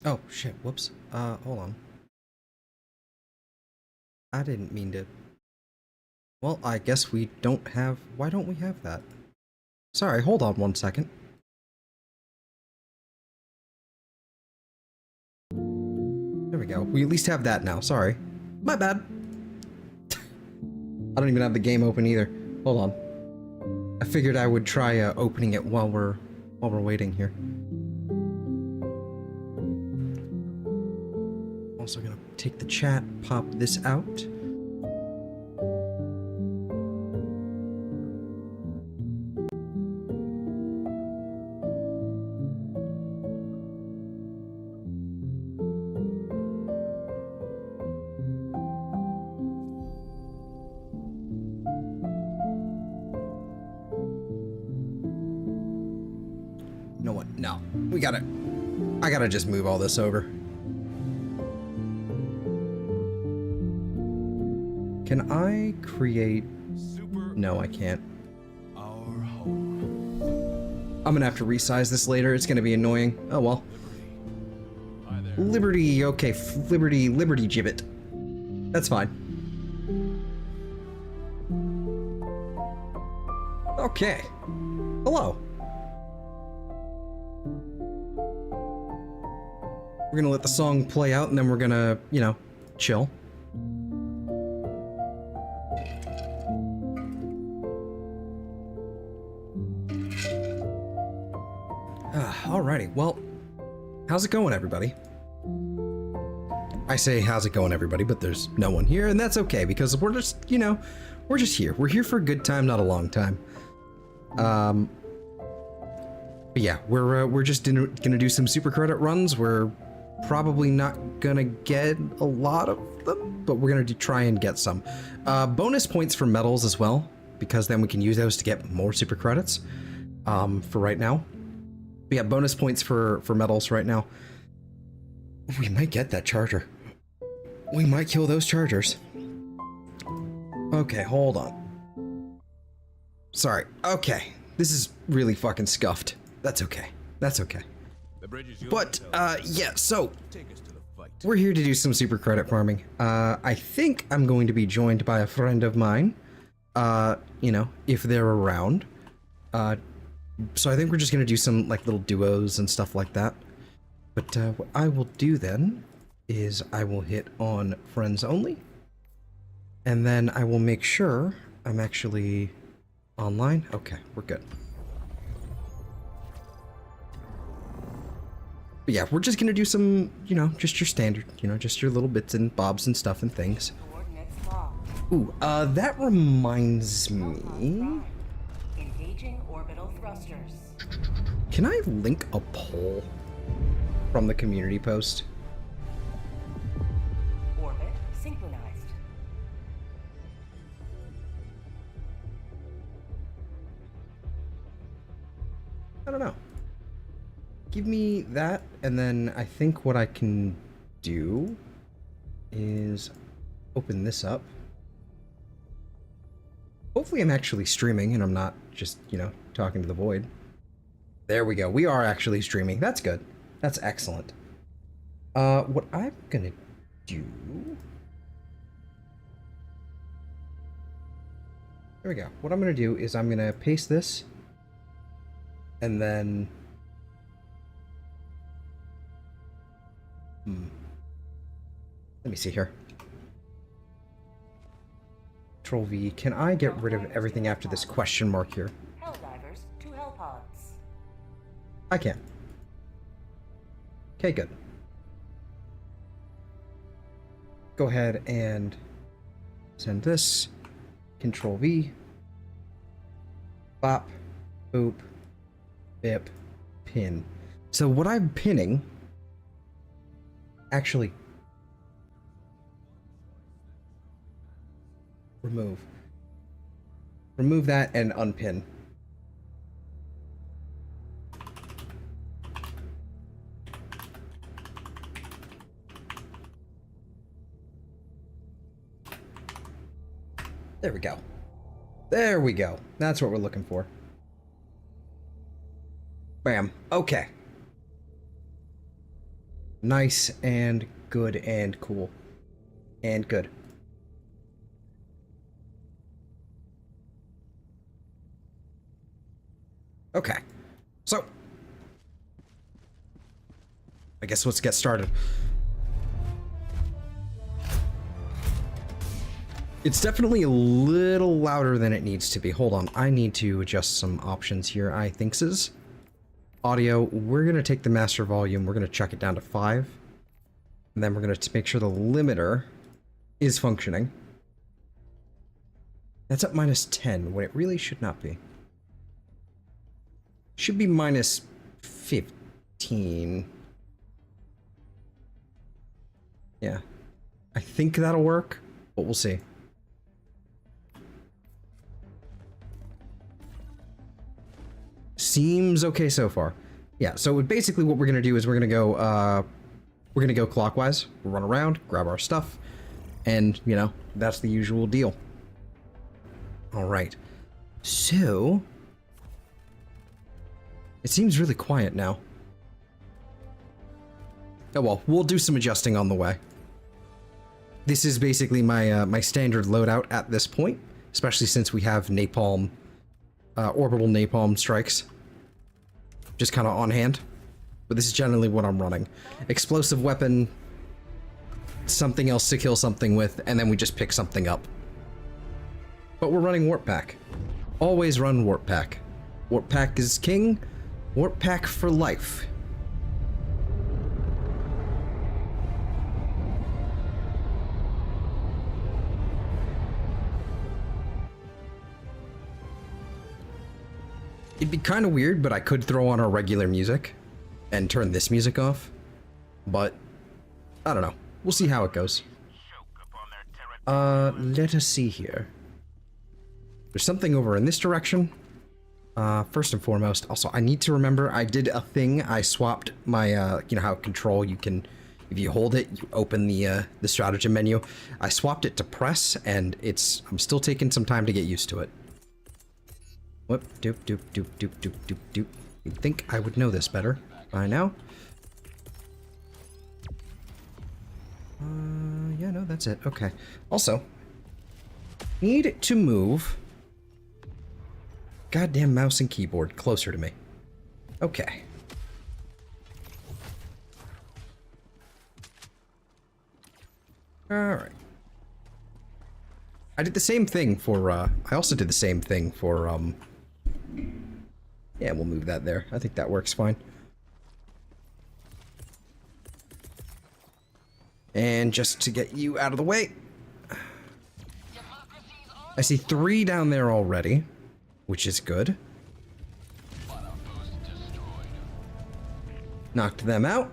Oh, shit, whoops. Hold on. I didn't mean to... Well, I guess we don't have... Why don't we have that? Sorry, hold on 1 second. There we go. We at least have that now, sorry. My bad. I don't even have the game open either. Hold on. I figured I would try opening it while we're waiting here. Also gonna take the chat, pop this out. You know what? No. I gotta just move all this over. Can I create... No, I can't. I'm gonna have to resize this later. It's gonna be annoying. Oh well. Liberty, okay. Liberty gibbet. That's fine. Okay. Hello. We're gonna let the song play out and then we're gonna, you know, chill. Alrighty, well, how's it going, everybody? I say how's it going, everybody, but there's no one here, and that's okay, because we're just, you know, we're just here. We're here for a good time, not a long time. But yeah, we're just gonna do some super credit runs. We're probably not gonna get a lot of them, but we're gonna try and get some. Bonus points for medals as well, because then we can use those to get more super credits, for right now. But yeah, bonus points for medals right now. We might get that charger. We might kill those chargers. Okay, hold on. Sorry. Okay. This is really fucking scuffed. That's okay. That's okay. But, yeah, so we're here to do some super credit farming. I think I'm going to be joined by a friend of mine, you know, if they're around. So I think we're just gonna do some, like, little duos and stuff like that. But, what I will do then is I will hit on friends only. And then I will make sure I'm actually online. Okay, we're good. But yeah, we're just gonna do some, you know, just your standard, you know, just your little bits and bobs and stuff and things. Ooh, that reminds me... Engaging orbital thrusters. Can I link a poll from the community post? Orbit synchronized. I don't know. Give me that, and then I think what I can do is open this up. Hopefully I'm actually streaming and I'm not just, you know, talking to the void. There we go. We are actually streaming. That's good. That's excellent. What I'm gonna do... There we go. What I'm gonna do is I'm gonna paste this, and then... Let me see here. Control V. Can I get rid of everything after this question mark here? Helldivers to Hellpods. I can. Okay, good. Go ahead and send this. Control V. Bop. Boop. Bip. Pin. So what I'm pinning... Actually... Remove. Remove that and unpin. There we go. There we go. That's what we're looking for. Bam. Okay. Nice and good and cool. And good. Okay. So, I guess let's get started. It's definitely a little louder than it needs to be. Hold on, I need to adjust some options here, I thinkses. Audio, we're going to take the master volume, we're going to chuck it down to 5. And then we're going to make sure the limiter is functioning. That's at -10, when it really should not be. Should be -15. Yeah. I think that'll work, but we'll see. Seems okay so far. Yeah, so basically what we're gonna do is we're gonna go clockwise. We'll run around, grab our stuff, and, you know, that's the usual deal. Alright. So, it seems really quiet now. Oh well, we'll do some adjusting on the way. This is basically my my standard loadout at this point, especially since we have napalm, orbital napalm strikes, just kind of on hand. But this is generally what I'm running: explosive weapon, something else to kill something with, and then we just pick something up. But we're running Warp Pack. Always run Warp Pack. Warp Pack is king. Warp Pack for life. It'd be kind of weird, but I could throw on our regular music and turn this music off. But I don't know. We'll see how it goes. Let us see here. There's something over in this direction. First and foremost, also, I need to remember I did a thing. I swapped my, you know how control you can, if you hold it, you open the stratagem menu. I swapped it to press, and I'm still taking some time to get used to it. Whoop, doop, doop, doop, doop, doop, doop, doop. You'd think I would know this better by now. Yeah, no, that's it. Okay. Also, need to move goddamn mouse and keyboard closer to me. Okay. Alright. I did the same thing for, I also did the same thing for, yeah, we'll move that there. I think that works fine. And just to get you out of the way, I see 3 down there already, which is good. Knocked them out.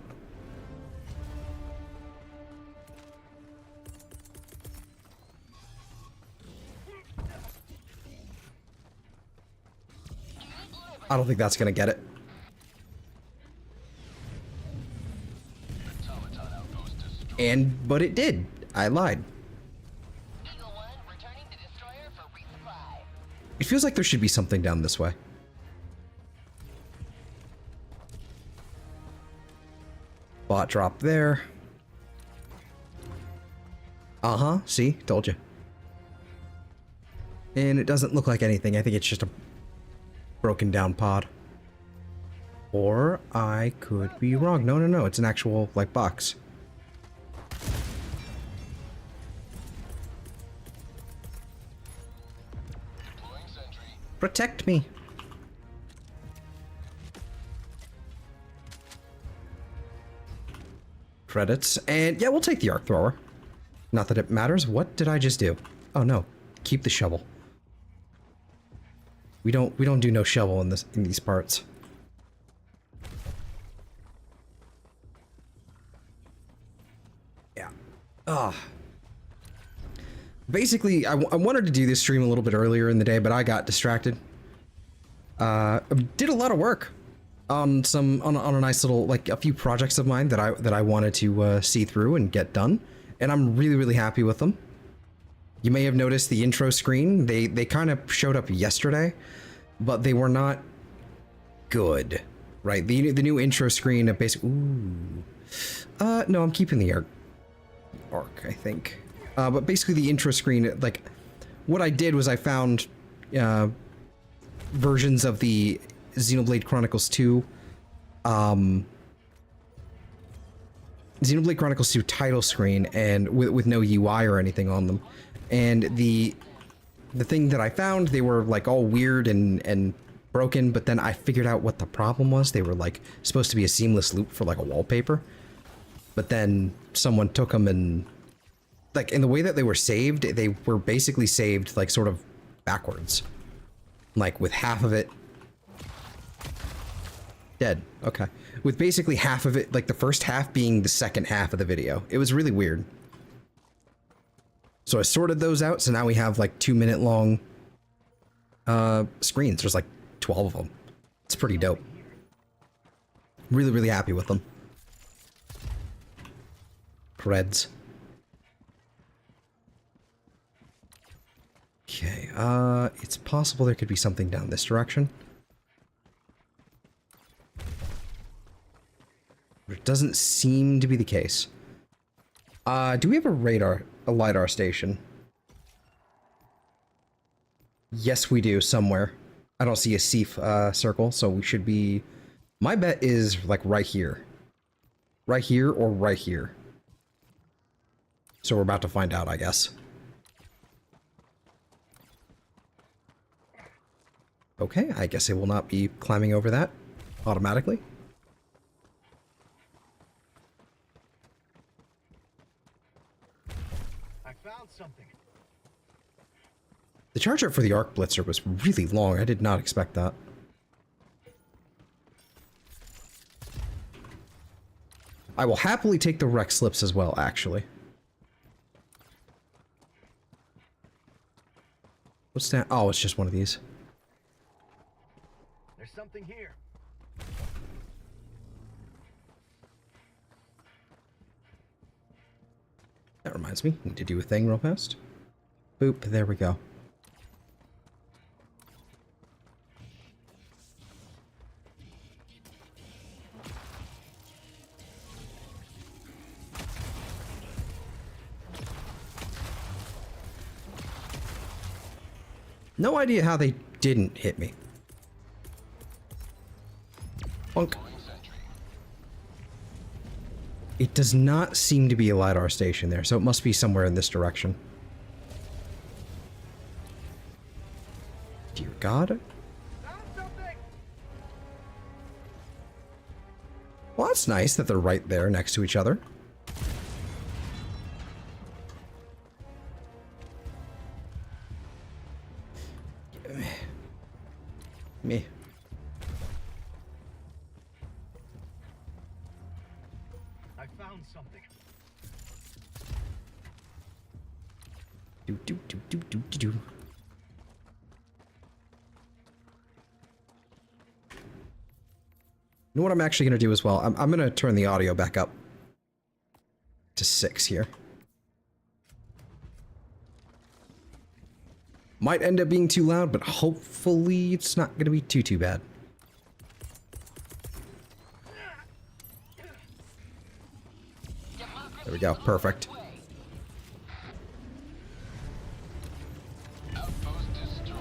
I don't think that's gonna get it. But it did. I lied. It feels like there should be something down this way. Bot drop there. Uh-huh, see? Told you. And it doesn't look like anything. I think it's just a broken down pod. Or I could be wrong. No, no, no. It's an actual, like, box. Protect me. Credits. And yeah, we'll take the arc thrower. Not that it matters. What did I just do? Oh no. Keep the shovel. We don't do no shovel in these parts. Yeah. Basically, I wanted to do this stream a little bit earlier in the day, but I got distracted. Did a lot of work on a nice little, like, a few projects of mine that I wanted to see through and get done, and I'm really happy with them. You may have noticed the intro screen. They kind of showed up yesterday, but they were not good, right? The new intro screen of basically, ooh, No, I'm keeping the arc, I think. But basically the intro screen, like, what I did was I found versions of the Xenoblade Chronicles 2, Xenoblade Chronicles 2 title screen, and with no UI or anything on them. And the thing that I found, they were like all weird and broken, but then I figured out what the problem was. They were like supposed to be a seamless loop for like a wallpaper. But then someone took them and, like, in the way that they were saved, they were basically saved like sort of backwards. Like with half of it dead. Okay. With basically half of it, like the first half being the second half of the video. It was really weird. So I sorted those out, so now we have like 2-minute long screens. There's like 12 of them. It's pretty dope. Really, really happy with them. Creds. Okay, it's possible there could be something down this direction. But it doesn't seem to be the case. Do we have a LiDAR station? Yes, we do, somewhere. I don't see a CF circle, so we should be... My bet is, like, right here. Right here or right here. So we're about to find out, I guess. Okay, I guess it will not be climbing over that automatically. I found something. The charger for the Arc Blitzer was really long. I did not expect that. I will happily take the Rex Slips as well, actually. What's that? Oh, it's just one of these. There's something here. That reminds me, need to do a thing real fast. Boop, there we go. No idea how they didn't hit me. Bonk. It does not seem to be a LiDAR station there, so it must be somewhere in this direction. Dear God. Well, that's nice that they're right there next to each other. Me. I found something. Do do do do do do do. You know what I'm actually going to do as well? I'm going to turn the audio back up to 6 here. Might end up being too loud, but hopefully it's not going to be too bad. There we go. Perfect. Outpost destroyed.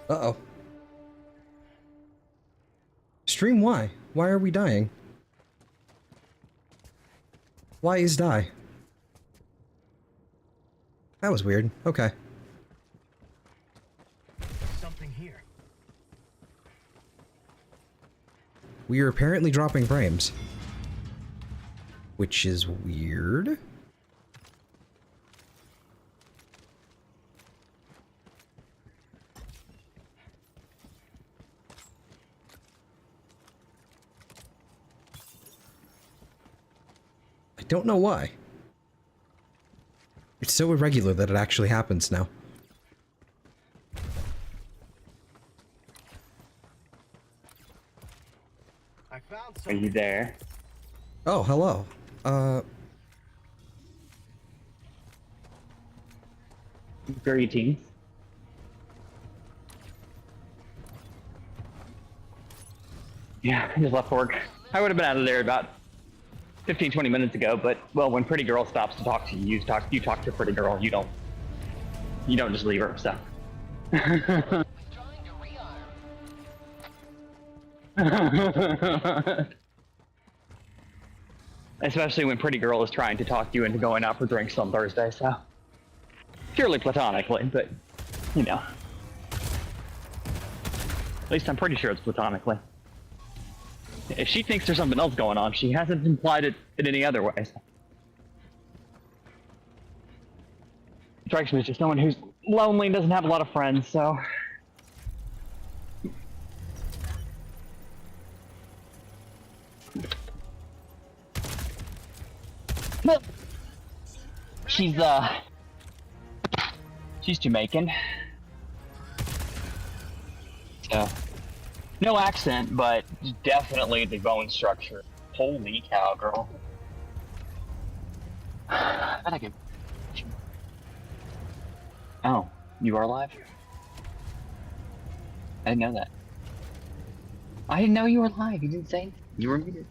Uh-oh. Stream, why? Why are we dying? Why is die? That was weird. Okay. There's something here. We are apparently dropping frames. Which is weird. I don't know why. It's so irregular that it actually happens now. I found Are something. you there? Oh, hello. Greetings. Yeah, I just left work. I would have been out of there about 15, 20 minutes ago, but, well, when pretty girl stops to talk to you, you talk to a pretty girl, you don't just leave her, so. Especially when pretty girl is trying to talk you into going out for drinks on Thursday, so. Purely platonically, but, you know. At least I'm pretty sure it's platonically. If she thinks there's something else going on, she hasn't implied it in any other way. So. Strikes me as just someone who's lonely and doesn't have a lot of friends, so. She's Jamaican. So, no accent, but definitely the bone structure. Holy cow, girl. I bet I could. Oh, you are alive? I didn't know that. I didn't know you were alive. You didn't say anything. You were muted.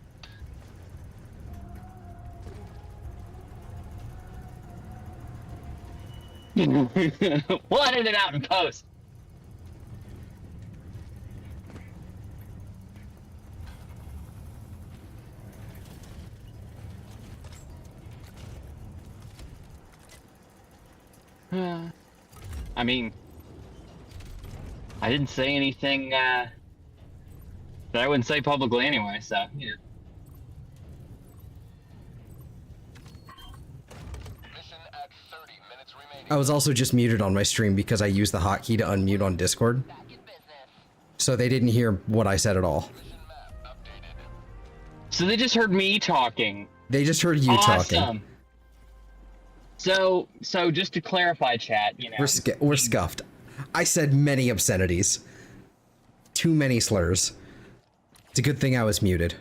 We'll edit it out in post. I mean, I didn't say anything that I wouldn't say publicly anyway, so, yeah. I was also just muted on my stream because I used the hotkey to unmute on Discord. So they didn't hear what I said at all. So they just heard me talking. They just heard you talking. So just to clarify, chat, you know. We're scuffed. I said many obscenities. Too many slurs. It's a good thing I was muted.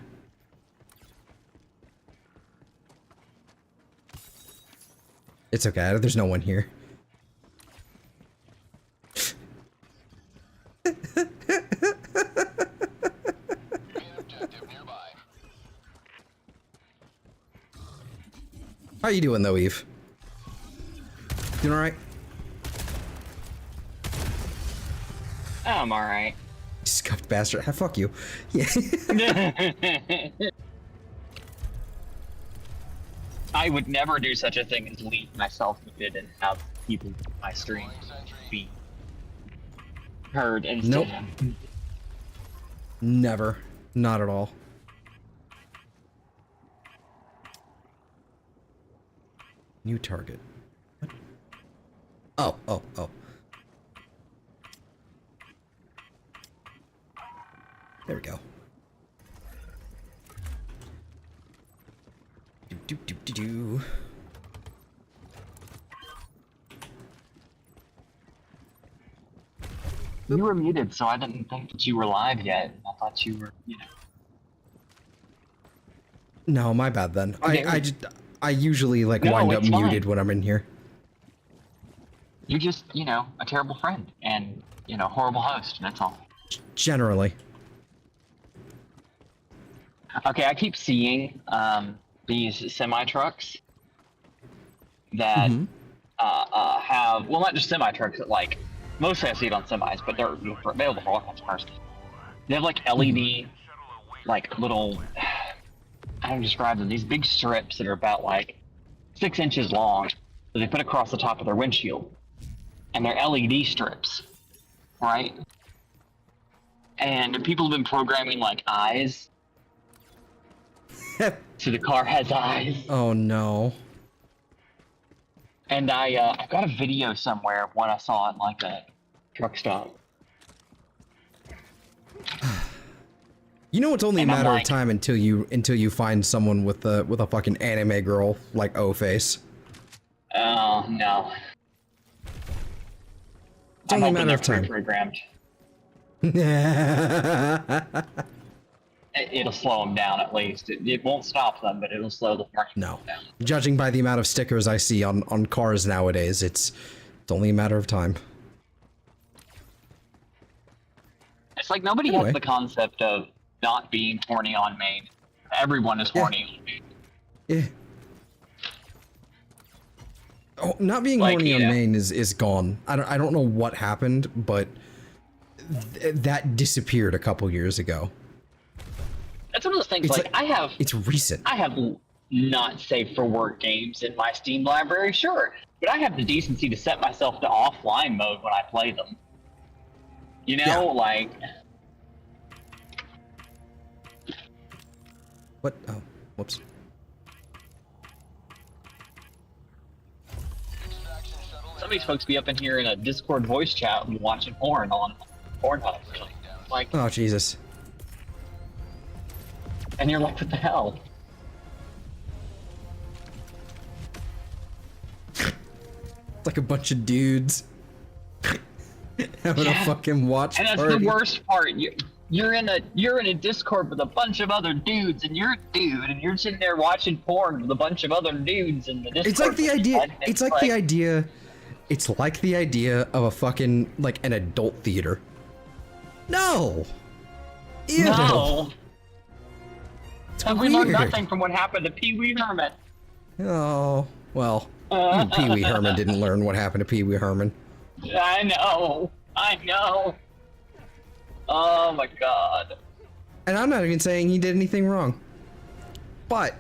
It's okay, there's no one here. How you doing though, Eve? Doing alright? I'm alright. Scuffed bastard. Fuck you. Yeah. I would never do such a thing as leave myself muted and have people in my stream be heard instead. Nope. Never. Not at all. New target. What? Oh. There we go. Do. You were muted, so I didn't think that you were live yet. I thought you were, you know. No, my bad then. I usually like wind up muted when I'm in here. You're just, you know, a terrible friend and, you know, horrible host, that's all. Generally. Okay, I keep seeing these semi-trucks that have, well, not just semi-trucks, but like, mostly I see it on semis, but they're available for all kinds of cars. They have like LED, like little, I don't describe them, these big strips that are about like 6 inches long that they put across the top of their windshield. And they're LED strips, right? And people have been programming like eyes. So the car has eyes. Oh no. And I've got a video somewhere of one I saw at like a truck stop. You know, it's only a matter of time until you find someone with a fucking anime girl like O-Face. Oh no. It's only a matter of time. Programmed. It'll slow them down at least. It won't stop them, but it'll slow the market down. Judging by the amount of stickers I see on cars nowadays, it's only a matter of time. It's like nobody has the concept of not being horny on main. Everyone is horny on main. Yeah. Oh, not being Like, horny you on know. main is gone. I don't know what happened, but that disappeared a couple years ago. That's one of those things. It's Like, it's recent. I have not safe for work games in my Steam library, sure, but I have the decency to set myself to offline mode when I play them. You know, Yeah. like. What? Oh, whoops. Some of these folks be up in here in a Discord voice chat watching porn on Pornhub. Like, Oh, Jesus. and you're like, what the hell? It's like a bunch of dudes having a Yeah. fucking watch And that's party. the worst part. You're in a Discord with a bunch of other dudes, and you're a dude, and you're sitting there watching porn with a bunch of other dudes in the Discord. It's like the idea. And It's like the idea. It's like the idea of a fucking like an adult theater. No. Ew. No. It's Have we learned weird. nothing from what happened to Pee Wee Herman? Oh well. Even Pee Wee Herman didn't learn what happened to Pee Wee Herman. I know. I know. Oh my god. And I'm not even saying he did anything wrong. But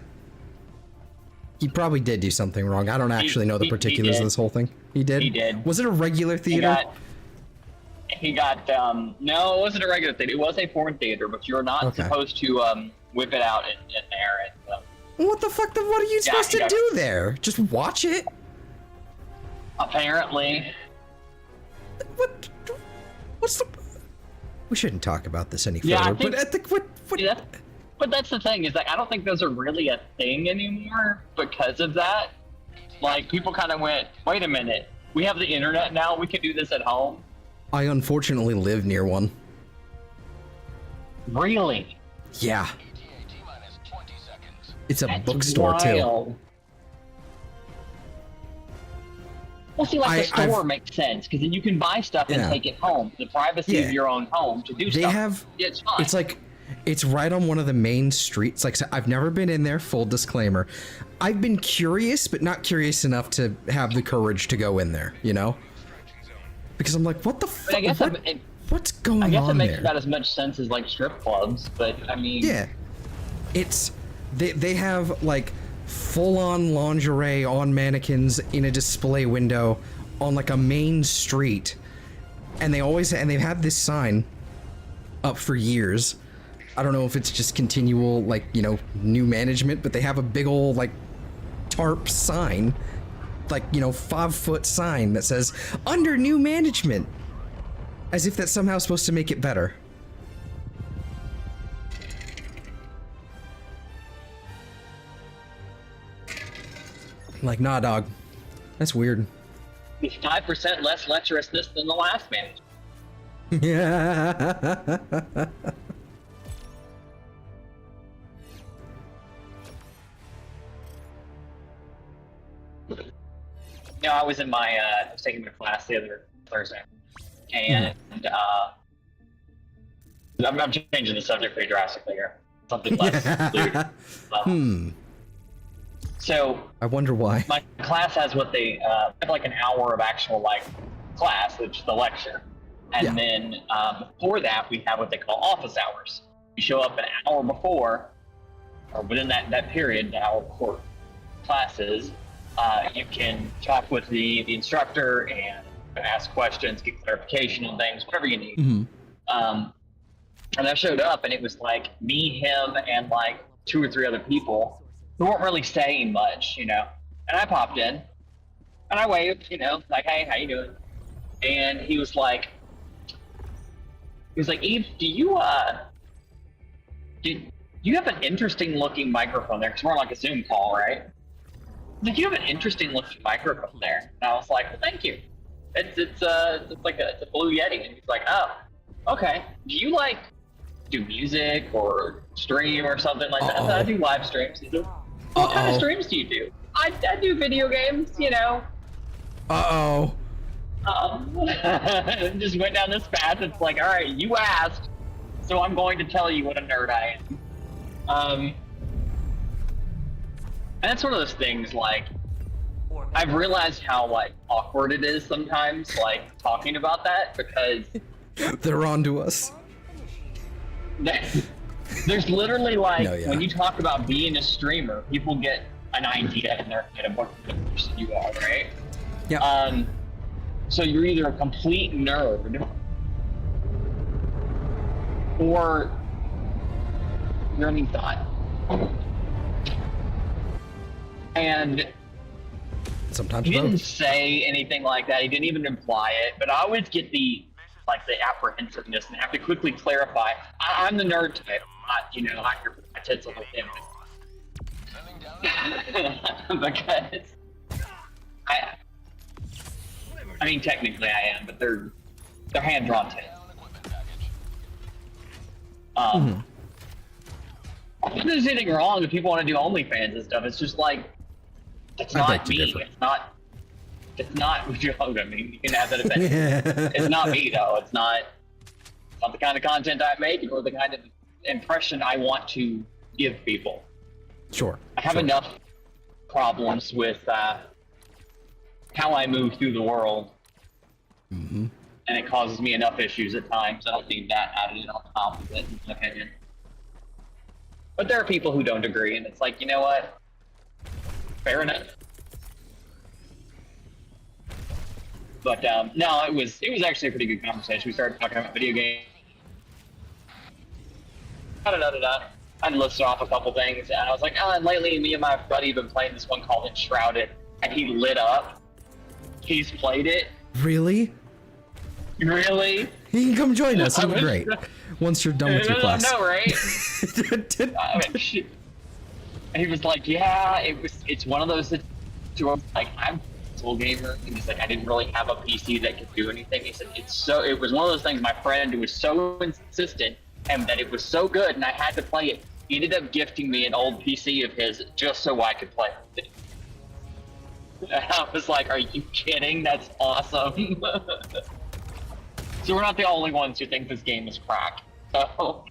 he probably did do something wrong. I don't actually know the he particulars of did. this whole thing. He did? He did. Was it a regular He theater? got no, it wasn't a regular theater. It was a porn theater, but you're not Okay. supposed to whip it out in there. And, What the fuck? What are you supposed he to got- do there? Just watch it? apparently. What? What's the? We shouldn't talk about this any further. Yeah, I but think- at the what? Yeah, but that's the thing, is like, I don't think those are really a thing anymore because of that. Like, people kind of went, wait a minute, we have the internet now, we can do this at home? I unfortunately live near one. Really? Yeah. It's a That's bookstore too. wild. Well, see, like, the I've- store makes sense, because then you can buy stuff and Yeah. take it home. The privacy Yeah. of your own home to do They stuff. have. Yeah, it's fine. It's like. It's right on one of the main streets. Like, so I've never been in there, full disclaimer. I've been curious, but not curious enough to have the courage to go in there, you know? Because I'm like, what the But I guess fuck? What's going I guess it on makes there? about as much sense as, like, strip clubs, but, I mean... Yeah. It's they have like full-on lingerie on mannequins in a display window on like a main street. And they've had this sign up for years. I don't know if it's just continual, like, you know, new management, but they have a big old like tarp sign, like, you know, 5-foot sign that says under new management, as if that's somehow supposed to make it better. Like, nah, dog. That's weird. It's 5% less lecherousness than the last management. Yeah. You know, I was in my, I was taking my class the other Thursday, and I'm changing the subject pretty drastically here. Something less lewd. So I wonder why. my class has what they have, like an hour of actual like class, which is the lecture, and Yeah. then before that we have what they call office hours. You show up an hour before, or within that period, the hour before classes. You can talk with the instructor and ask questions, get clarification on things, whatever you need. Mm-hmm. And I showed up, and it was like me, him, and like 2 or 3 other people who weren't really saying much, you know. And I popped in, and I waved, you know, like, hey, how you doing? And he was like, Eve, do you have an interesting looking microphone there? Because we're on like a Zoom call, right? Like, you have an interesting looking microphone there. And I was like, well, thank you. It's like it's a Blue Yeti. And he's like, oh, okay. Do you like do music or stream or something like that? I said, I do live streams. He said, what kind of streams do you do? I do video games, you know. Uh-oh. Just went down this path. It's like, all right, you asked, so I'm going to tell you what a nerd I am. And that's one of those things, like, I've realized how, like, awkward it is sometimes, like, talking about that, because They're on to us. there's literally, like, No, yeah. when you talk about being a streamer, people get an idea in their head of what kind of person you are, right? Yeah. So you're either a complete nerd, or you're an thought. And Sometimes he didn't both. say anything like that. He didn't even imply it. But I always get the apprehensiveness and have to quickly clarify. I'm the nerd type. I'm not, I hear my tits on the him. Because I mean, technically I am, but they're hand-drawn tits. There's anything wrong if people want to do OnlyFans and stuff. It's just like, it's not me. It's not I mean, you can have that opinion. It's not me though. It's not the kind of content I make or the kind of impression I want to give people. Sure. I have enough problems with how I move through the world. And it causes me enough issues at times. I don't need that added on top of it, in my opinion. But there are people who don't agree, and it's like, you know what? Fair enough. But no, it was actually a pretty good conversation. We started talking about video games. I listed off a couple things, and I was like, and lately me and my buddy have been playing this one called Enshrouded, and he lit up. He's played it. Really? Really? He can come join us. It'll be great. Once you're done with your class. No, right? And he was like, yeah, it's one of those situations, like, I'm a console gamer, and he's like, I didn't really have a PC that could do anything. He said, it was one of those things, my friend who was so insistent, and that it was so good, and I had to play it. He ended up gifting me an old PC of his just so I could play it. And I was like, are you kidding? That's awesome. So we're not the only ones who think this game is crack. So.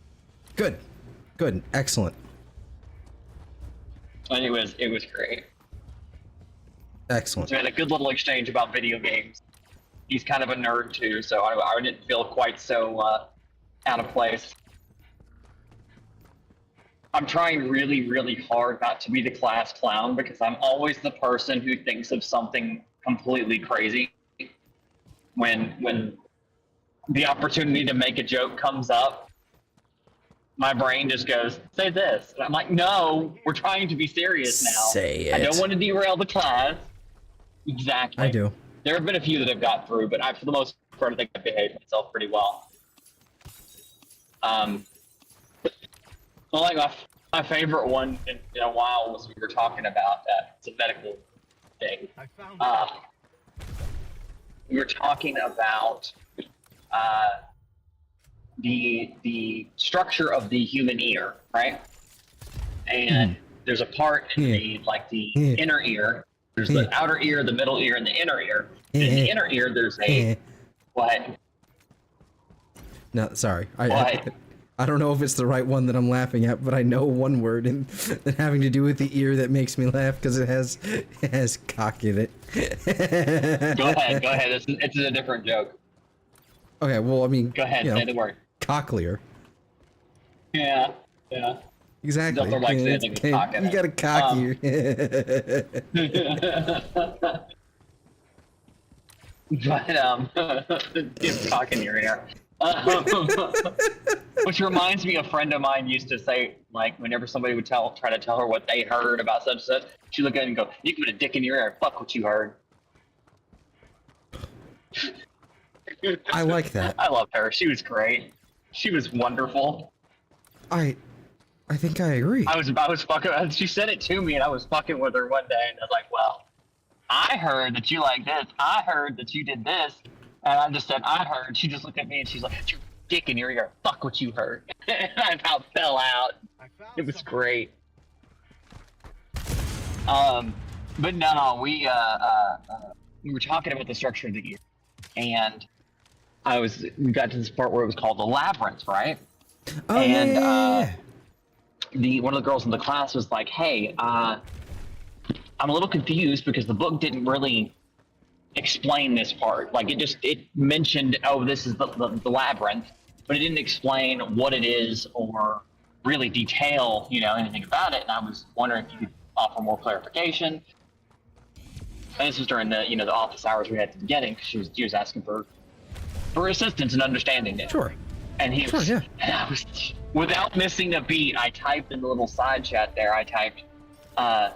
Good. Excellent. And it was great. Excellent. So we had a good little exchange about video games. He's kind of a nerd too, so I didn't feel quite so out of place. I'm trying really, really hard not to be the class clown because I'm always the person who thinks of something completely crazy when the opportunity to make a joke comes up. My brain just goes, say this. And I'm like, no, we're trying to be serious now. Say it. I don't want to derail the class. Exactly. I do. There have been a few that have got through, but for the most part, I think I behaved myself pretty well. Well, like my favorite one in a while was we were talking about it's a medical thing. I found We were talking about the structure of the human ear, right? And there's a part in the inner ear. There's the outer ear, the middle ear, and the inner ear. And in the inner ear, there's a what? No, sorry. I don't know if it's the right one that I'm laughing at, but I know one word and having to do with the ear that makes me laugh because it has cock in it. Go ahead. It's a different joke. Okay, well, I mean, Go ahead, say the word. Cochlear. Yeah. Exactly. Doesn't like saying Okay, cock in you it. got a cock ear. But get cock in your ear. Which reminds me, a friend of mine used to say, like, whenever somebody would try to tell her what they heard about such and such, she'd look at it and go, "You can put a dick in your ear. Fuck what you heard." I like that. I love her. She was great. She was wonderful. I think I agree. I was fucking. She said it to me, and I was fucking with her one day, and I was like, "Well, I heard that you like this. I heard that you did this." And I just said, I heard. She just looked at me and she's like, "Your dick in your ear. Fuck what you heard." And I about fell out. It was great. But no, we were talking about the structure of the ear, and we got to this part where it was called the labyrinth, right? Oh, and yeah. one of the girls in the class was like, "Hey, I'm a little confused because the book didn't really explain this part. Like it mentioned, oh, this is the labyrinth, but it didn't explain what it is or really detail, anything about it. And I was wondering if you could offer more clarification." And this was during the office hours we had to be getting, because she was asking for assistance in understanding it. Sure. And he was, Sure, yeah. and I was, without missing a beat, I typed in the little side chat there. I typed, "The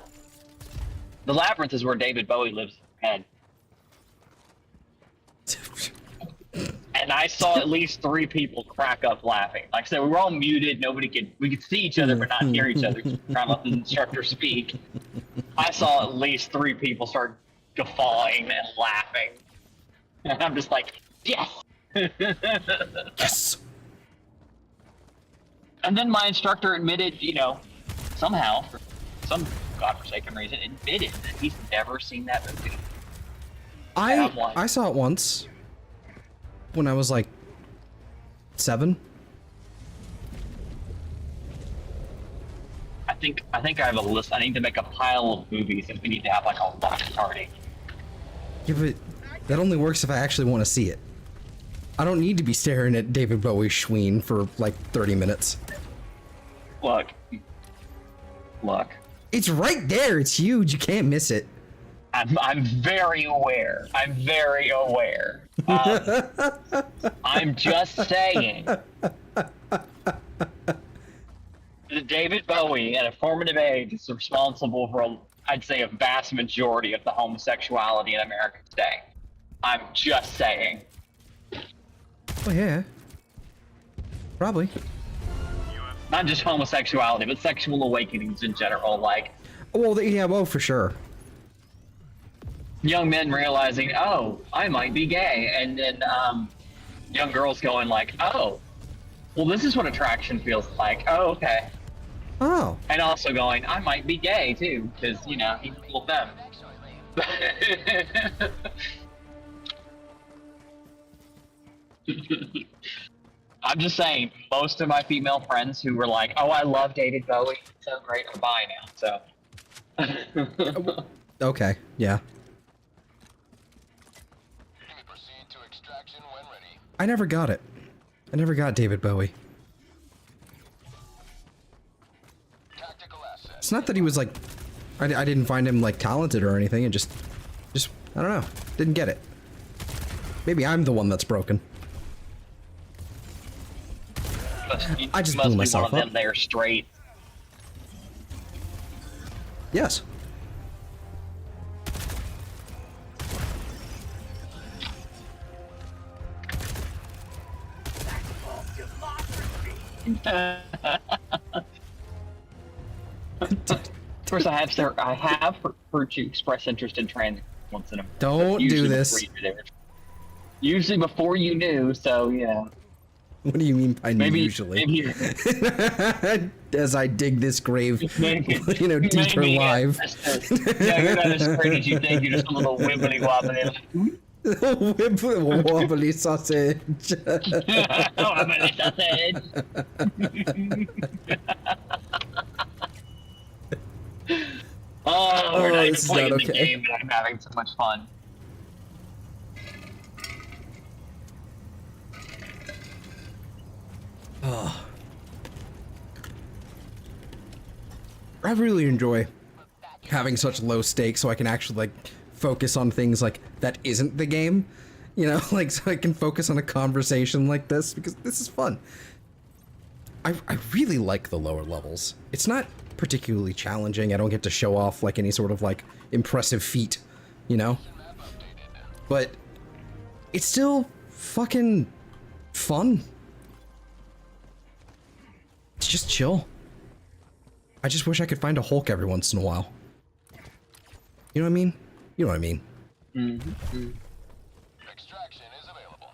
labyrinth is where David Bowie lives in your head." And I saw at least 3 people crack up laughing. Like I said, we were all muted. We could see each other, but not hear each other. Trying to let the instructor speak. I saw at least 3 people start guffawing and laughing. And I'm just like, yes! Yes. And then my instructor admitted, somehow, for some godforsaken reason, admitted that he's never seen that movie. I saw it once when I was like 7. I think I have a list. I need to make a pile of movies, and we need to have like a watch party. Yeah, but that only works if I actually want to see it. I don't need to be staring at David Bowie's Schween for like 30 minutes. Look. It's right there. It's huge. You can't miss it. I'm very aware. I'm just saying. David Bowie, at a formative age, is responsible for, I'd say, a vast majority of the homosexuality in America today. I'm just saying. Oh, yeah. Probably. Not just homosexuality, but sexual awakenings in general. Like, Well, yeah, well, for sure. young men realizing, oh, I might be gay, and then young girls going like, oh, well, this is what attraction feels like. Oh, okay. Oh. And also going, I might be gay too, because he's cool with them. I'm just saying, most of my female friends who were like, oh, I love David Bowie, so great, I'm bi now, so. Okay, yeah. Proceed to extraction when ready. I never got it. I never got David Bowie. Tactical asset. It's not that he was like, I didn't find him like talented or anything. It just, I don't know. Didn't get it. Maybe I'm the one that's broken. I just blew myself must be one of up. them there straight. Yes. Of course, I have heard you express interest in trans once in a while. Don't do this. Usually before you knew, so What do you mean by usually? Maybe, As I dig this grave, maybe, deeper maybe, live. Yeah, you're not as great as you think. You're just a little wibbly wobbly. Wobbly sausage. Wobbly sausage. Oh, we're not even this is playing not the okay. game, and I'm having so much fun. Oh. I really enjoy having such low stakes so I can actually like focus on things like that isn't the game, like so I can focus on a conversation like this because this is fun. I really like the lower levels. It's not particularly challenging. I don't get to show off like any sort of like impressive feat, but it's still fucking fun. It's just chill. I just wish I could find a Hulk every once in a while. You know what I mean? You know what I mean. Mm-hmm. Extraction is available.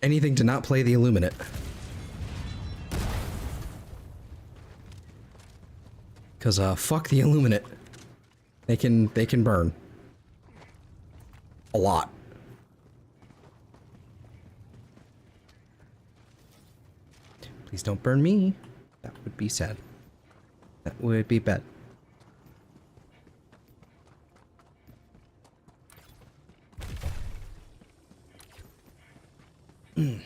Anything to not play the Illuminate. Cause fuck the Illuminate. They can burn. A lot. Please don't burn me. That would be sad. That would be bad. I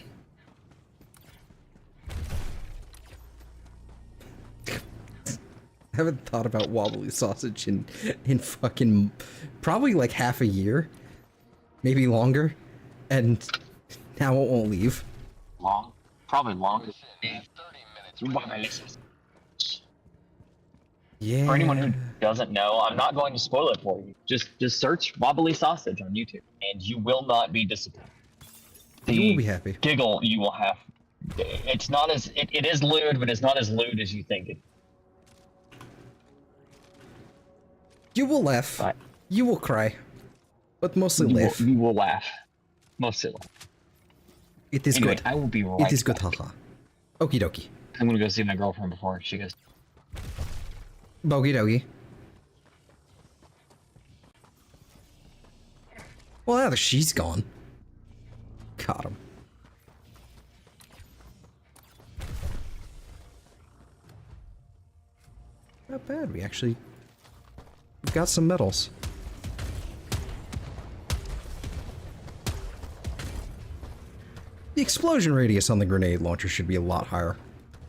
haven't thought about wobbly sausage in fucking probably like half a year, maybe longer, and now it won't leave. Long, probably longer. Mission 30 minutes. Yeah. For anyone who doesn't know, I'm not going to spoil it for you. Just search wobbly sausage on YouTube, and you will not be disappointed. You will be happy. Giggle you will have. It's not as it is lewd, but it's not as lewd as you think it. You will laugh. Right. You will cry, but mostly laugh. You will laugh. Mostly laugh. It is Anyway, good. I will be right. It is good, back. haha. Okie dokie. I'm gonna go see my girlfriend before she goes. Bogie dogie. Well, now that she's gone. Got him. Not bad. We've got some medals. The explosion radius on the grenade launcher should be a lot higher.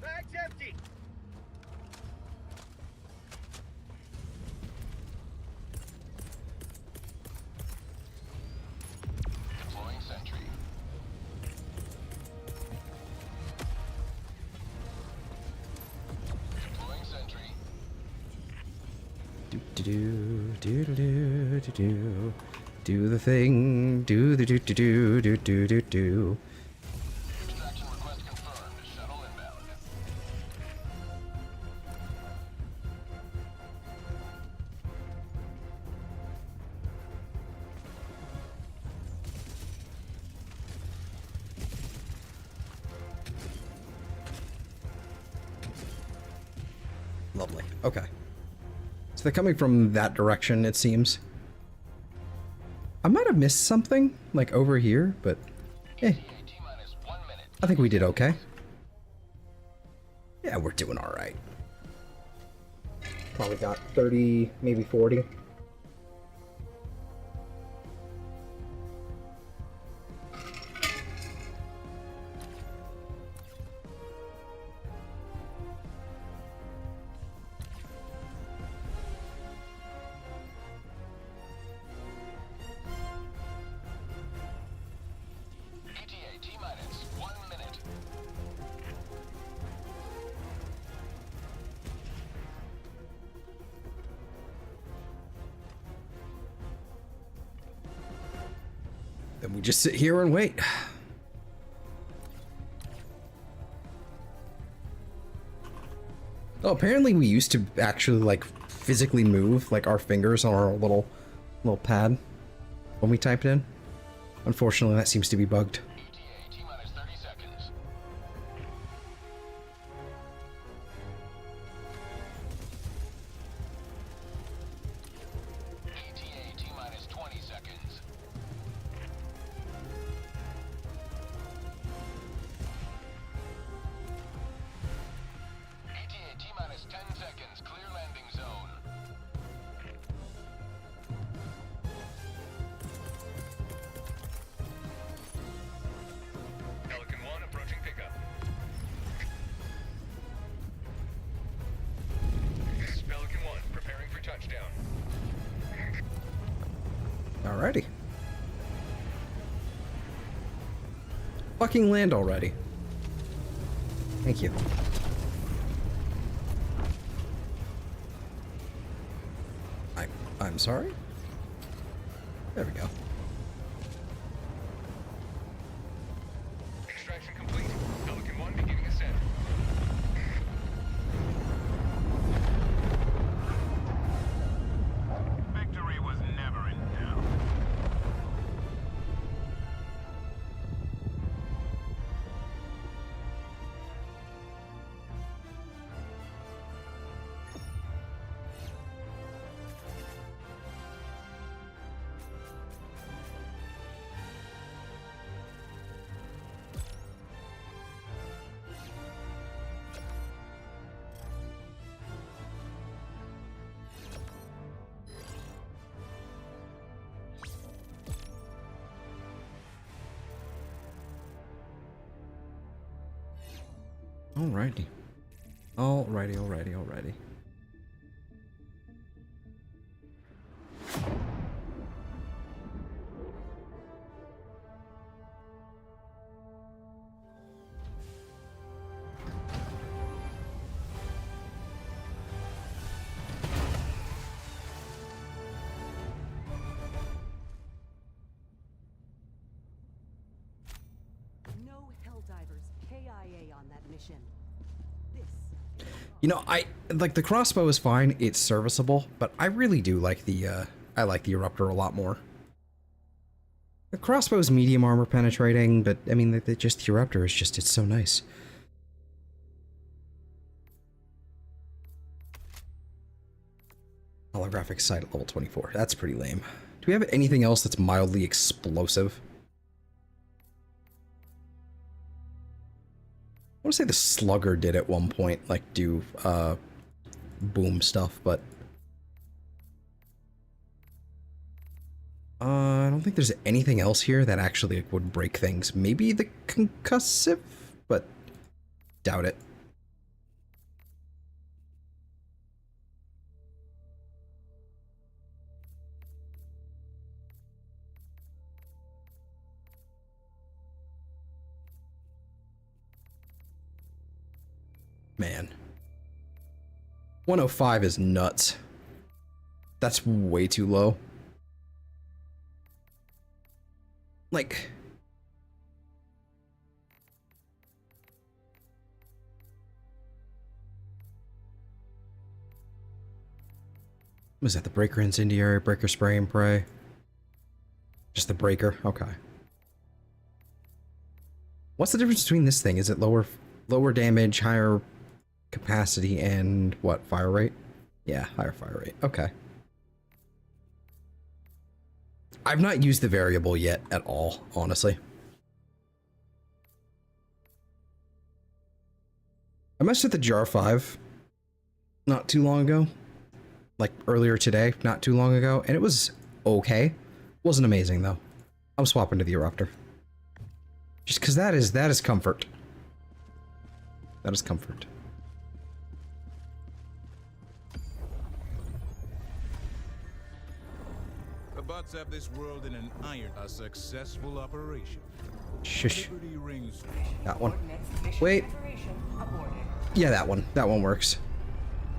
Bag's empty. Deploying sentry. Deploying sentry. Do. Do the thing. Do the do. Extraction request confirmed. Shuttle inbound. Lovely. Okay. So they're coming from that direction, it seems. I might have missed something, like over here, but eh. T-minus 1 minute. I think we did okay. Yeah, we're doing alright. Probably got 30, maybe 40. ETA T-minus 1 minute. Then we just sit here and wait. Oh, apparently we used to actually, like, physically move, like, our fingers on our little pad when we type it in. Unfortunately, that seems to be bugged. ETA T-minus 30 seconds. ETA T-minus 20 seconds. ETA T-minus 10 seconds. Clear landing zone. Pelican 1 approaching pickup. This is Pelican 1 preparing for touchdown. Alrighty. Fucking land already. Thank you. I'm sorry? There we go. Extraction complete. Pelican 1 beginning ascent. Victory was never in doubt. Alrighty. Alrighty. No Helldivers KIA on that mission. This You know, I like the crossbow is fine, it's serviceable, but I really do like the I like the eruptor a lot more. The crossbow is medium armor penetrating, but I mean the eruptor is just, it's so nice. Holographic sight at level 24. That's pretty lame. Do we have anything else that's mildly explosive? I want to say the Slugger did at one point, like, do, boom stuff, but... I don't think there's anything else here that actually like, would break things. Maybe the concussive, but doubt it. Man. 105 is nuts. That's way too low. Like... Was that the breaker incendiary, breaker spray and pray? Just the breaker? Okay. What's the difference between this thing? Is it lower damage, higher capacity, and what, fire rate? Yeah, higher fire rate. Okay. I've not used the variable yet at all, honestly. I messed with the Jar 5 not too long ago. Like earlier today, not too long ago, and it was okay. Wasn't amazing though. I'm swapping to the Eruptor. Just because that is comfort. That is comfort. The bots have this world in an iron. A successful operation. Shush. Liberty rings. That one. Coordinates mission Wait. preparation aborted. Yeah, that one. That one works.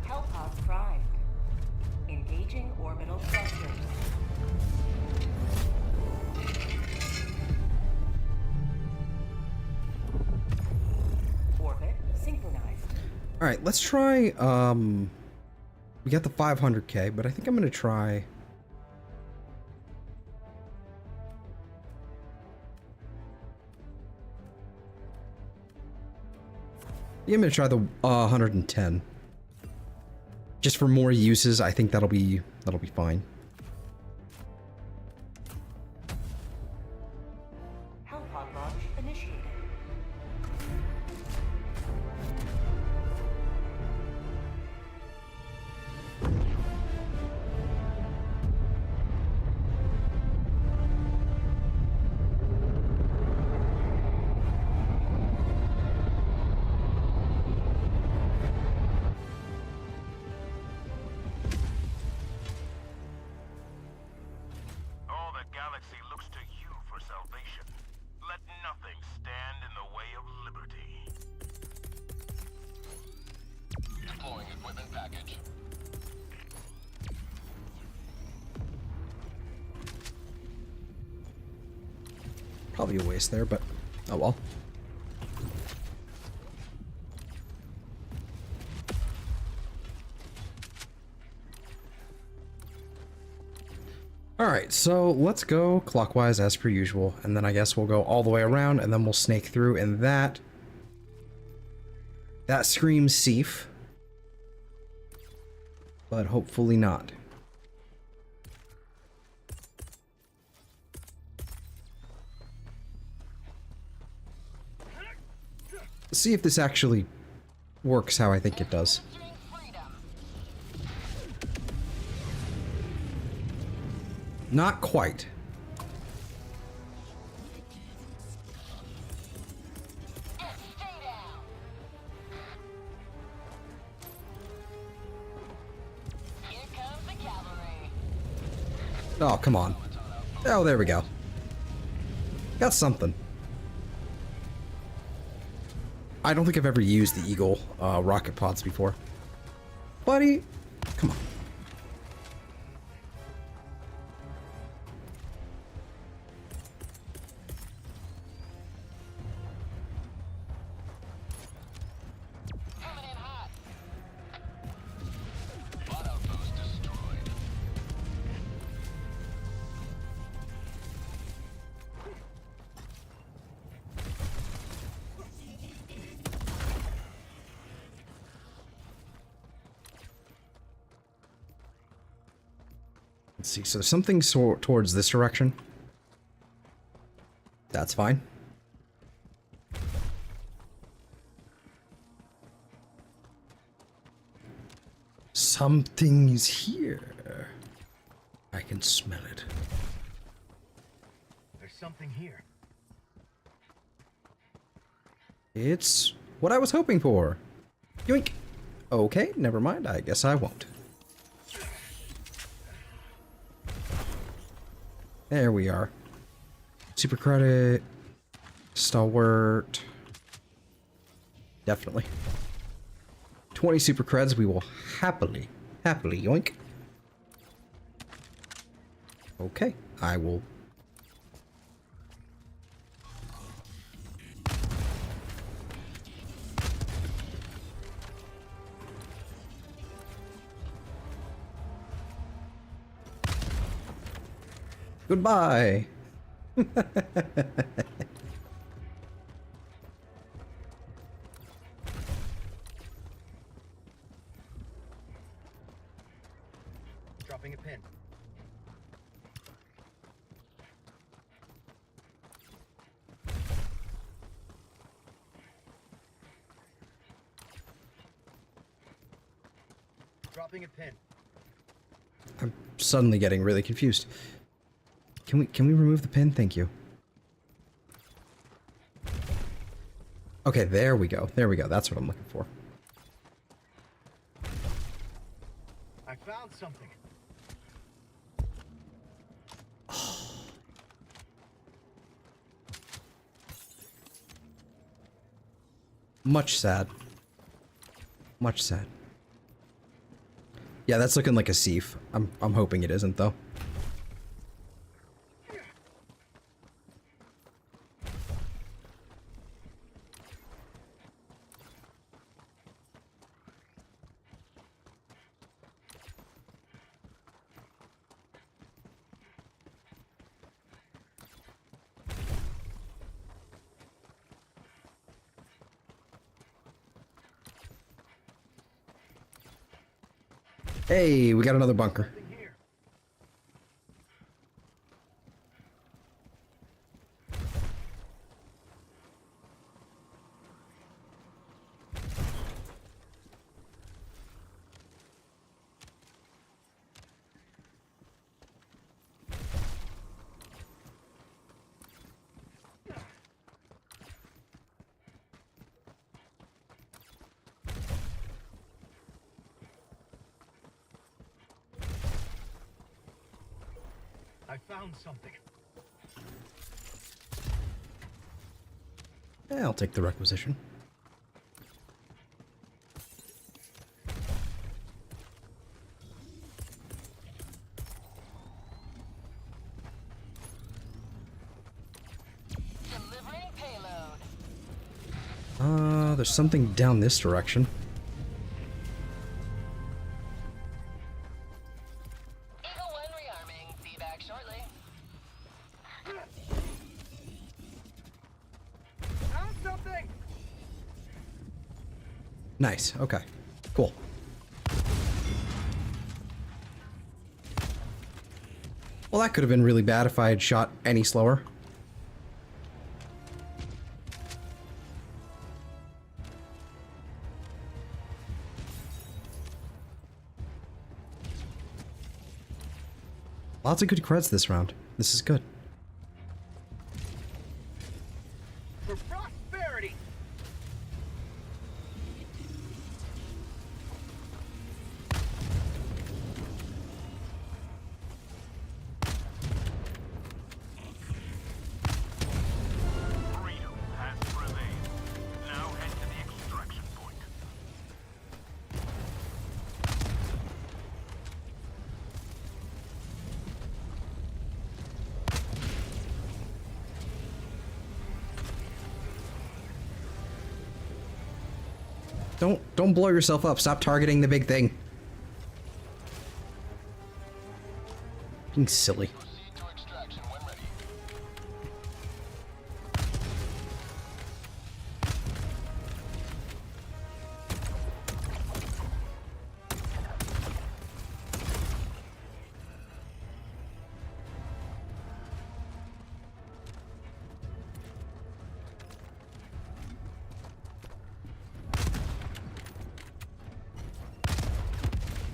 Hellpods primed. Engaging orbital thrusters. Orbit synchronized. All right, let's try. We got the 500K, but I think I'm gonna try. Yeah, I'm gonna try the 110. Just for more uses, I think that'll be fine. Hellpod launch initiated. All the galaxy looks to you for salvation. Let nothing stand in the way of liberty. Deploying equipment package. Probably a waste there, but oh well. Alright, so let's go clockwise as per usual, and then I guess we'll go all the way around, and then we'll snake through, and that screams Seif. But hopefully not. Let's see if this actually works how I think it does. Not quite. Oh, come on. Oh, there we go. Got something. I don't think I've ever used the Eagle rocket pods before. Buddy, come on. Coming in hot. Bot outpost destroyed. Let's see, so there's something towards this direction. That's fine. Something's here. I can smell it. There's something here. It's what I was hoping for. Yoink. Okay, never mind. I guess I won't. There we are. Super credit. Stalwart. Definitely. 20 super creds we will happily yoink. Okay, I will. Goodbye. Dropping a pin. Dropping a pin. I'm suddenly getting really confused. Can we remove the pin? Thank you. Okay, there we go. There we go. That's what I'm looking for. I found something. Much sad. Much sad. Yeah, that's looking like a sieve. I'm hoping it isn't though. Hey, we got another bunker. Something here. I found something. Yeah, I'll take the requisition. Delivering payload. There's something down this direction. Eagle 1 rearming. Be back shortly. Found something. Nice. Okay. Cool. Well, that could have been really bad if I had shot any slower. Lots of good creds this round. This is good. For prosperity. Don't blow yourself up. Stop targeting the big thing. Being silly. Proceed to extraction when ready.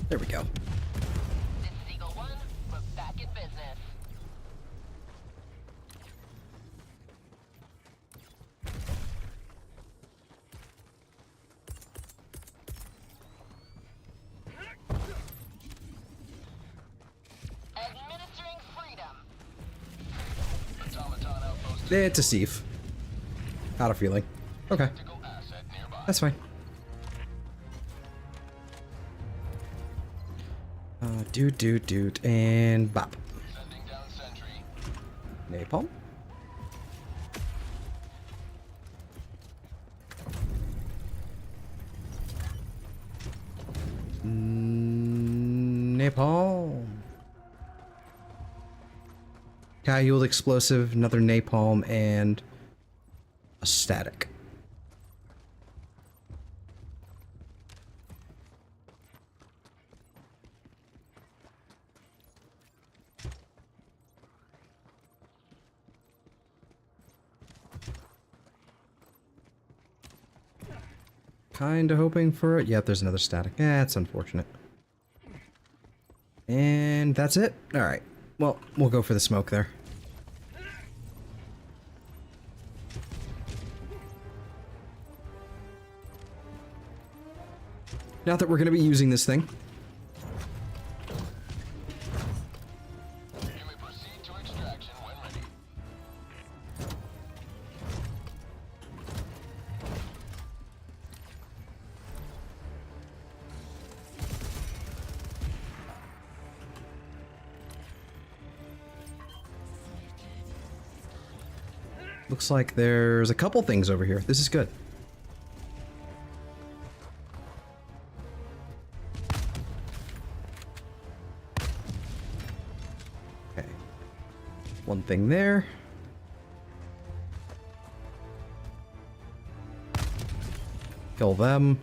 There we go. This is Eagle 1. We're back in business. Administering freedom. Automaton outpost. It's a sieve. Had a feeling. Okay, Tactical asset nearby. that's fine. Doot, and bop. Sending down sentry. Napalm. Napalm. Casual explosive, another napalm, and a static. Kinda hoping for it. Yep, there's another static. Yeah, it's unfortunate. And that's it? Alright. Well, we'll go for the smoke there. Not that we're gonna be using this thing. You may proceed to extraction when ready. Looks like there's a couple things over here. This is good. Okay. One thing there. Kill them.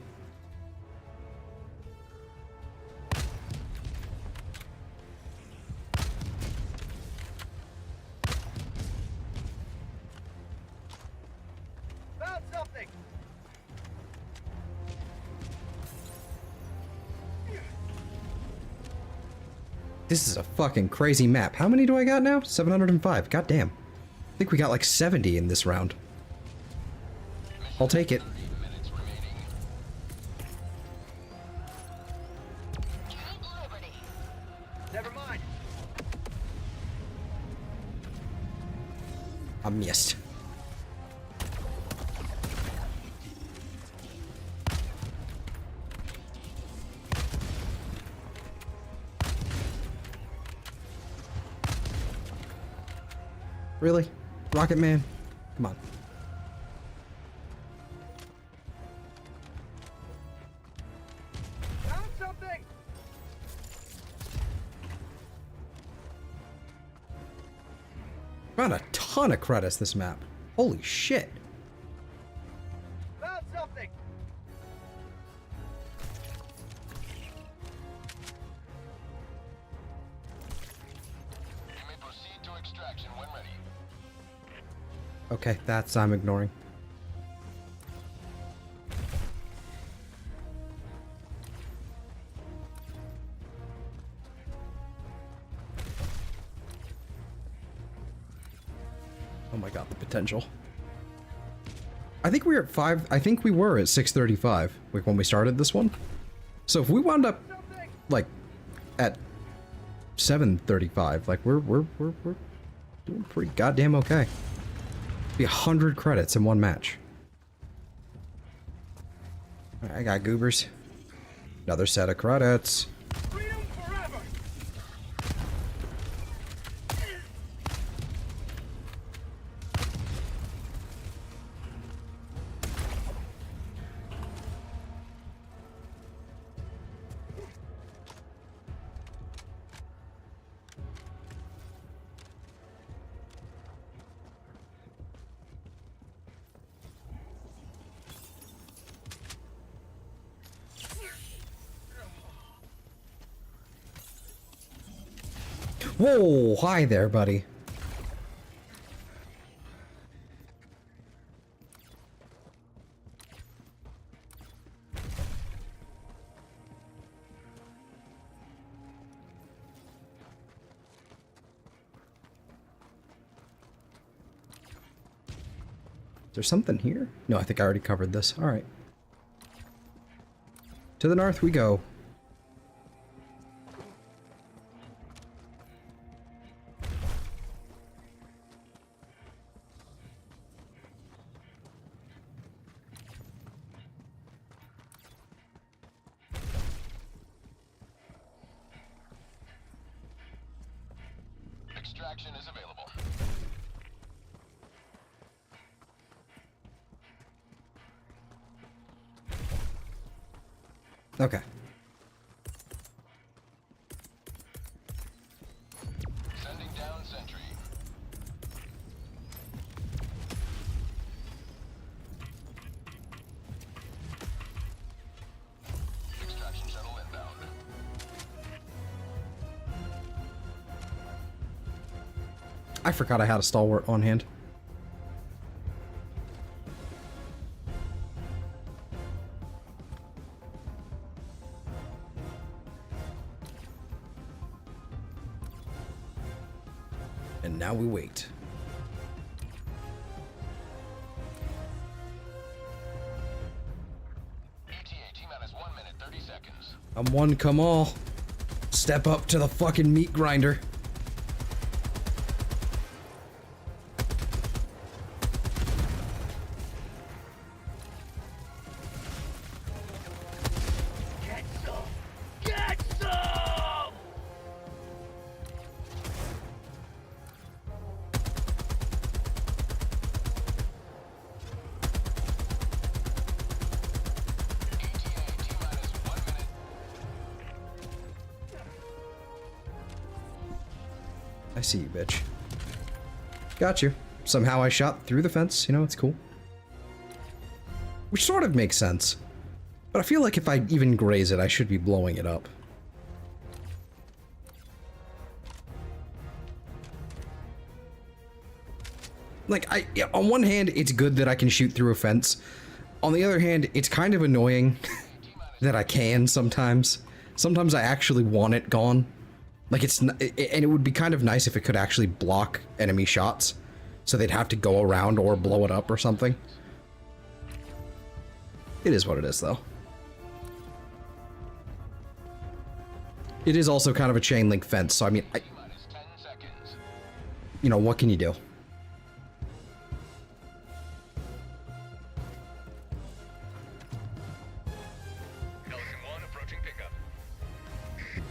Found something. This is a fucking crazy map. How many do I got now? 705. God damn. I think we got like 70 in this round. I'll take it. 30 minutes remaining. Keep liberty. Never mind. I missed. Really? Rocket Man? Come on. Found something. Found a ton of credits this map. Holy shit. Found something. You may proceed to extraction when ready. Okay, that's I'm ignoring. Oh my god, the potential. I think we were at 5. I think we were at 635 like when we started this one. So if we wound up like at 735, like we're doing pretty goddamn okay. Be 100 credits in one match. Alright, I got goobers. Another set of credits. Freedom forever. Whoa, hi there, buddy. Is there something here? No, I think I already covered this. All right. To the north we go. Extraction is available. Okay. Sending down sentry. Extraction shuttle inbound. I forgot I had a stalwart on hand. And now we wait. ETA T-minus 1 minute, 30 seconds. I'm one, come all. Step up to the fucking meat grinder. I see you, bitch. Got you. Somehow I shot through the fence, you know, it's cool. Which sort of makes sense. But I feel like if I even graze it, I should be blowing it up. Like, on one hand, it's good that I can shoot through a fence. On the other hand, it's kind of annoying that I can sometimes. Sometimes I actually want it gone. Like, and it would be kind of nice if it could actually block enemy shots. So they'd have to go around or blow it up or something. It is what it is, though. It is also kind of a chain link fence, so I mean, you know, what can you do?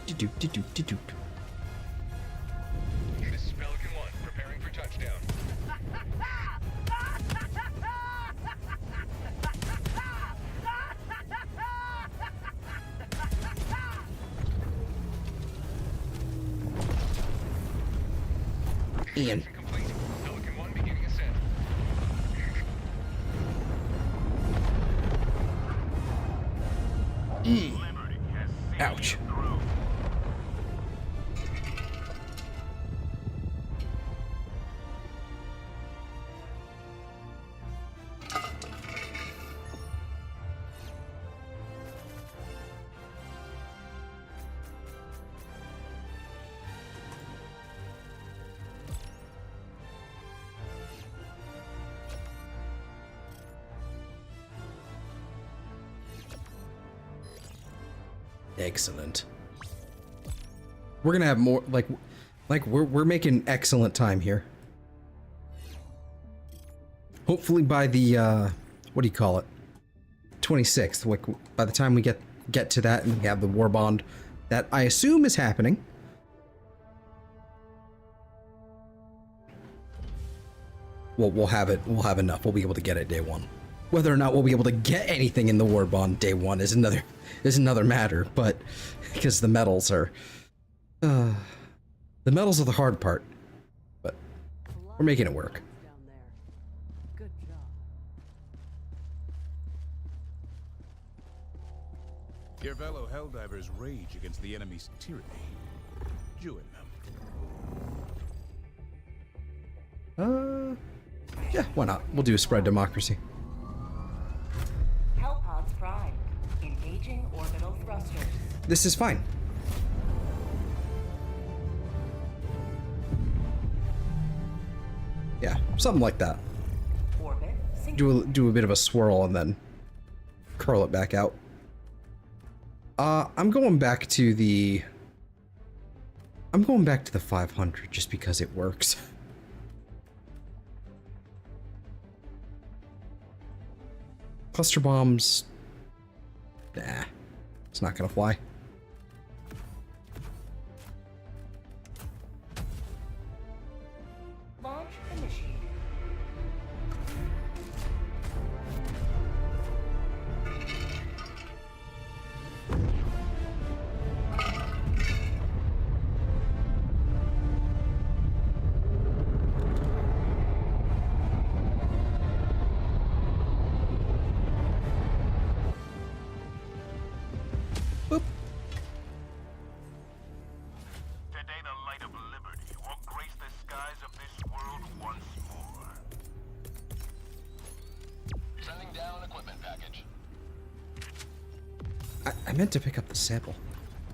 Do-do-do-do-do-do. This is Pelican 1, preparing for touchdown. Ian. Complete. Pelican 1 beginning ascent. Ouch. Excellent. We're gonna have more, like we're making excellent time here. Hopefully by the what do you call it, 26th, like by the time we get to that and we have the warbond that I assume is happening. Well, we'll have enough. We'll be able to get it day one. Whether or not we'll be able to get anything in the warbond day one is another matter, but because the metals are the metals are the hard part, but we're making it work. Down there. Good job. Your fellow Helldivers rage against the enemy's tyranny. Join them. Yeah, why not? We'll do spread democracy. Hellpods primed. Engaging orbital thrusters. This is fine. Yeah, something like that. Orbit Do a bit of a swirl and then curl it back out. I'm going back to the 500 just because it works. Cluster bombs. Nah, it's not gonna fly. launch initiated. Boop. Today the light of liberty will grace the skies of this world once more. Sending down equipment package. I meant to pick up the sample.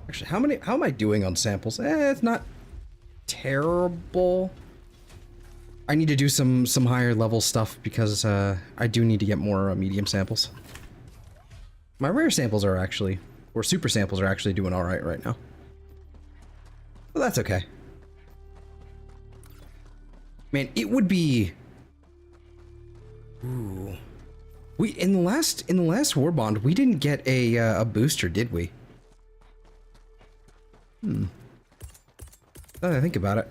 Actually, how am I doing on samples? It's not terrible. I need to do some higher level stuff because I do need to get more medium samples. My rare samples are actually, or super samples are actually doing all right now. Well, that's okay. Man, it would be. Ooh. We in the last warbond we didn't get a booster, did we? Now that I think about it,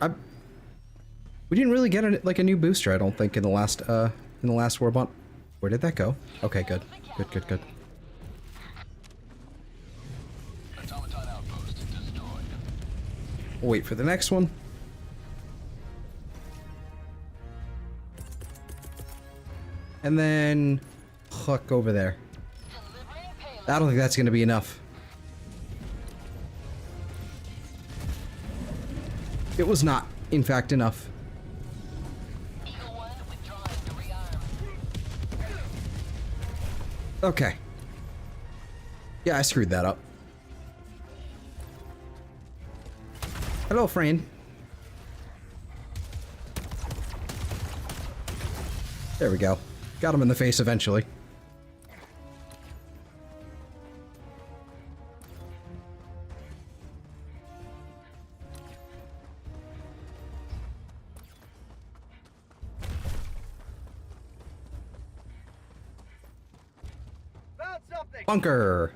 we didn't really get a new booster. I don't think in the last warbond. Where did that go? Okay, good. Automaton outpost destroyed. We'll wait for the next one. And then hook over there. Delivering payload. I don't think that's gonna be enough. It was not, in fact, enough. Eagle 1 withdrawing to rearm. Okay. Yeah, I screwed that up. Hello, friend. There we go. Got him in the face eventually. Bunker.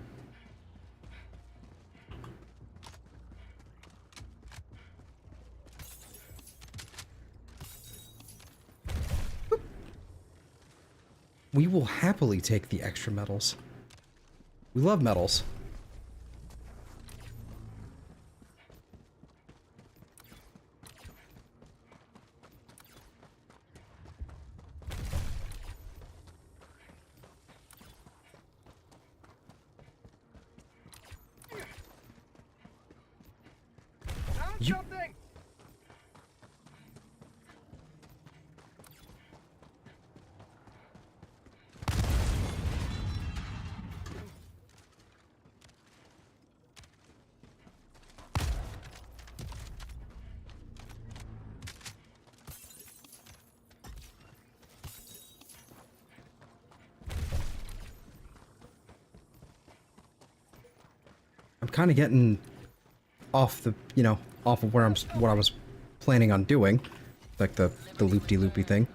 We will happily take the extra metals. We love metals. You... I'm kind of getting off the, off of what I was planning on doing, like the loop-de-loopy thing.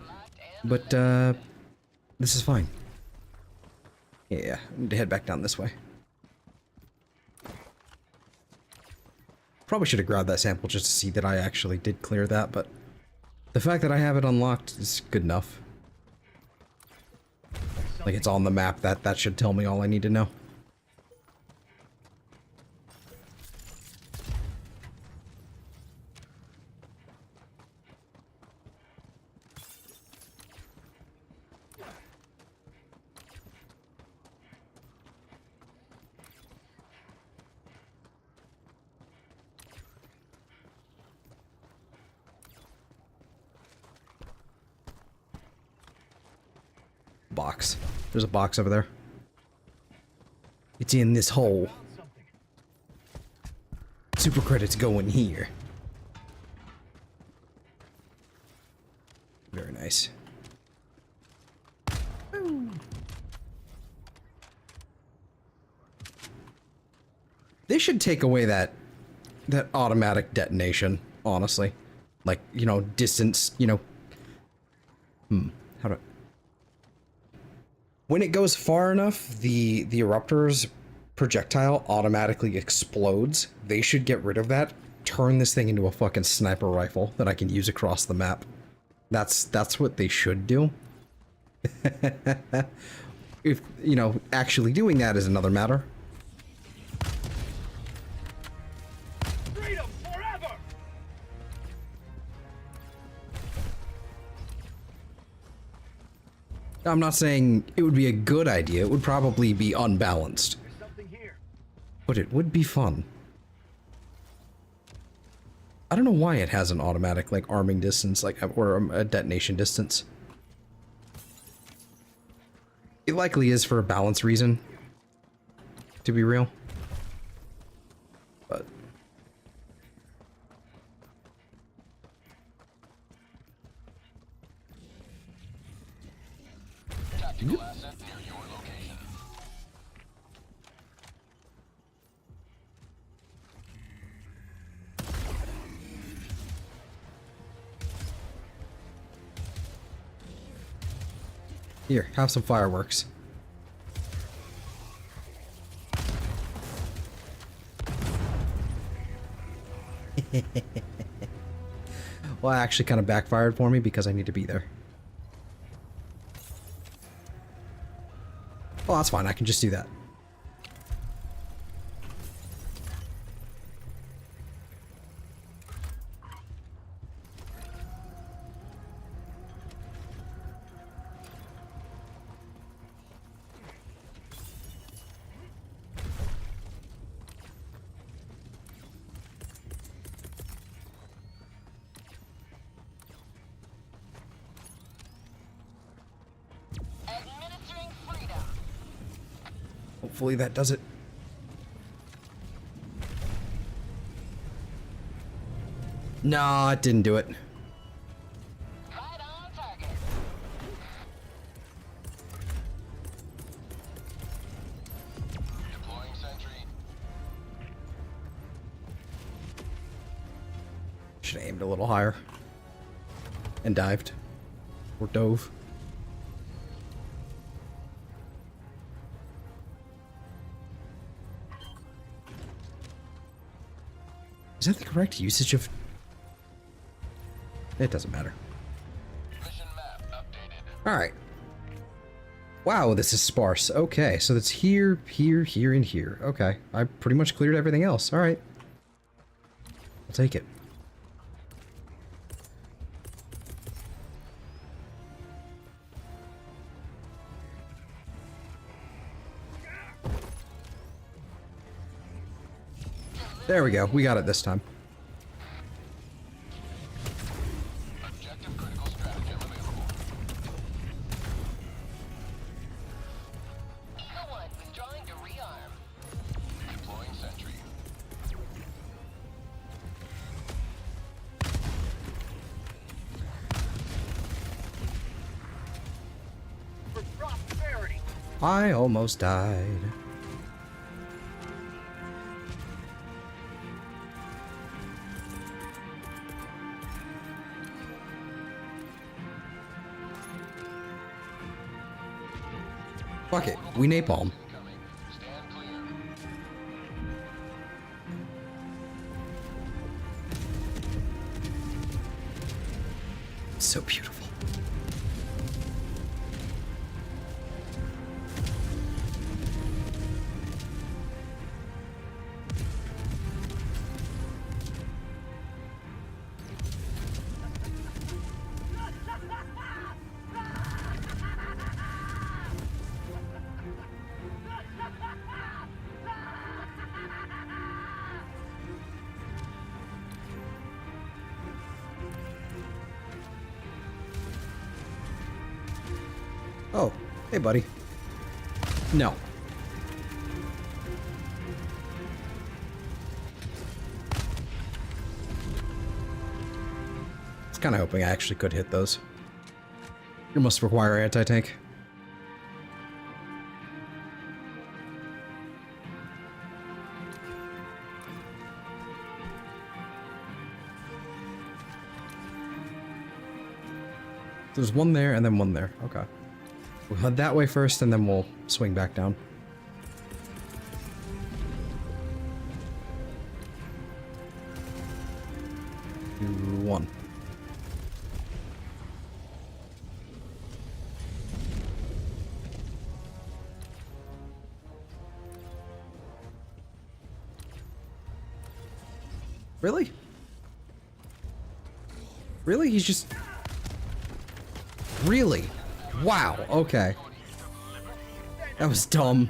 But this is fine. Yeah, I need to head back down this way. Probably should have grabbed that sample just to see that I actually did clear that, but the fact that I have it unlocked is good enough. Like it's on the map, that should tell me all I need to know. box. There's a box over there. It's in this hole. Super credits go in here. Very nice. They should take away that automatic detonation, honestly. Like, you know, distance, you know. How do... When it goes far enough, the eruptor's projectile automatically explodes. They should get rid of that. Turn this thing into a fucking sniper rifle that I can use across the map. That's what they should do. If, you know, actually doing that is another matter. Freedom forever! I'm not saying it would be a good idea. It would probably be unbalanced. There's something here. But it would be fun. I don't know why it has an automatic, like, arming distance, like, or a detonation distance. It likely is for a balance reason, to be real. But... Tactical asset near your location. Here, have some fireworks. Well, it actually kind of backfired for me because I need to be there. Well, that's fine. I can just do that. Administering freedom. Hopefully that does it. No, it didn't do it. Right on target. Deploying sentry. Should have aimed a little higher. And dived. Or dove. Is that the correct usage of... It doesn't matter. Mission map updated. Alright. Wow, this is sparse. Okay, so that's here, here, here, and here. Okay, I pretty much cleared everything else. Alright. I'll take it. There we go. We got it this time. Objective critical stratagem available. Eagle 1 withdrawing to rearm. Deploying sentry. For prosperity. I almost died. Fuck it, we napalm. Incoming. Stand clear. So beautiful. Oh, Hey, buddy. No. I was kind of hoping I actually could hit those. You must require anti-tank. There's one there and then one there. Okay. We'll head that way first and then we'll swing back down. One. Really? Really? He's just... Really? Wow, okay. That was dumb.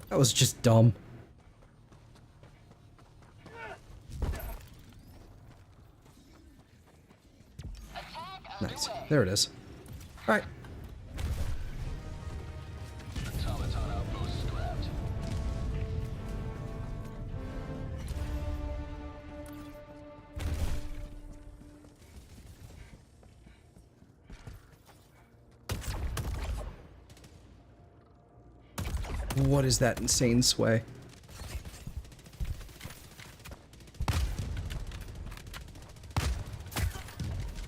That was just dumb. Nice. There it is. Alright. Automaton outpost scrapped. What is that insane sway?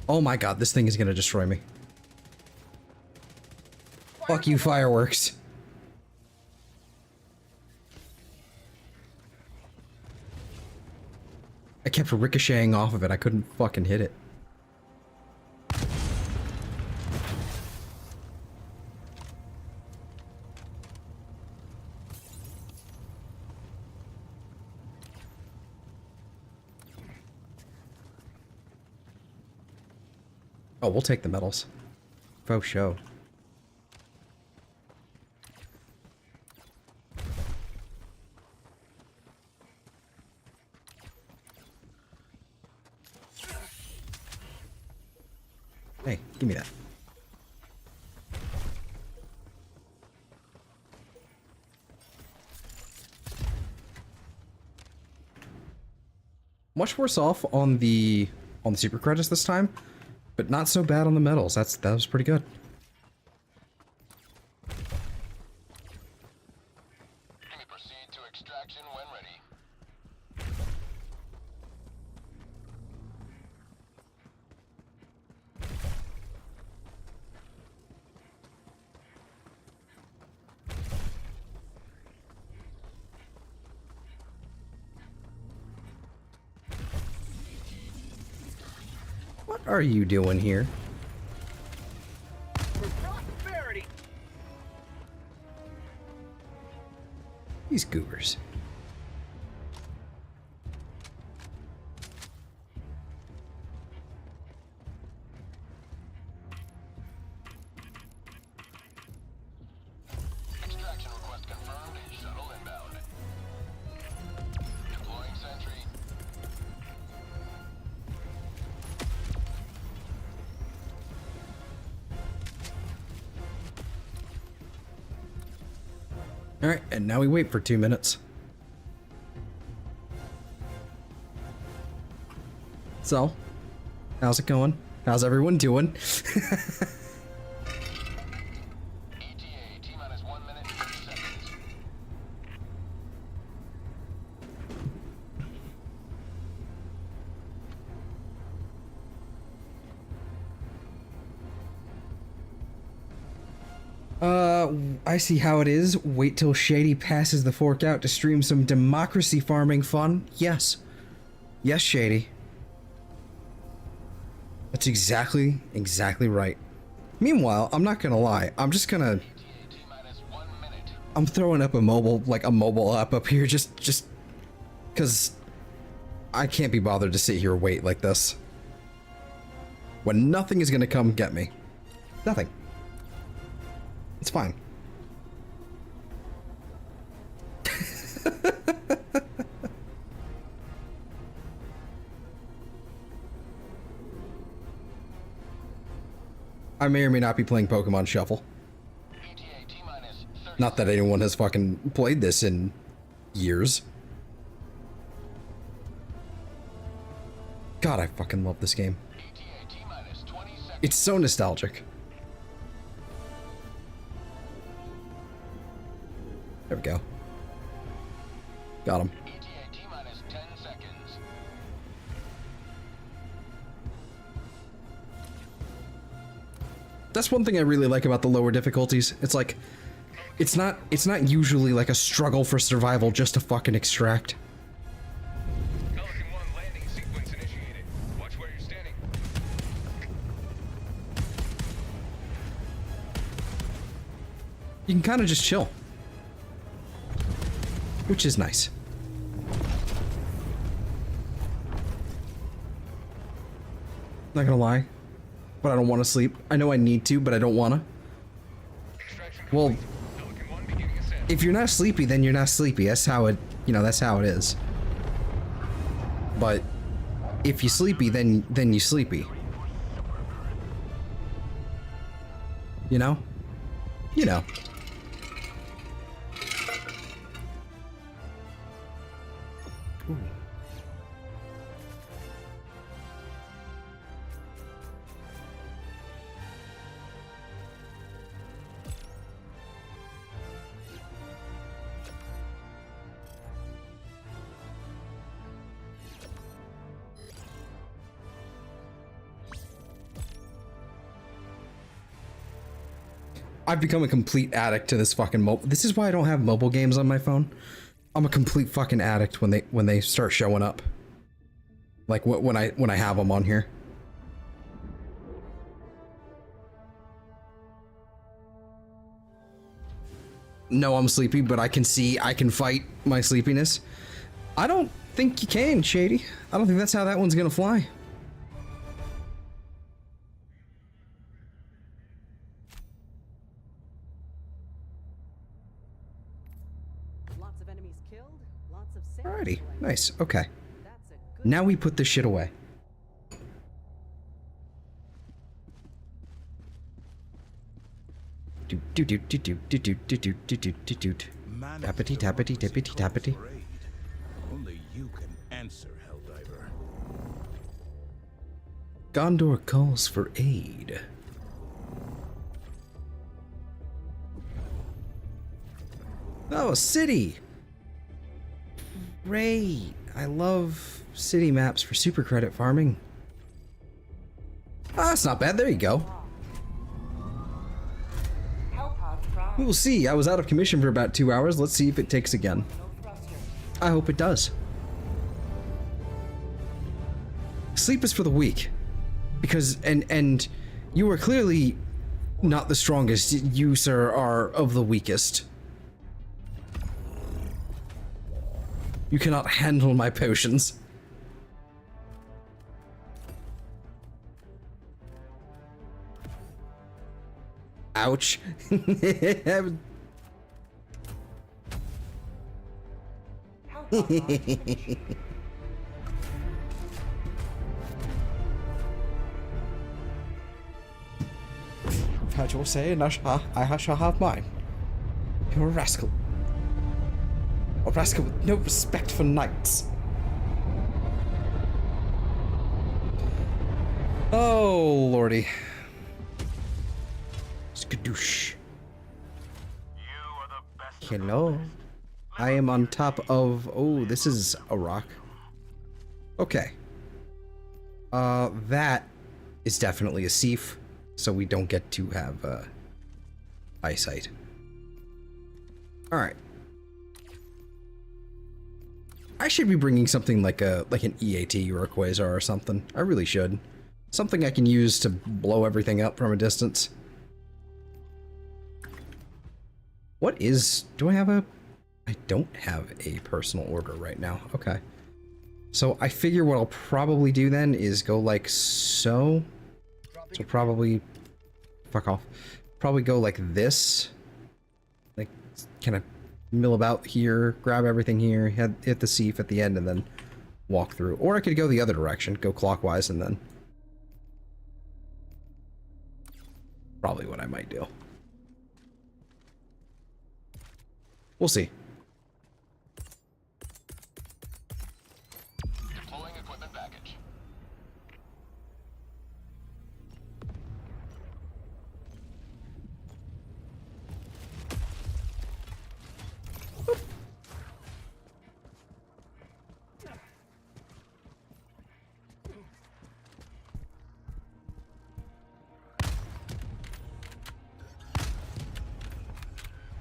Oh my god, this thing is gonna destroy me. Fuck you, fireworks. I kept ricocheting off of it, I couldn't fucking hit it. Oh, we'll take the medals. Faux show. Hey, give me that. Much worse off on the super credits this time. But not so bad on the medals. That was pretty good. You may proceed to extraction when ready. What are you doing here? These goobers. Extraction request confirmed. Shuttle inbound. Deploying sentry. Alright, and now we wait for 2 minutes. So, how's it going? How's everyone doing? ETA T-minus 1 minute 30 seconds. I see how it is. Wait till Shady passes the fork out to stream some democracy farming fun. Yes. Yes, Shady. That's exactly right. Meanwhile, I'm not gonna lie. I'm just gonna... T-minus 1 minute. I'm throwing up a mobile app up here just because I can't be bothered to sit here wait like this. When nothing is gonna come get me. Nothing. It's fine. I may or may not be playing Pokemon Shuffle. ETA T-minus 30 Not that anyone has fucking played this in years. God, I fucking love this game. ETA T-minus 20 seconds. It's so nostalgic. There we go. Got him. ETA T-minus 10 seconds. That's one thing I really like about the lower difficulties. It's like, it's not usually like a struggle for survival just to fucking extract. Pelican 1 landing sequence initiated. Watch where you're standing. You can kind of just chill. Which is nice. Not gonna lie, but I don't want to sleep. I know I need to, but I don't want to. Extraction Well, complete. Pelican 1 beginning ascent. if you're not sleepy, then you're not sleepy. That's how it, that's how it is. But if you're sleepy, then you're sleepy. You know? You know. Ooh. I've become a complete addict to this fucking mobile. This is why I don't have mobile games on my phone. I'm a complete fucking addict when they start showing up. Like when I have them on here. No, I'm sleepy, but I can fight my sleepiness. I don't think you can, Shady. I don't think that's how that one's gonna fly. Lots of enemies killed, lots of saves Alrighty, collected. nice, okay. That's a good Now we put this shit away. Do do do do do do do do do do do do do. Man of Tappity tappity democracy tappity calls tappity. for aid. Only you can answer, Helldiver. Gondor calls for aid. Oh, a city! Great! I love city maps for super credit farming. Ah, that's not bad. There you go. Hellpod Prime. We'll see. I was out of commission for about 2 hours. Let's see if it takes again. Orbital thruster. I hope it does. Sleep is for the weak. Because, and you are clearly not the strongest. You, sir, are of the weakest. You cannot handle my potions. Ouch. Hellpod launch. You've had your say, and I shall have mine. You're a rascal. A rascal with no respect for knights. Oh, lordy. Skadoosh. You are the best. Hello. I am on top of... Oh, this is a rock. Okay. That is definitely a Seif, so we don't get to have, eyesight. Alright. I should be bringing something like an EAT or a Quasar or something. I really should. Something I can use to blow everything up from a distance. What is... Do I have a... I don't have a personal order right now. Okay. So I figure what I'll probably do then is go like so. So probably... Fuck off. Probably go like this. Like, kind of mill about here, grab everything here, hit the Seif at the end, and then walk through. Or I could go the other direction, go clockwise, and then... probably what I might do. We'll see. Deploying equipment package.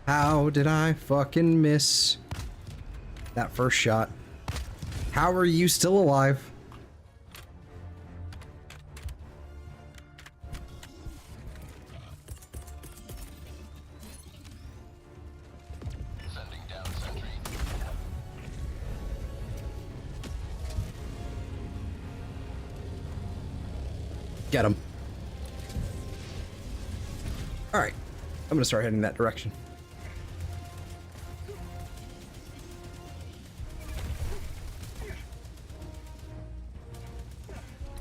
How did I fucking miss that first shot? How are you still alive? Sending down sentry. Get him. Alright. I'm gonna start heading that direction.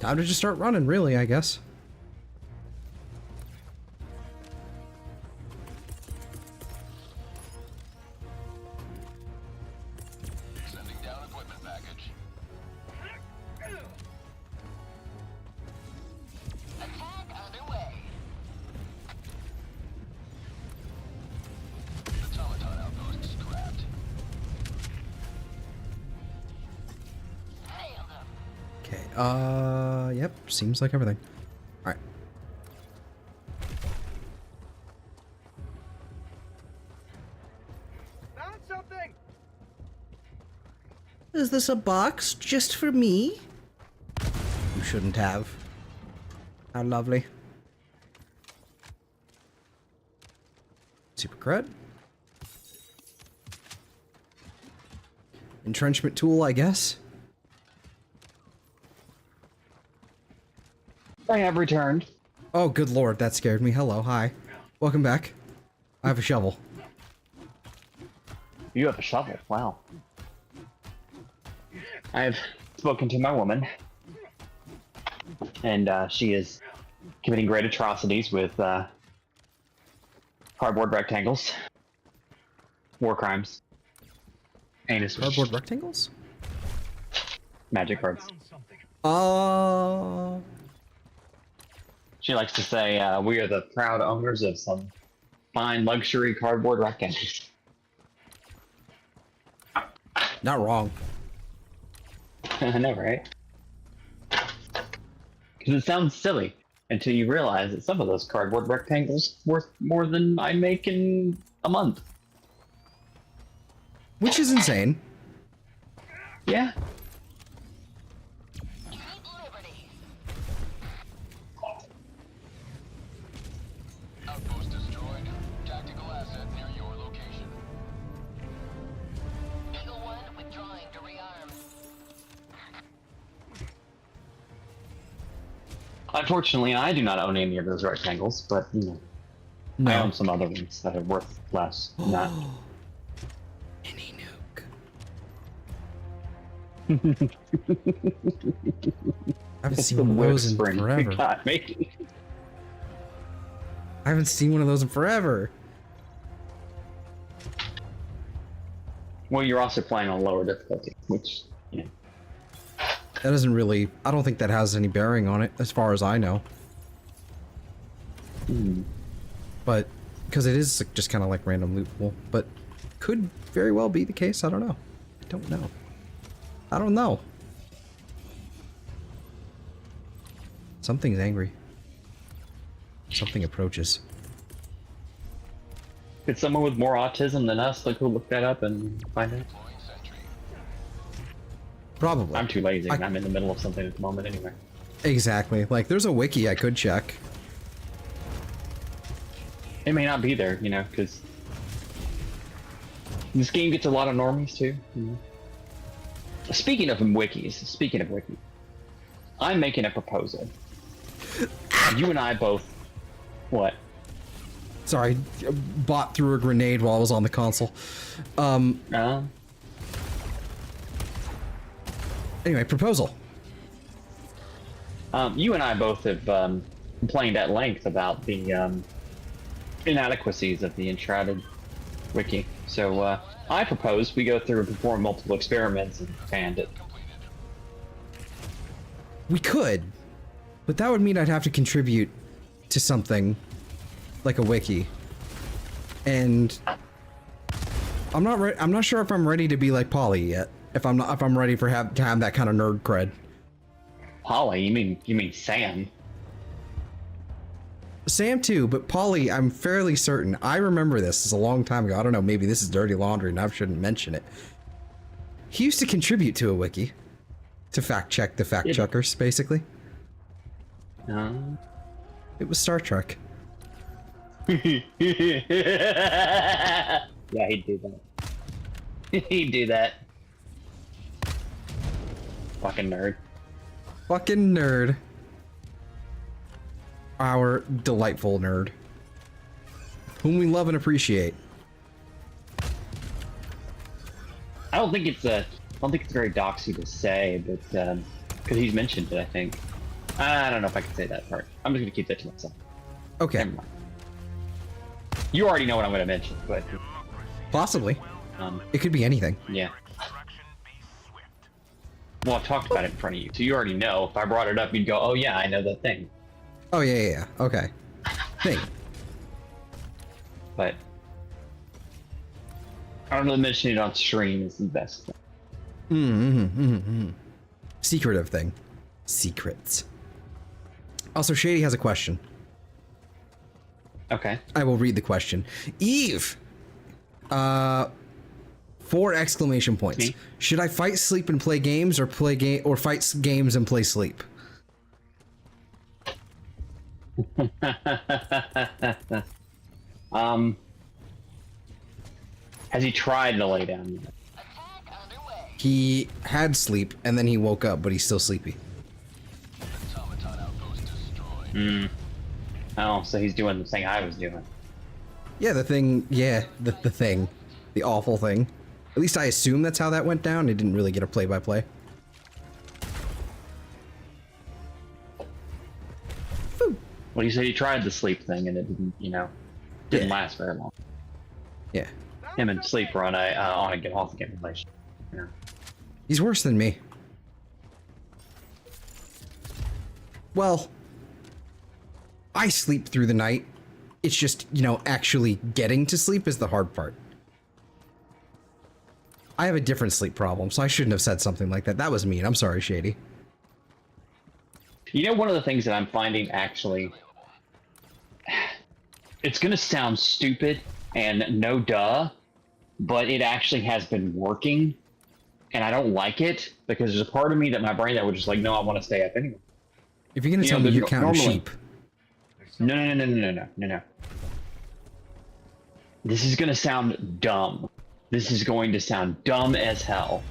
Time to just start running, really, I guess. Sending down equipment package. Attack underway. Automaton outpost scrapped. Nailed him. Okay, yep, seems like everything. Alright. Found something! Is this a box just for me? You shouldn't have. How lovely. Super cred. Entrenchment tool, I guess. I have returned. Oh, good lord, that scared me. Hello, hi. Welcome back. I have a shovel. You have a shovel. Wow. I've spoken to my woman, and she is committing great atrocities with cardboard rectangles, war crimes, anus, Cardboard rectangles? magic cards. She likes to say we are the proud owners of some fine luxury cardboard rectangles. Not wrong. I know, right? Because it sounds silly until you realize that some of those cardboard rectangles worth more than I make in a month. Which is insane. Yeah. Keep liberty. Outpost destroyed. Tactical asset near your location. Eagle 1 withdrawing to rearm. Unfortunately, I do not own any of those rectangles, but you know, I No. own some other ones that are worth less than that. Mini nuke. I haven't seen one of those in forever. God, mate. I haven't seen one of those in forever. Well, you're also playing on lower difficulty, which, you know. That doesn't really... I don't think that has any bearing on it, as far as I know. But, because it is just kind of like random loot pool. But, could very well be the case, I don't know. I don't know. I don't know. Something's angry. Something approaches. Could someone with more autism than us like who look that up and find out? Deploying sentry. Probably. I'm too lazy. I- I'm in the middle of something at the moment anyway. Exactly. Like, there's a wiki I could check. It may not be there, you know, because this game gets a lot of normies too. You know? Speaking of wikis, I'm making a proposal. You and I both. What? Sorry, bought through a grenade while I was on the console. Anyway, proposal. You and I both have complained at length about the inadequacies of the Enshrouded wiki. So I propose we go through and perform multiple experiments and expand it. We could, but that would mean I'd have to contribute to something like a wiki, and I'm not sure if I'm ready to be like Polly yet. If I'm ready for to have that kind of nerd cred. Polly, you mean Sam? Sam too, but Polly, I'm fairly certain. I remember this. It's a long time ago. I don't know. Maybe this is dirty laundry, and I shouldn't mention it. He used to contribute to a wiki to fact check the fact checkers, basically. It was Star Trek. Yeah, he'd do that. He'd do that. Fucking nerd. Fucking nerd. Our delightful nerd. Whom we love and appreciate. I don't think it's very doxy to say, but because he's mentioned it, I think. I don't know if I can say that part. I'm just gonna keep that to myself. Okay. Never mind. You already know what I'm gonna mention, but Possibly. It could be anything. yeah. Well, I've talked about it in front of you, so you already know. If I brought it up, you'd go, "Oh yeah, I know that thing." Oh yeah. Okay. Thing. But I don't know. Mentioning it on stream is the best thing. Secretive thing. Secrets. Also, Shady has a question. Okay. I will read the question. Eve! 4 exclamation points. Me? Should I fight sleep and play games, or fight games and play sleep? Has he tried to lay down yet? He had sleep, and then he woke up, but he's still sleepy. Oh, so he's doing the thing I was doing. Yeah, the thing. Yeah, the thing. The awful thing. At least I assume that's how that went down. It didn't really get a play-by-play. Well, you said he tried the sleep thing, and it didn't last very long. Yeah. Him and sleep were on a get off again relation. Yeah. He's worse than me. Well, I sleep through the night. It's just, actually getting to sleep is the hard part. I have a different sleep problem, so I shouldn't have said something like that. That was mean. I'm sorry, Shady. One of the things that I'm finding actually, it's gonna sound stupid and no duh, but it actually has been working, and I don't like it because there's a part of me that my brain that would just like, no, I want to stay up anyway. If you're gonna tell me you're counting sheep. No. This is gonna sound dumb. This is going to sound dumb as hell.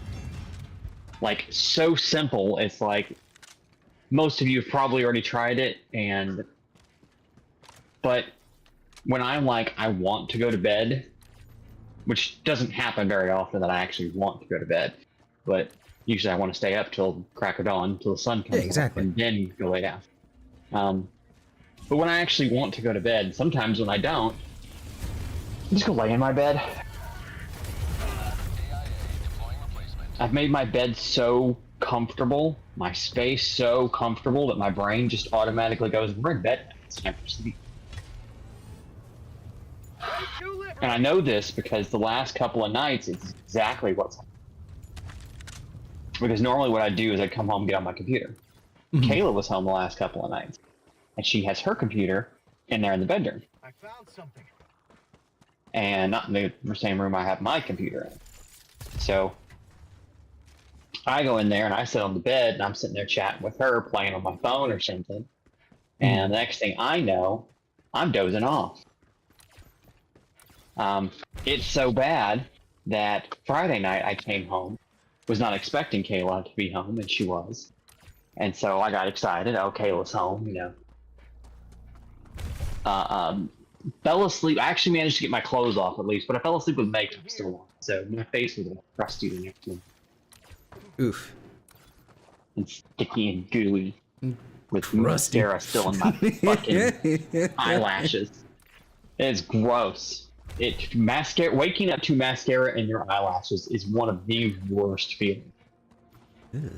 Like, so simple, it's like, most of you have probably already tried it, but when I'm like, I want to go to bed, which doesn't happen very often that I actually want to go to bed, but usually I want to stay up till crack of dawn, till the sun comes up, and then go lay down. But when I actually want to go to bed, sometimes when I don't, I just go lay in my bed. I've made my bed so comfortable, my space so comfortable, that my brain just automatically goes, we're in bed now, it's time for sleep. And I know this because the last couple of nights, it's exactly what's happening. Because normally what I do is I come home and get on my computer. Kayla was home the last couple of nights, and she has her computer in there in the bedroom. I found something. And not in the same room I have my computer in. So I go in there and I sit on the bed and I'm sitting there chatting with her, playing on my phone or something. And the next thing I know, I'm dozing off. It's so bad that Friday night I came home, was not expecting Kayla to be home, and she was. And so I got excited. Oh, Kayla's home, fell asleep. I actually managed to get my clothes off at least, but I fell asleep with makeup still on. So my face was crusty the next morning. Oof. And sticky and gooey. With Crusty. mascara still in my fucking eyelashes. It's gross. Waking up to mascara in your eyelashes is one of the worst feelings. Ew.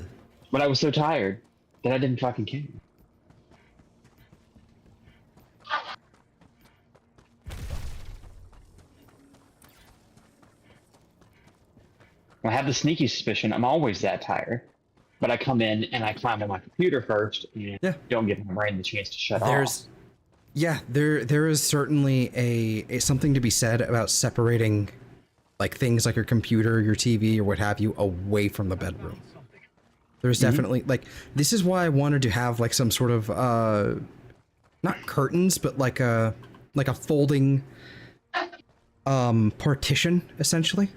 But I was so tired that I didn't fucking care. I have the sneaky suspicion I'm always that tired. But I come in and I climb on my computer first and don't give my brain the chance to shut off. Yeah, there is certainly a something to be said about separating like things like your computer, your TV, or what have you away from the bedroom. There's definitely like this is why I wanted to have like some sort of not curtains, but like a folding partition essentially.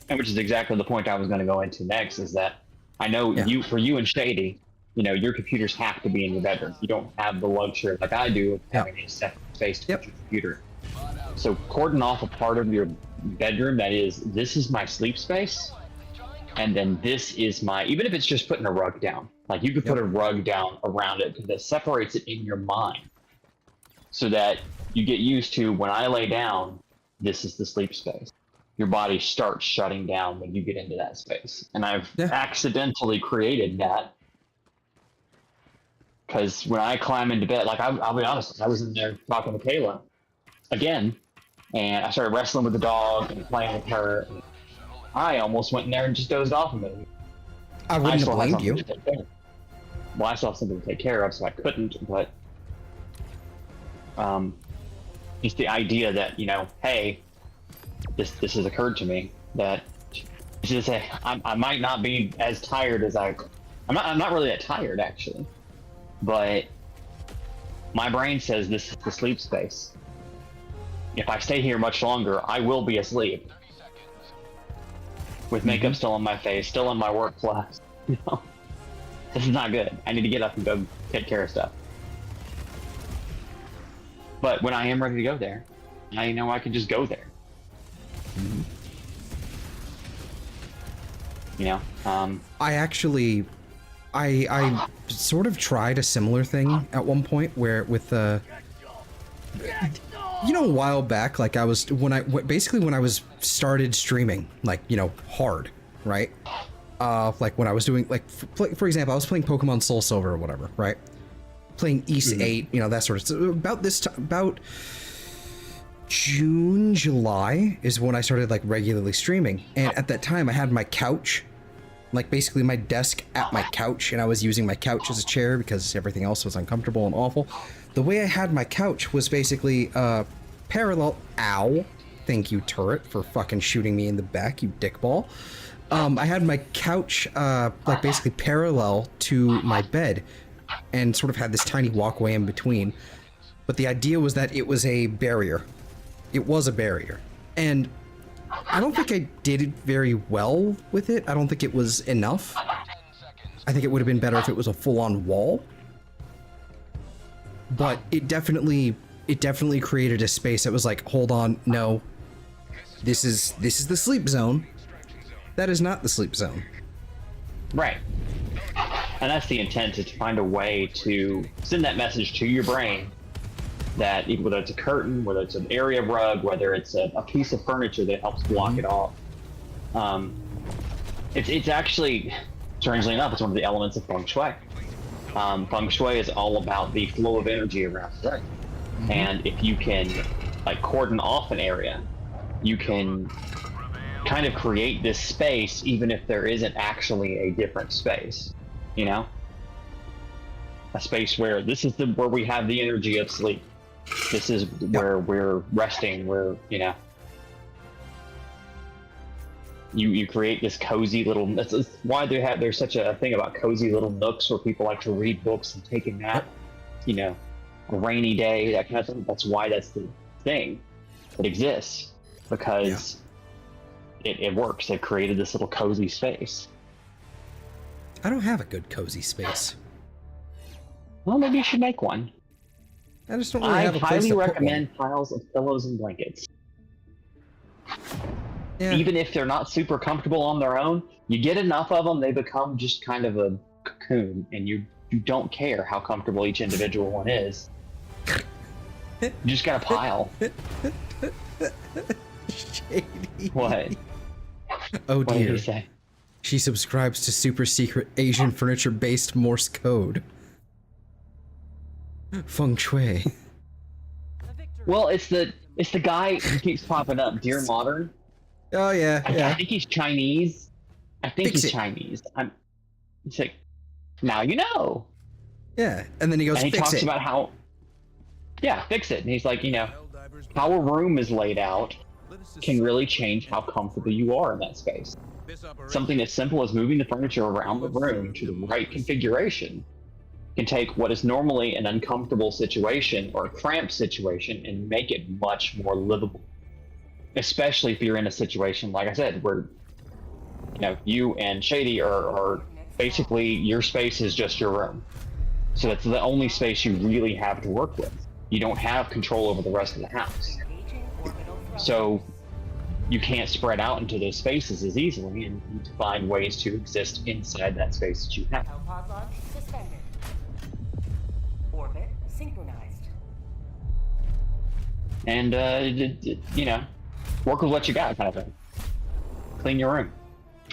And which is exactly the point I was going to go into next, is that I know for you and Shady, you know, your computers have to be in your bedroom. You don't have the luxury like I do of having a separate space to put your computer. So cordon off a part of your bedroom that is, this is my sleep space, and then this is my, even if it's just putting a rug down, like you could put a rug down around it that separates it in your mind so that you get used to, when I lay down, this is the sleep space. Your body starts shutting down when you get into that space. And I've accidentally created that because when I climb into bed, like I'll be honest, I was in there talking to Kayla again, and I started wrestling with the dog and playing with her. And I almost went in there and just dozed off a minute. I wouldn't have blamed you. Well, I still have something to take care of, so I couldn't, but just the idea that, you know, hey, this has occurred to me, that just say I might not be as tired as I'm not really that tired actually, but my brain says this is the sleep space. If I stay here much longer, I will be asleep with makeup still on my face, still in my work clothes. You know, this is not good. I need to get up and go take care of stuff. But when I am ready to go there, I know I can just go there. You know, I sort of tried a similar thing at one point where with a while back, like when I was started streaming, like, you know, hard, right? Like when I was doing, like, for example, I was playing Pokemon Soul Silver or whatever, right? Playing East 8, you know, that sort of stuff. About this time, about June, July is when I started like regularly streaming. And at that time I had my couch, like basically my desk at my couch, and I was using my couch as a chair because everything else was uncomfortable and awful. The way I had my couch was basically parallel. Ow. Thank you, turret, for fucking shooting me in the back, you dickball. I had my couch like basically parallel to my bed and sort of had this tiny walkway in between. But the idea was that it was a barrier. It was a barrier. And I don't think I did it very well with it. I don't think it was enough. I think it would have been better if it was a full-on wall. But it definitely created a space that was like, hold on, no. This is the sleep zone. That is not the sleep zone. Right. And that's the intent, is to find a way to send that message to your brain that whether it's a curtain, whether it's an area rug, whether it's a piece of furniture that helps block it off. It's actually, strangely enough, it's one of the elements of feng shui. Feng shui is all about the flow of energy around the room. And if you can like cordon off an area, you can kind of create this space even if there isn't actually a different space, you know? A space where this is where we have the energy of sleep. This is where we're resting, where, you know, you create this cozy little, that's why there's such a thing about cozy little nooks where people like to read books and take a nap, you know, a rainy day, that kind of thing. That's why that's the thing that exists, because it works. They've created this little cozy space. I don't have a good cozy space. Well, maybe you should make one. I just don't really have a place highly to put recommend piles of pillows and blankets. Yeah. Even if they're not super comfortable on their own, you get enough of them, they become just kind of a cocoon, and you don't care how comfortable each individual one is. You just got a pile. Shady. What? Oh What did he dear. say? She subscribes to super secret Asian furniture based Morse code. Feng Shui. The victor Well, it's the guy who keeps popping up. Dear Modern. Oh yeah, I yeah. think he's Chinese. I think Fix he's it. Chinese. He's like, now you know. Yeah. And then he goes, And he fix talks it. about how, yeah, fix it. And he's like, Helldivers how a room is laid out let us can really change how comfortable you are in that space. This operation Something as simple as moving the furniture around the room to the right configuration can take what is normally an uncomfortable situation or a cramped situation and make it much more livable. Especially if you're in a situation, like I said, where you and Shady are basically, your space is just your room. So that's the only space you really have to work with. You don't have control over the rest of the house. Engaging orbital thrusters. So you can't spread out into those spaces as easily, and you need to find ways to exist inside that space that you have. Hellpod launch suspended. Orbit synchronized. And, work with what you got, kind of thing. Clean your room.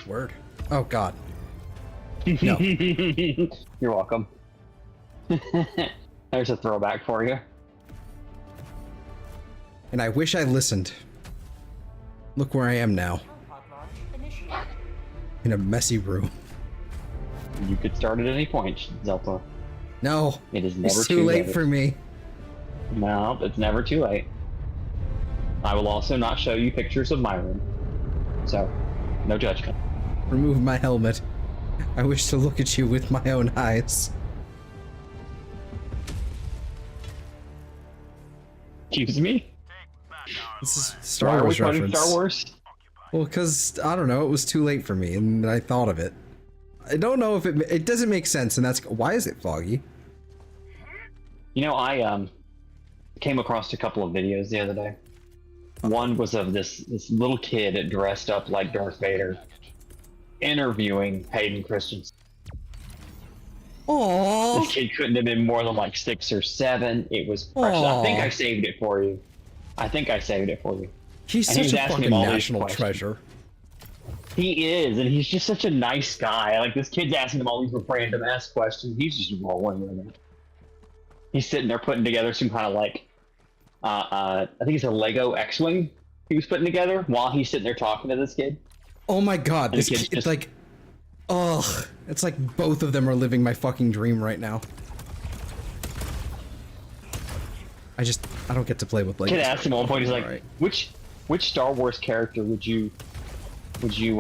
Word. Oh god. No. You're welcome. There's a throwback for you. And I wish I listened. Look where I am now. Hellpod launch initiated. In a messy room. You could start at any point, Zelda. No. It is never It's too late late for me. No, it's never too late. I will also not show you pictures of my room. So, no judgment. Remove my helmet. I wish to look at you with my own eyes. Excuse me? Take back our This is land. Star Why are we Wars quoting reference. Star Wars? Well, because, I don't know, it was too late for me, and I thought of it. I don't know if it doesn't make sense, and that's, why is it foggy? I came across a couple of videos the other day. One was of this little kid dressed up like Darth Vader interviewing Hayden Christensen. Aww. This kid couldn't have been more than like 6 or 7. It was precious. I think Aw. I saved it for you. He's And he such was a asking fucking him all these national questions. treasure. He is, and he's just such a nice guy. Like, this kid's asking him all these random ass questions. He's just rolling with it. He's sitting there putting together some kind of like, I think it's a Lego X-Wing he was putting together while he's sitting there talking to this kid. Oh my god, And this the kid's kid, it's just- like, ugh, it's like both of them are living my fucking dream right now. I don't get to play with Legos. Kid asked him at one point, he's like, Alright. which Star Wars character would you, if you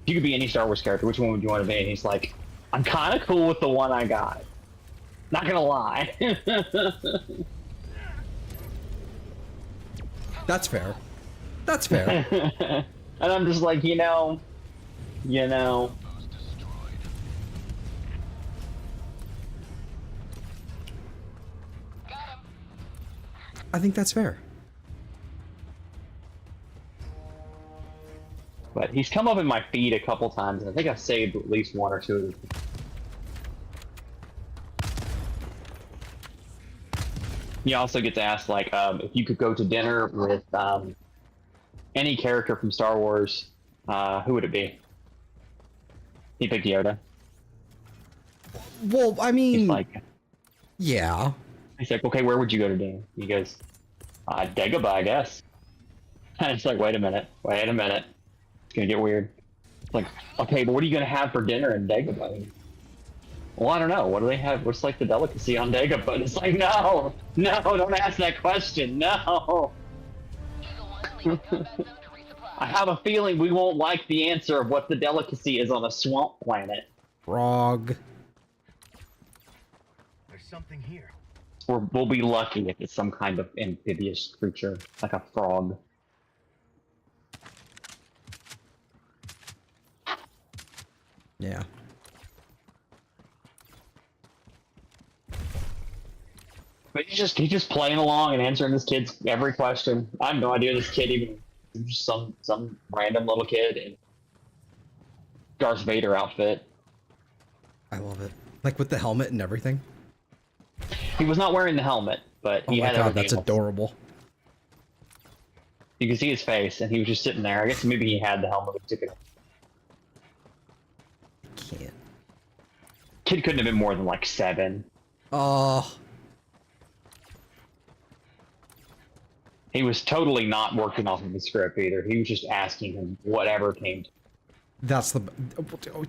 could be any Star Wars character, which one would you want to be? And he's like, I'm kind of cool with the one I got. Not gonna lie. That's fair. That's fair. And I'm just like, I think that's fair. But he's come up in my feed a couple times, and I think I've saved at least 1 or 2 of them. You also get to ask, like, if you could go to dinner with any character from Star Wars, who would it be? He picked Yoda. Well, I mean, He's like, yeah. okay, where would you go to dinner? He goes, Dagobah, I guess. And it's like, wait a minute. It's gonna get weird. It's like, okay, but what are you gonna have for dinner in Dagobah? Well, I don't know. What do they have? What's like the delicacy on Dagobah? And it's like, no, don't ask that question. No. Eagle 1, leaving combat zone to resupply. I have a feeling we won't like the answer of what the delicacy is on a swamp planet. Frog. There's something here. We'll be lucky if it's some kind of amphibious creature, like a frog. Yeah. But he's just playing along and answering this kid's every question. I have no idea this kid even, just some random little kid in Darth Vader outfit. I love it. Like with the helmet and everything. He was not wearing the helmet. but Oh he my had god, everything that's else. adorable. You can see his face, and he was just sitting there. I guess maybe he had the helmet. He took it. Can't. Kid couldn't have been more than like 7. Oh, He was totally not working off of the script either. He was just asking him whatever came. that's the.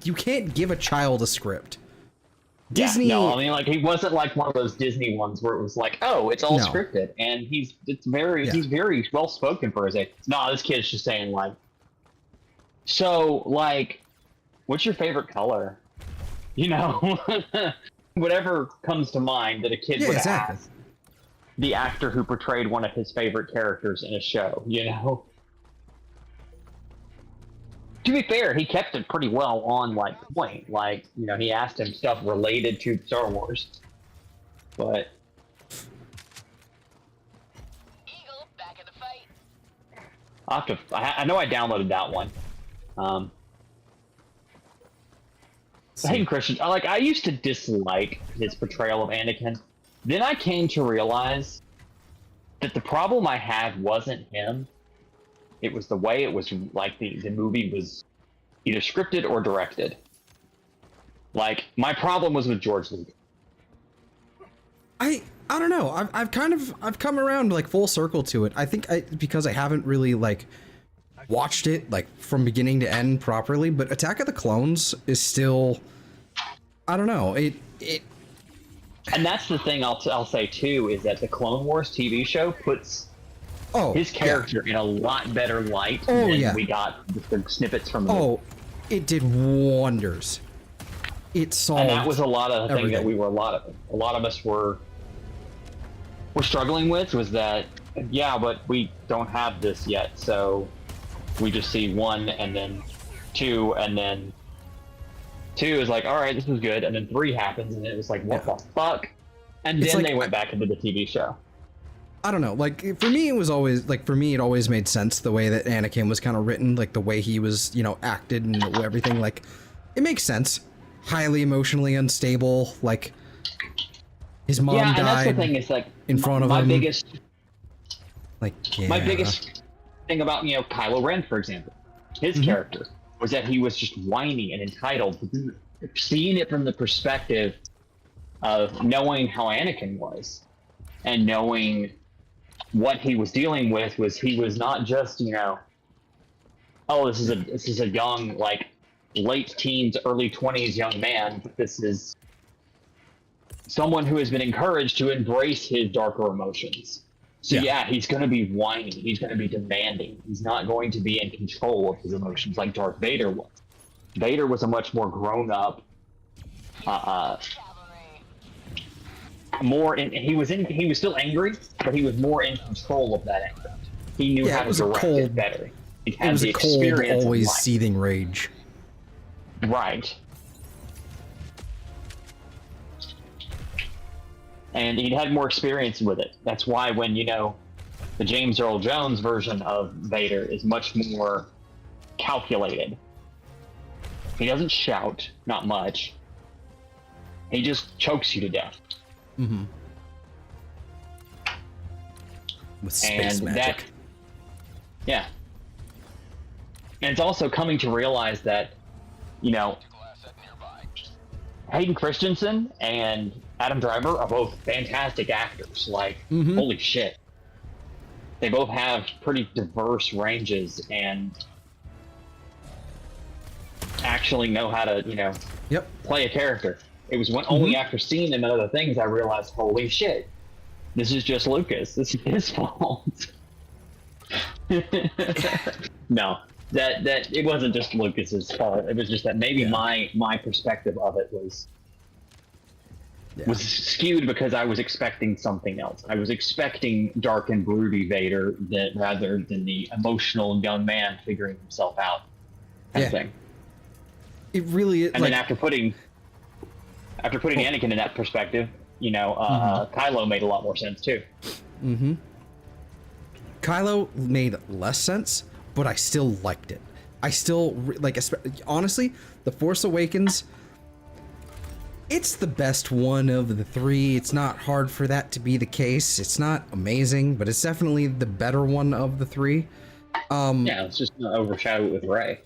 You can't give a child a script. Yeah, Disney. no, I mean, like, he wasn't like one of those Disney ones where it was like, oh, it's all No. scripted, and he's Yeah. very well spoken for his age. No, this kid's just saying like, so like, what's your favorite color? You know, whatever comes to mind that a kid Yeah, would exactly. ask the actor who portrayed one of his favorite characters in a show. You know. To be fair, he kept it pretty well on like point. Like, you know, he asked him stuff related to Star Wars. But Eagle, back in the fight. I'll have to, I know I downloaded that one. Hayden Christensen, I used to dislike his portrayal of Anakin. Then I came to realize that the problem I had wasn't him. It was the way it was, like, the movie was either scripted or directed. Like, my problem was with George Lucas. I don't know. I've come around like full circle to it. I think because I haven't really like watched it like from beginning to end properly, but Attack of the Clones is still, I don't know. It And that's the thing I'll say too, is that the Clone Wars TV show puts his character in a lot better light than we got the snippets from the movie. Oh, it did wonders. It solved. And that was a lot of the thing that everything. we were a lot of us were struggling with, was that, yeah, but we don't have this yet, so we just see 1 and then 2, and then 2 is like, all right, this is good, and then 3 happens, and it was like, what the fuck? And It's then like- they went back into the TV show. I don't know. Like for me, it was always like it always made sense the way that Anakin was kind of written, like the way he was, acted and everything. Like it makes sense. Highly emotionally unstable. Like his mom Yeah, died and that's the thing, is like in front of my him. biggest Like my biggest thing about Kylo Ren, for example, his Mm-hmm. character was that he was just whiny and entitled. Seeing it from the perspective of knowing how Anakin was and knowing what he was dealing with, was he was not just oh, this is a young, like, late teens, early 20s young man, but this is someone who has been encouraged to embrace his darker emotions. So yeah, he's going to be whiny. He's going to be demanding. He's not going to be in control of his emotions like Darth Vader was. Vader was a much more grown-up, he was still angry, but he was more in control of that anger. He knew how to direct it better. He had It was the a cold, experience of always life. seething rage. Right. And he'd had more experience with it. That's why when, the James Earl Jones version of Vader is much more calculated. He doesn't shout, not much. He just chokes you to death. Mm-hmm. With space And magic. yeah. And it's also coming to realize that, Hayden Christensen and Adam Driver are both fantastic actors. Like, Mhm. holy shit. They both have pretty diverse ranges and actually know how to, Yep. play a character. It was Mm-hmm. only after seeing them in other things I realized, holy shit, this is just Lucas. This is his fault. No, that it wasn't just Lucas's fault. It was just that maybe my perspective of it was skewed because I was expecting something else. I was expecting dark and broody Vader rather than the emotional young man figuring himself out kind of thing. It really is. And then after putting Anakin in that perspective, Kylo made a lot more sense too. Mm-hmm. Kylo made less sense, but I still liked it. I still honestly, The Force Awakens. It's the best one of the three. It's not hard for that to be the case. It's not amazing, but it's definitely the better one of the three. Yeah, it's just gonna overshadow it with Rey.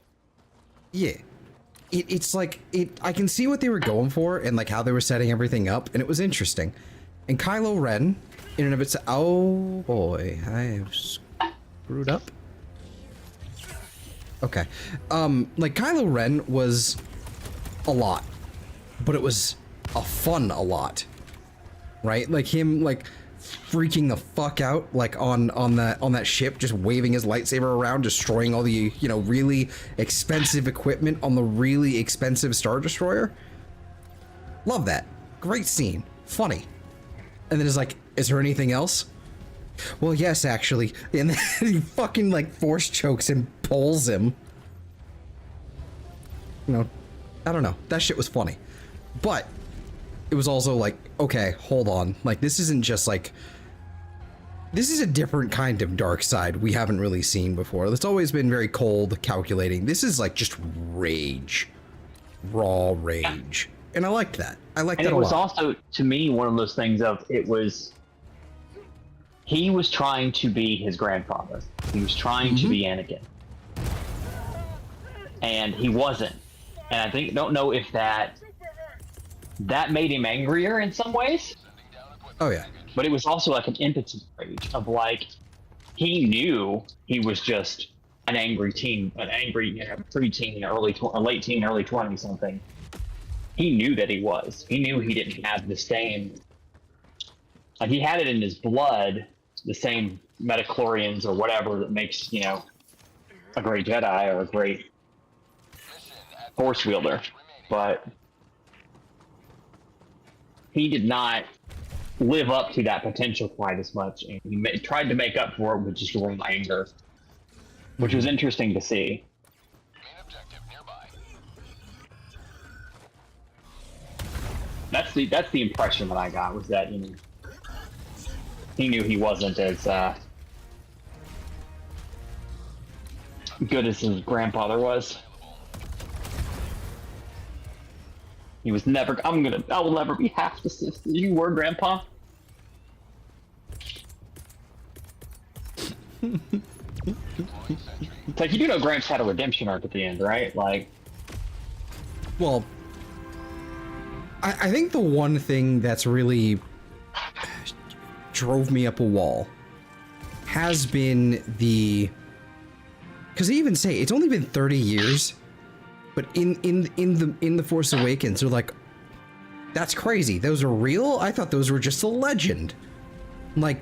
Yeah. It's like, I can see what they were going for and like how they were setting everything up, and it was interesting. And Kylo Ren, in and of itself, oh boy, I have screwed up. Okay. Like Kylo Ren was a lot, but it was a lot, right? Like him, like freaking the fuck out, like on that ship, just waving his lightsaber around, destroying all the, you know, really expensive equipment on the really expensive Star Destroyer. Love that. Great scene. Funny. And then it's like, is there anything else? Well, yes, actually. And then he fucking like force chokes and pulls him. You know, I don't know. That shit was funny. But it was also like, okay, hold on. Like, this isn't just like, this is a different kind of dark side we haven't really seen before. It's always been very cold, calculating. This is like just rage. Raw rage. And I liked that. I liked that a lot. And it was also, to me, one of those things of, he was trying to be his grandfather. He was trying to be Anakin. And he wasn't. And I don't know if that made him angrier in some ways. Oh yeah. But it was also like an impotent rage of like, he knew he was just an angry teen, preteen, late teen, early 20 something. He knew that he was. He knew he didn't have the same, like he had it in his blood, the same metachlorians or whatever that makes, you know, a great Jedi or a great Force wielder. But he did not live up to that potential quite as much, and he tried to make up for it with just raw anger, which was interesting to see. Main objective nearby. That's the impression that I got, was that, you know, he knew he wasn't as good as his grandfather was. He was never. I will never be half the sister you were, Grandpa. It's like, you do know Gramps had a redemption arc at the end, right? Like, Well, I think the one thing that's really drove me up a wall has been because they even say it's only been 30 years, but in the Force Awakens, they're like, that's crazy. Those are real? I thought those were just a legend. Like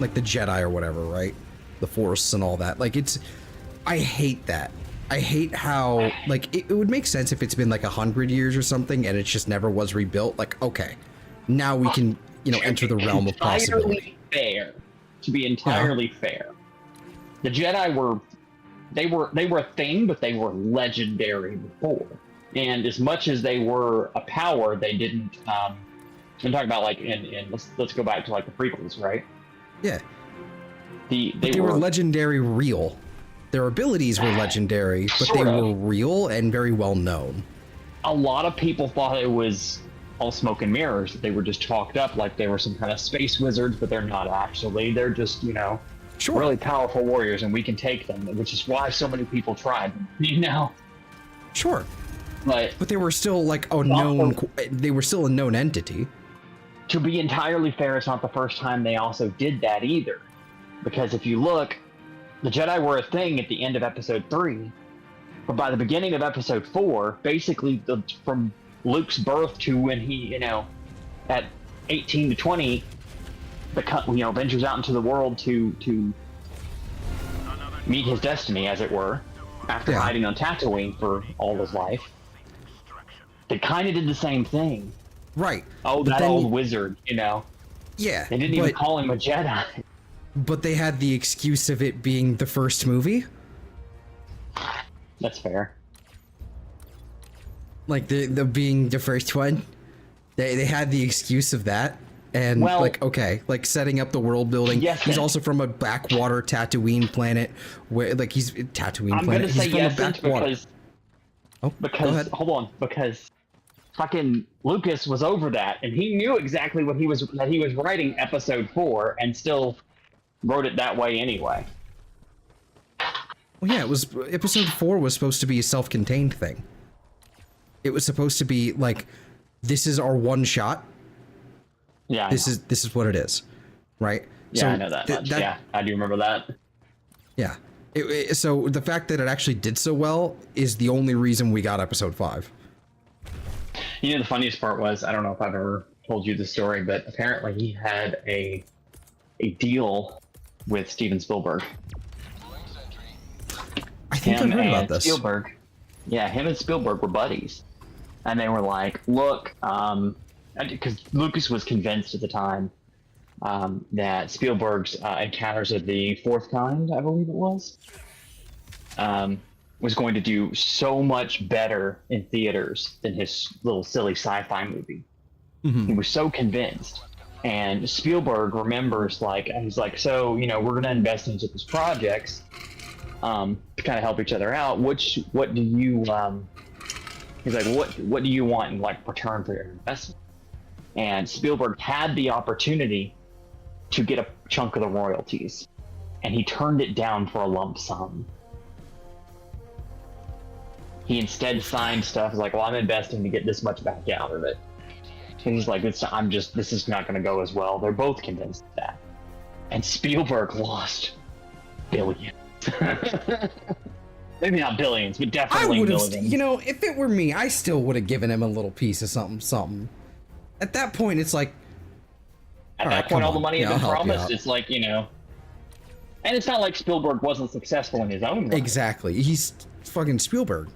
the Jedi or whatever, right? The Force and all that. Like, I hate that. I hate how, like, it would make sense if it's been like 100 years or something and it just never was rebuilt. Like, okay, now we can, you know, enter the realm of possibility. To be entirely fair, the Jedi were a thing, but they were legendary before. And as much as they were a power, they didn't. I'm talking about like in let's go back to like the prequels, right? Yeah. They were legendary real. Their abilities were legendary, but they were real and very well known. A lot of people thought it was all smoke and mirrors, that they were just chalked up like they were some kind of space wizards, but they're not actually. They're just, you know, really powerful warriors, and we can take them, which is why so many people tried, you know? Sure. But they were still like a known, they were still a known entity. To be entirely fair, it's not the first time they also did that either. Because if you look, the Jedi were a thing at the end of episode 3, but by the beginning of episode 4, basically from Luke's birth to when he, you know, at 18 to 20, ventures out into the world to meet his destiny, as it were, after hiding on Tatooine for all his life. They kind of did the same thing. Right. Oh, that old wizard, you know. Yeah. They didn't even call him a Jedi. But they had the excuse of it being the first movie. That's fair. Like the being the first one. They had the excuse of that. And like, okay, like setting up the world building. Yes, he's also from a backwater Tatooine planet where like he's Tatooine I'm planet. Gonna say he's from yes a backwater. because hold on, because fucking Lucas was over that, and he knew exactly what he was writing episode 4, and still wrote it that way anyway. Well, yeah, it was episode 4 was supposed to be a self-contained thing. It was supposed to be like, this is our one shot. Yeah, this is what it is, right? Yeah, so I know that much. Yeah, I do remember that. Yeah. So the fact that it actually did so well is the only reason we got episode 5. You know, the funniest part was, I don't know if I've ever told you the story, but apparently he had a deal with Steven Spielberg. I think I've heard about this. Spielberg, yeah, him and Spielberg were buddies, and they were like, "Look, because Lucas was convinced at the time that Spielberg's Encounters of the Fourth Kind, I believe it was going to do so much better in theaters than his little silly sci-fi movie." He was so convinced. And Spielberg remembers, like, he's like, so, you know, we're going to invest into these projects to kind of help each other out. What do you, he's like, what do you want in, like, return for your investment? And Spielberg had the opportunity to get a chunk of the royalties, and he turned it down for a lump sum. He instead signed stuff like, well, I'm investing to get this much back out of it. And he's like, this is not going to go as well. They're both convinced of that. And Spielberg lost billions. Maybe not billions, but definitely millions. You know, if it were me, I still would have given him a little piece of something. At that point, it's like... At that point, all the money had been promised. It's like, you know... And it's not like Spielberg wasn't successful in his own way. Exactly. He's fucking Spielberg.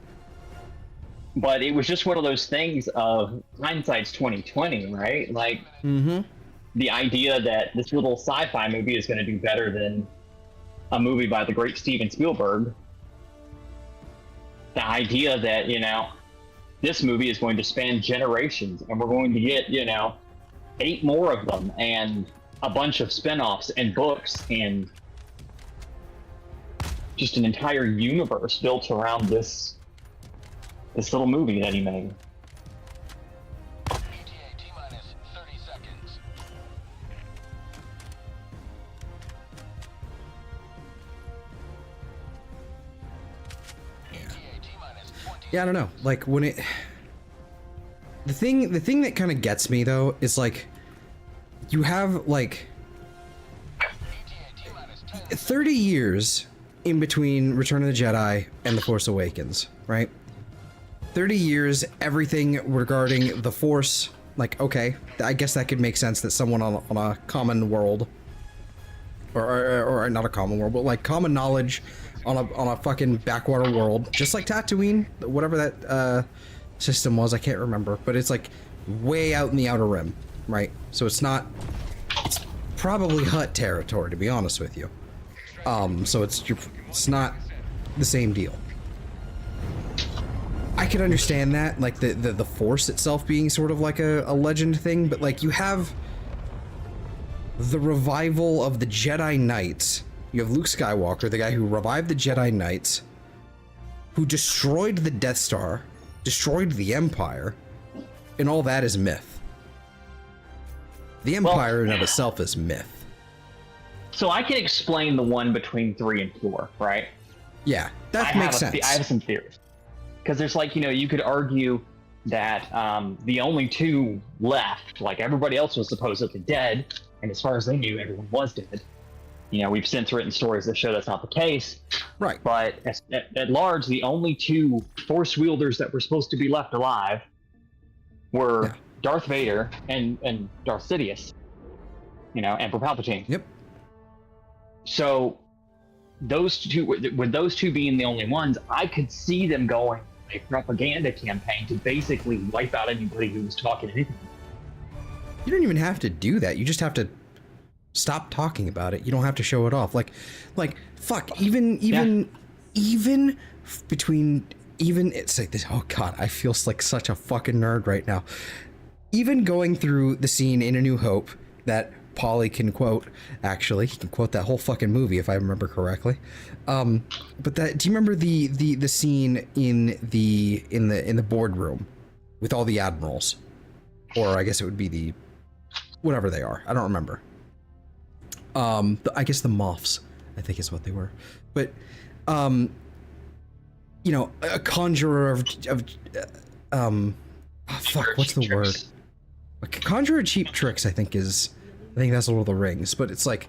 But it was just one of those things of hindsight's 2020, right? Like, the idea that this little sci-fi movie is going to do better than a movie by the great Steven Spielberg. The idea that, you know, this movie is going to span generations, and we're going to get, you know, 8 more of them, and a bunch of spin-offs and books, and just an entire universe built around this little movie that he made. ETA T-minus 30 seconds. ETA T-minus 20 Yeah, I don't know. Like, when it... The thing that kind of gets me, though, is, like, you have, like, 30 years in between Return of the Jedi and The Force Awakens, right? 30 years, everything regarding the Force, like, okay, I guess that could make sense that someone on a common world, or not a common world, but like common knowledge on a fucking backwater world, just like Tatooine, whatever that system was, I can't remember, but it's like way out in the Outer Rim, right? So it's probably Hutt territory, to be honest with you. So it's not the same deal. I could understand that, like the Force itself being sort of like a legend thing, but like you have the revival of the Jedi Knights. You have Luke Skywalker, the guy who revived the Jedi Knights, who destroyed the Death Star, destroyed the Empire, and all that is myth. The Empire in and of itself is myth. So I can explain the one between 3 and 4, right? Yeah, that makes sense. I have some theories. Because there's like, you know, you could argue that the only 2 left, like everybody else was supposedly dead, and as far as they knew, everyone was dead. You know, we've since written stories that show that's not the case. Right. But at large, the only 2 Force wielders that were supposed to be left alive were Darth Vader and Darth Sidious. You know, Emperor Palpatine. Yep. So those 2, with those 2 being the only ones, I could see them going a propaganda campaign to basically wipe out anybody who was talking anything. You don't even have to do that. You just have to stop talking about it. You don't have to show it off. Like fuck. Even between it's like this. Oh god, I feel like such a fucking nerd right now. Even going through the scene in A New Hope that Polly can quote. Actually, he can quote that whole fucking movie if I remember correctly. But do you remember the scene in the boardroom with all the admirals, or I guess it would be the whatever they are. I don't remember. I guess the Moffs, I think is what they were. But you know, a conjurer of fuck, what's the word? A conjurer of cheap tricks, I think that's Lord of the Rings, but it's like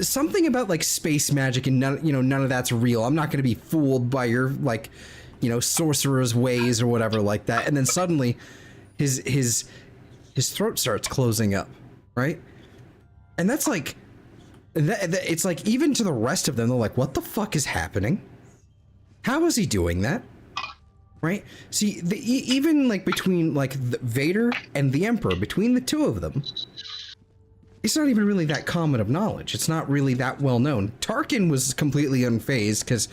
something about like space magic and none of that's real. I'm not going to be fooled by your like, sorcerer's ways or whatever like that. And then suddenly his throat starts closing up, right? And that's like it's like even to the rest of them, they're like, what the fuck is happening? How is he doing that? Right? See, even like between like Vader and the Emperor, between the two of them, it's not even really that common of knowledge. It's not really that well known. Tarkin was completely unfazed because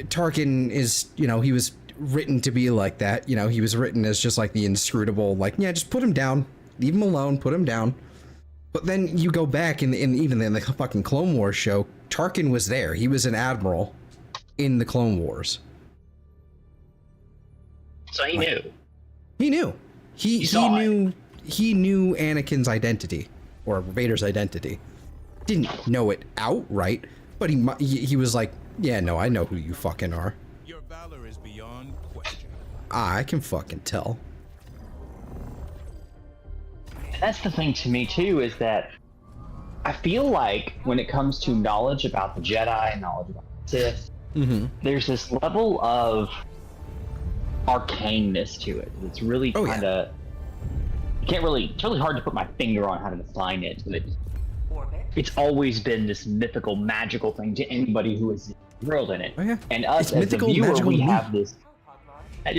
Tarkin is, he was written to be like that. He was written as just like the inscrutable, like, yeah, just put him down, leave him alone, put him down. But then you go back in even in the fucking Clone Wars show, Tarkin was there. He was an admiral in the Clone Wars. So he knew. He knew. He knew Anakin's identity, or Vader's identity. Didn't know it outright, but he was like, yeah, no, I know who you fucking are. Your valor is beyond question. I can fucking tell. That's the thing to me too, is that I feel like when it comes to knowledge about the Jedi, knowledge about the Sith, there's this level of arcaneness to it. It's really kind of, it's really hard to put my finger on how to define it, but it's always been this mythical, magical thing to anybody who is world in it. Oh, yeah. And us it's as mythical, the viewer, magical, we have this.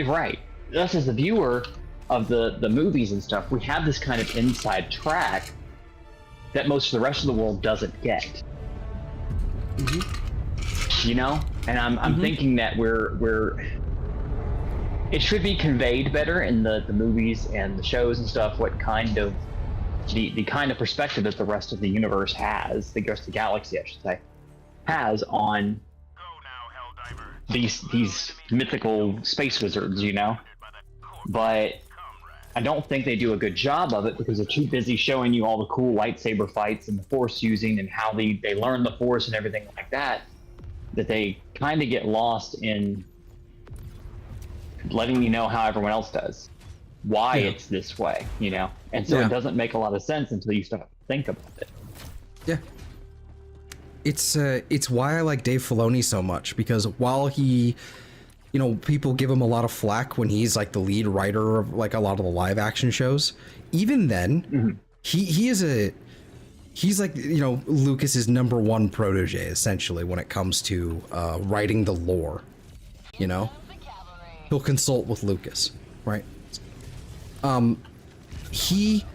Right. Us as the viewer of the movies and stuff, we have this kind of inside track that most of the rest of the world doesn't get. And I'm thinking that it should be conveyed better in the movies and the shows and stuff, what kind of the kind of perspective that the rest of the universe has, the rest of the galaxy, I should say, has on these mythical space wizards, But I don't think they do a good job of it because they're too busy showing you all the cool lightsaber fights and the Force using and how they learn the Force and everything like that they kind of get lost in letting you know how everyone else does, why it's this way, and so it doesn't make a lot of sense until you start to think about it. Yeah. It's why I like Dave Filoni so much, because while he, people give him a lot of flack when he's like the lead writer of like a lot of the live action shows, even then, he's like, Lucas's number one protege essentially when it comes to writing the lore, He'll consult with Lucas, right? He'll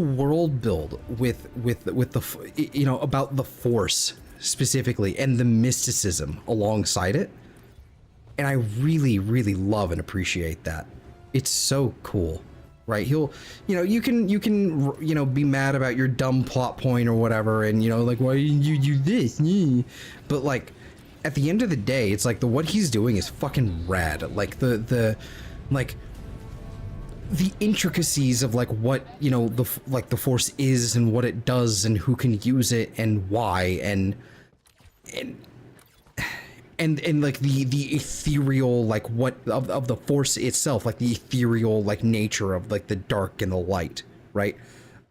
world build with the about the Force specifically and the mysticism alongside it, and I really love and appreciate that. It's so cool, right? He'll you can be mad about your dumb plot point or whatever, and like, why you do this, but like at the end of the day, it's like what he's doing is fucking rad. Like the intricacies of like what the Force is and what it does and who can use it and why and like the ethereal, like what of the Force itself, like the ethereal like nature of like the dark and the light, right?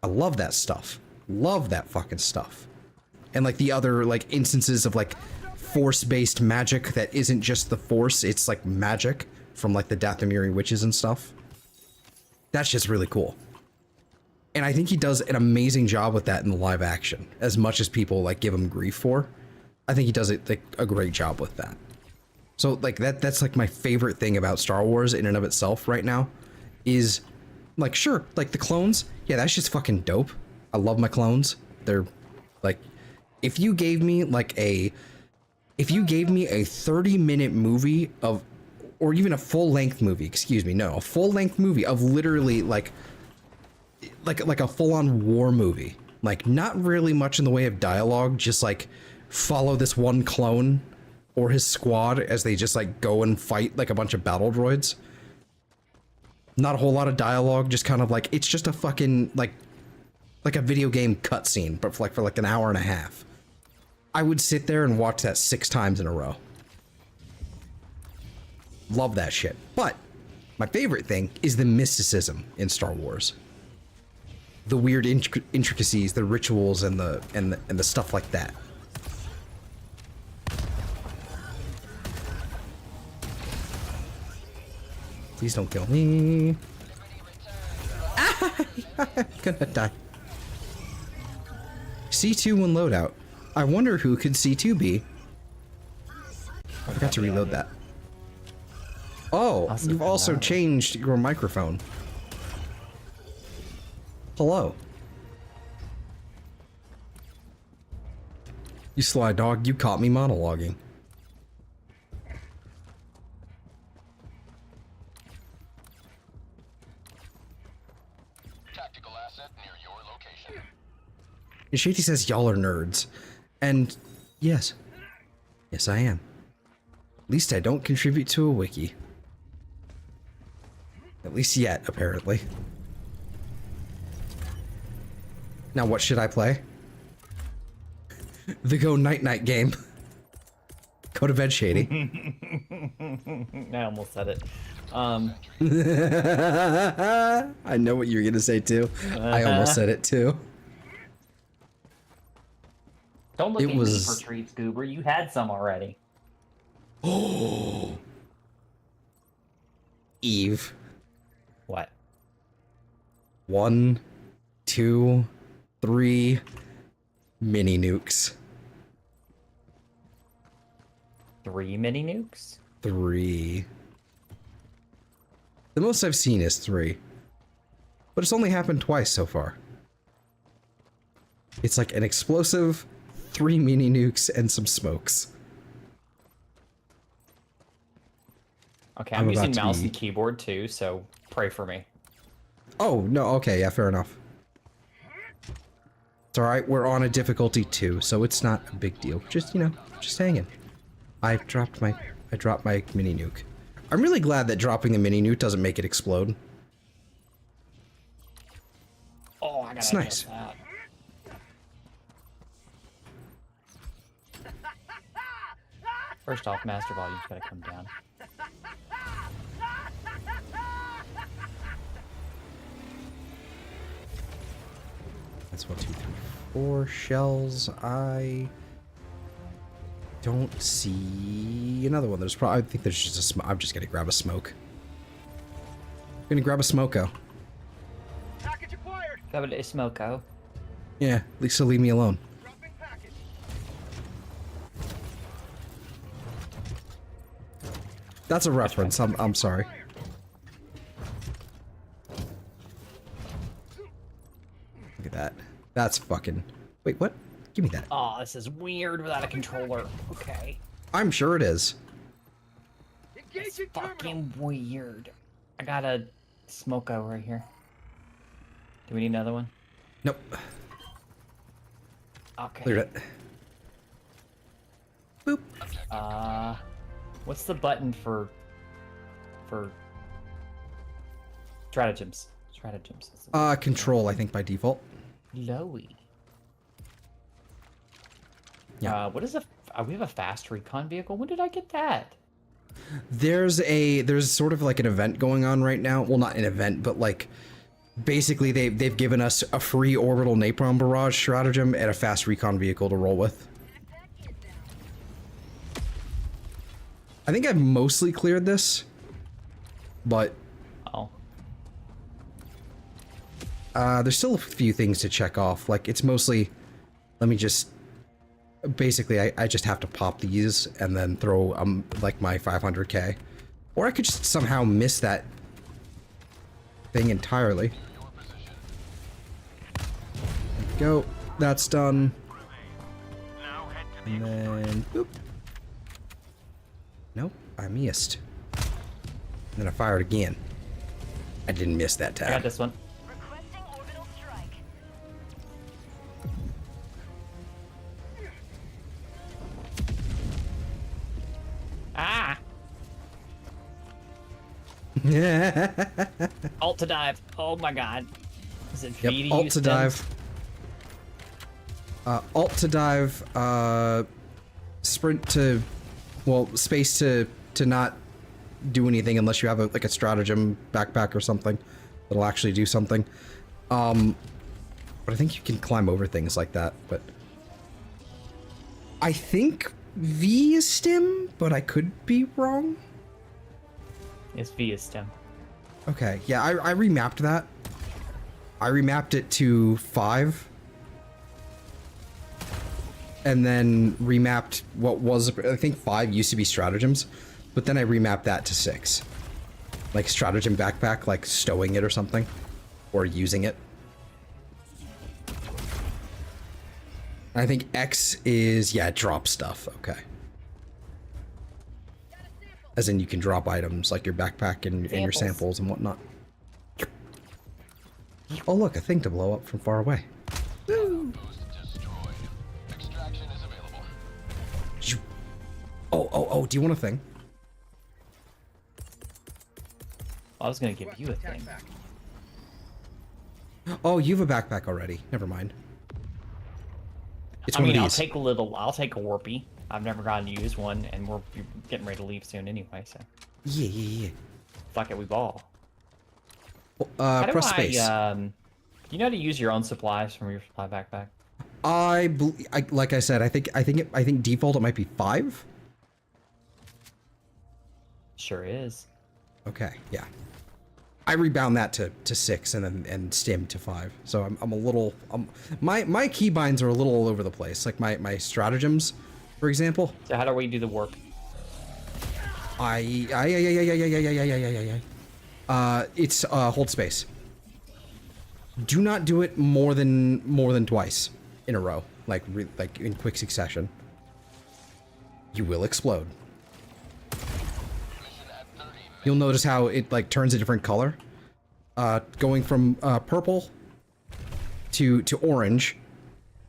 I love that stuff. Love that fucking stuff. And like the other like instances of like Force-based magic that isn't just the Force, it's like magic from like the Dathomiri witches and stuff. That's just really cool. And I think he does an amazing job with that in the live action, as much as people like give him grief for. I think he does it like a great job with that. So like that's like my favorite thing about Star Wars in and of itself right now is like, sure, like the clones, yeah, that's just fucking dope. I love my clones. They're like, if you gave me a 30-minute movie of, or even a full-length movie, a full-length movie of literally like a full-on war movie, like not really much in the way of dialogue, just like follow this one clone or his squad as they just like go and fight like a bunch of battle droids. Not a whole lot of dialogue, just kind of like, it's just a fucking like a video game cutscene, but for like an hour and a half. I would sit there and watch that 6 times in a row. Love that shit. But my favorite thing is the mysticism in Star Wars. The weird intricacies, the rituals, and the stuff like that. Please don't kill me. Ah, I'm gonna die. C2 when loadout. I wonder who could C2 be. I forgot to reload that. Oh, you've also changed your microphone. Hello. You sly dog, you caught me monologuing. Tactical asset near your location. Shady says y'all are nerds. And yes. Yes, I am. At least I don't contribute to a wiki. At least yet, apparently. Now what should I play? The Go Night Night game. Go to bed, Shady. I almost said it. I know what you were gonna say too. I almost said it too. Don't look It at was- me for treats, Goober. You had some already. Oh. Eve. What? 1, 2, 3 mini nukes. 3 mini nukes? 3. The most I've seen is 3. But it's only happened twice so far. It's like an explosive, 3 mini nukes, and some smokes. Okay, I'm I'm using about to mouse be- and keyboard too, so pray for me. Oh, no, okay, yeah, fair enough. It's alright, we're on a difficulty 2, so it's not a big deal. Just, you know, just hanging. I dropped my mini nuke. I'm really glad that dropping the mini nuke doesn't make it explode. Oh, I gotta It's nice. adjust that. First off, master volume's gotta come down. That's 1, 2, 3, 4 shells. I don't see another one. There's probably, I think there's just I'm just gonna grab a smoke. I'm gonna grab a smoko. Package acquired. Grab a smoko. Yeah, at least so leave me alone. Dropping package. That's a reference. I'm sorry. Look at that. That's fucking. Wait, what? Give me that. Oh, this is weird without a controller. Okay. I'm sure it is. Engaging terminal. Fucking weird. I got a smoko right here. Do we need another one? Nope. Okay. Cleared it. Boop. What's the button for stratagems? Stratagems. is the- Control, I think, by default. Lowy. Yeah. What is we have a fast recon vehicle. When did I get that? There's sort of like an event going on right now. Well, not an event, but like basically they've given us a free orbital napalm barrage stratagem and a fast recon vehicle to roll with. I think I've mostly cleared this, but Oh. there's still a few things to check off. Like it's mostly, let me just, basically I just have to pop these and then throw like my 500k, or I could just somehow miss that thing entirely. There we go, that's done. Now head to the And then, boop. Nope, I missed. And then I fired again. I didn't miss that I got time. this one. Requesting orbital strike. Alt to dive. Oh my god. Is it Yep, V to alt use to stems? dive. Alt to dive, sprint to, well, space to not do anything unless you have like a stratagem backpack or something that'll actually do something. But I think you can climb over things like that, but I think V is stim, but I could be wrong. It's V is stem. Okay, yeah, I remapped that. I remapped it to 5. And then remapped what was, I think 5 used to be stratagems, but then I remapped that to 6. Like stratagem backpack, like stowing it or something, or using it. I think X is, yeah, drop stuff, okay. As in you can drop items like your backpack and your samples and whatnot. Oh look, a thing to blow up from far away. Woo. Extraction is available. Oh, do you want a thing? I was gonna give you a thing. Oh, you have a backpack already. Never mind. It's I one mean, of I'll these. take a warpy. I've never gotten to use one, and we're getting ready to leave soon anyway, so. Yeah. Fuck it, we ball. Well, How do press I, space. do you know how to use your own supplies from your supply backpack? Like I said, I think default it might be 5. Sure is. Okay, yeah. I rebound that to 6 and stim to 5. So I'm a little my keybinds are a little all over the place. Like my stratagems, for example. So how do we do the warp? It's hold space. Do not do it more than twice in a row, like in quick succession. You will explode. You'll notice how it like turns a different color. Going from purple to orange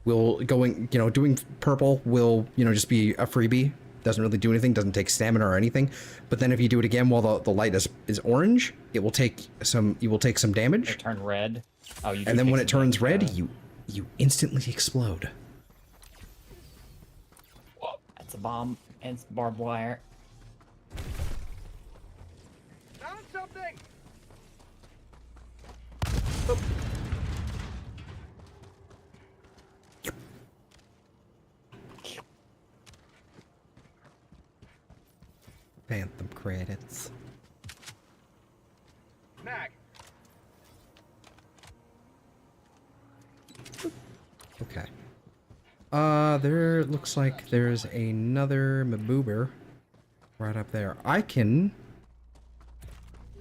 will doing purple will, just be a freebie. Doesn't really do anything, doesn't take stamina or anything. But then if you do it again while the light is orange, you will take some damage. It turn red. Oh, you. And then when it turns red, you instantly explode. That's a bomb and it's barbed wire. Found something! Phantom credits. Mag! Okay. There looks like there's another Maboober right up there. I can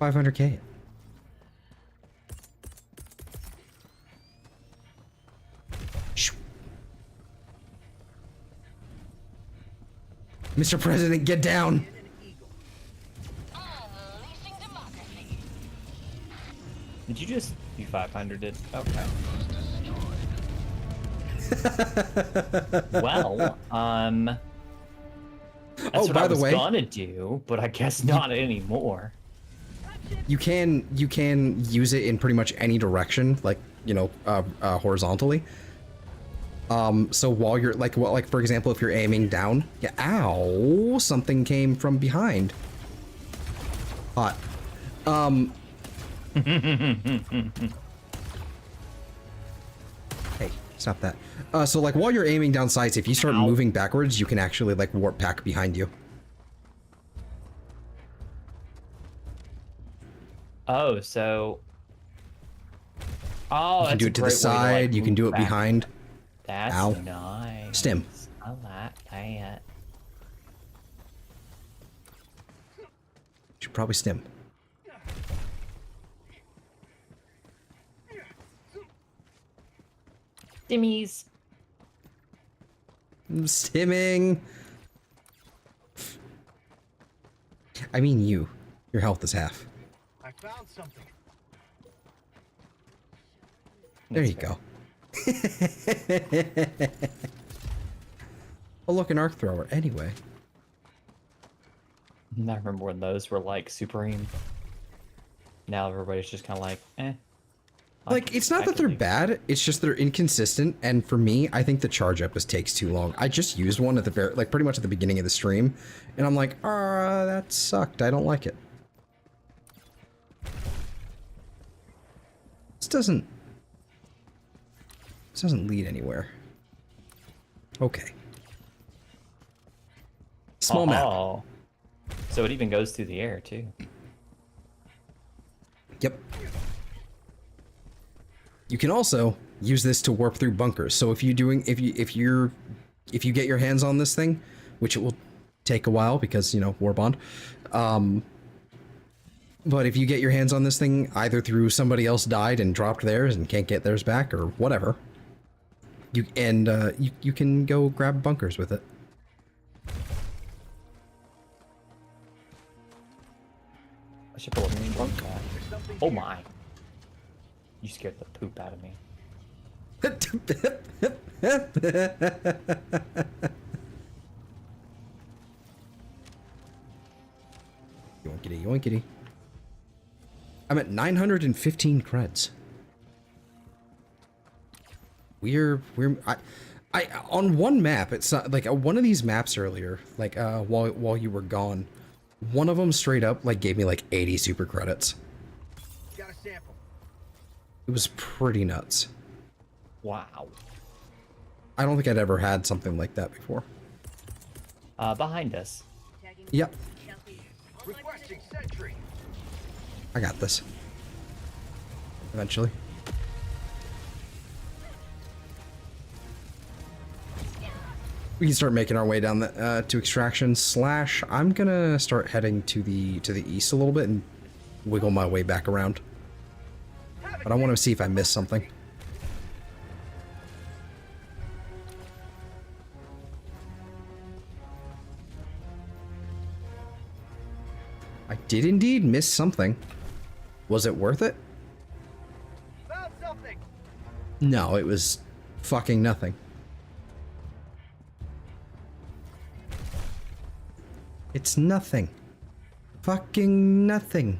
500k it. Shoo. Mr. President, get down! Unleashing democracy. Did you just do 500 it? Okay. Well, that's what by I the was way, gonna do, but I guess not anymore. you can use it in pretty much any direction, like horizontally. So while you're like for example, if you're aiming down, yeah, ow, something came from behind. Hot. Hey, stop that. So like while you're aiming down sights, if you start moving backwards, you can actually like warp back behind you. Oh, so. Oh, You can do it to the side. You can do it behind. That's Ow. nice. Stim. I like that. Should probably stim. Stimmies. Stimming. I mean you. Your health is half. I found something. There you go. Oh, look, an arc thrower. Anyway. I remember when those were like supreme. Now everybody's just kind of like, eh. Like, it's not that they're bad, it's just they're inconsistent, and for me, I think the charge up just takes too long. I just used one at the very, like, pretty much at the beginning of the stream, and I'm like, that sucked, I don't like it. This doesn't lead anywhere. Okay. Small map. Oh. So it even goes through the air, too. Yep. You can also use this to warp through bunkers. So if you get your hands on this thing, which it will take a while because, you know, warbond. But if you get your hands on this thing either through somebody else died and dropped theirs and can't get theirs back or whatever, you can go grab bunkers with it. I should pull a mini bunk back. Oh my. You scared the poop out of me. Yoinkity, yoinkity. I'm at 915 creds. I on one map, it's not like one of these maps earlier, like while you were gone, one of them straight up like gave me like 80 super credits. Got a sample. It was pretty nuts. Wow. I don't think I'd ever had something like that before. Behind us. Yep. Requesting sentry. I got this. Eventually. We can start making our way down the, to extraction / I'm gonna start heading to the east a little bit and wiggle my way back around. But I want to see if I missed something. I did indeed miss something. Was it worth it? Found something. No, it was fucking nothing. It's nothing. Fucking nothing.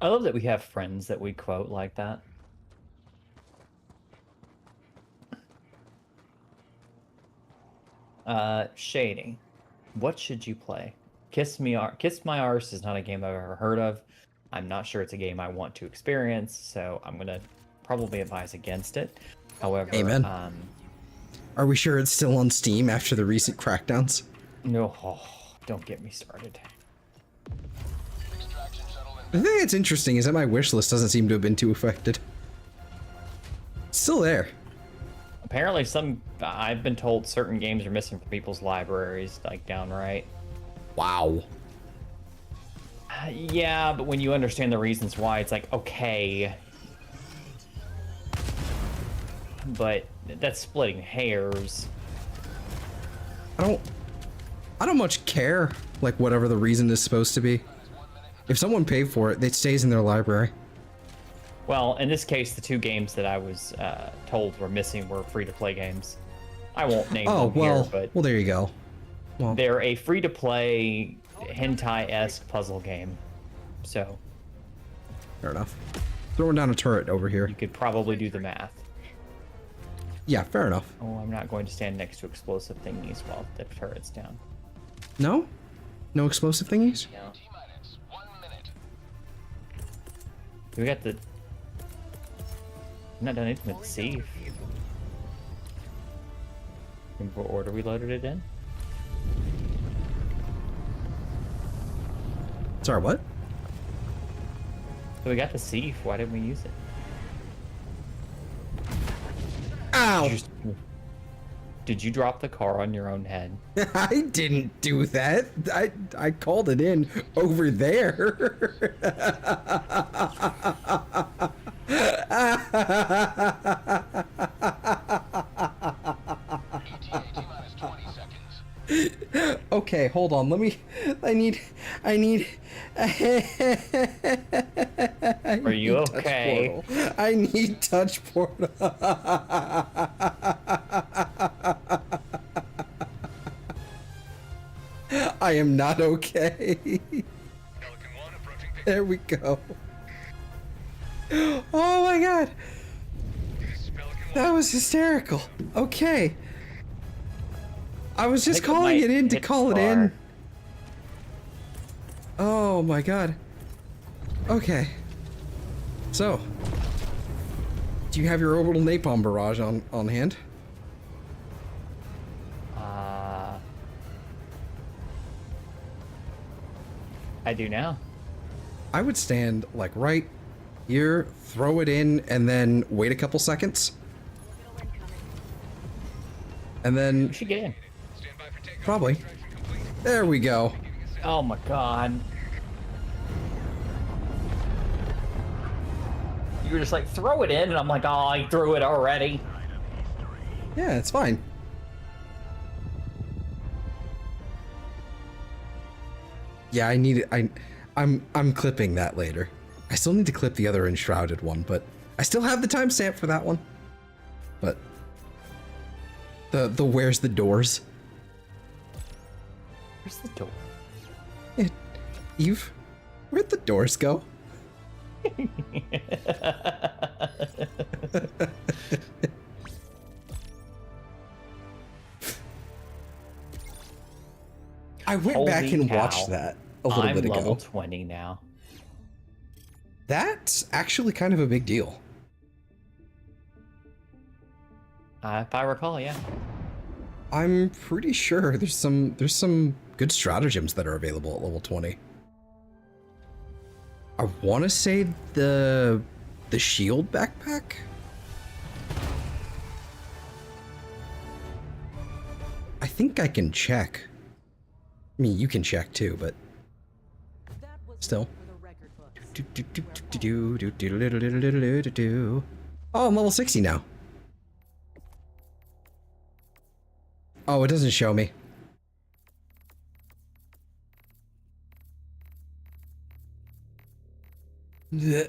I love that we have friends that we quote like that. Shady. What should you play? Kiss My Arse is not a game I've ever heard of. I'm not sure it's a game I want to experience, so I'm gonna probably advise against it. However, Amen. Are we sure it's still on Steam after the recent crackdowns? No, don't get me started. The thing that's interesting is that my wish list doesn't seem to have been too affected. It's still there. Apparently I've been told certain games are missing from people's libraries, like downright. Wow. Yeah, but when you understand the reasons why, it's like, okay. But that's splitting hairs. I don't much care, like, whatever the reason is supposed to be. If someone paid for it, it stays in their library. Well, in this case, the two games that I was told were missing were free-to-play games. I won't name them here, but... Well, there you go. Well, they're a free-to-play, hentai-esque puzzle game. So... fair enough. Throwing down a turret over here. You could probably do the math. Yeah, fair enough. Oh, I'm not going to stand next to explosive thingies while the turret's down. No? No explosive thingies? No. We got the... I'm not done anything with the sieve. In what order we loaded it in? Sorry, what? So we got the sieve, why didn't we use it? Ow! Did you drop the car on your own head? I didn't do that. I called it in over there. Okay, hold on. I need Are you okay? I need touch portal. I am not okay. Pelican 1 approaching pickup. There we go. Oh my god. This is Pelican 1. That was hysterical. Okay. I was just think it calling might it in to hit call it far. in. Oh my god. Okay. So, do you have your orbital napalm barrage on hand? I do now. I would stand like right here, throw it in, and then wait a couple seconds. And then We should get in. Stand by for takeoff. probably. Extraction complete. There we go. Oh my god. You were just like, throw it in, and I'm like, oh, I threw it already. Yeah, it's fine. Yeah, I need it. I'm clipping that later. I still need to clip the other enshrouded one, but I still have the timestamp for that one. But the where's the doors? Where's the door? Yeah, Eve, where'd the doors go? I went back Holy and cow. watched that a little I'm bit ago. level 20 now. That's actually kind of a big deal. If I recall, yeah. I'm pretty sure there's some good stratagems that are available at level 20. I want to say the shield backpack. I think I can check. I mean, you can check too, but That was still. for the record books. Oh, I'm level 60 now. Oh, it doesn't show me. The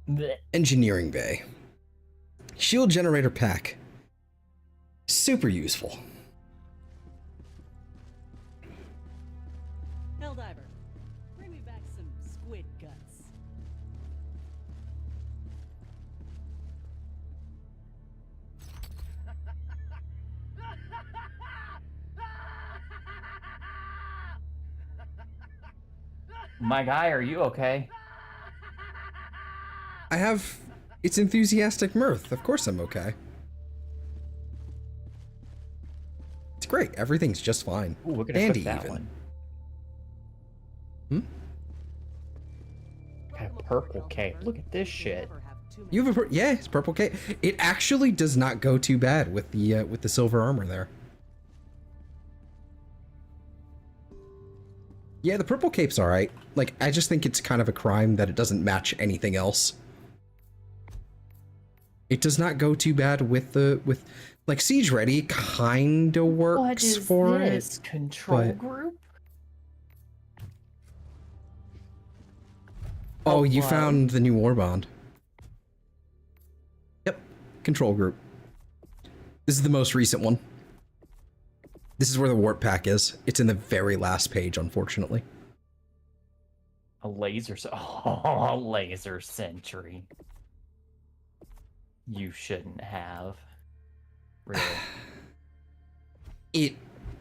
Blech. engineering bay. Shield generator pack. Super useful. Helldiver, bring me back some squid guts. My guy, are you okay? I have its enthusiastic mirth. Of course I'm okay. It's great. Everything's just fine. Ooh, we're gonna Dandy cook that even. one. Hmm? Got a purple cape. Look at this shit. You have a yeah, it's purple cape. It actually does not go too bad with the silver armor there. Yeah, the purple cape's all right. Like, I just think it's kind of a crime that it doesn't match anything else. It does not go too bad with like Siege Ready kind of works What is for this? it. Control but- group? Oh, you wow. found the new warbond. Yep, control group. This is the most recent one. This is where the warp pack is. It's in the very last page, unfortunately. A laser. Oh, a laser sentry. You shouldn't have. Really?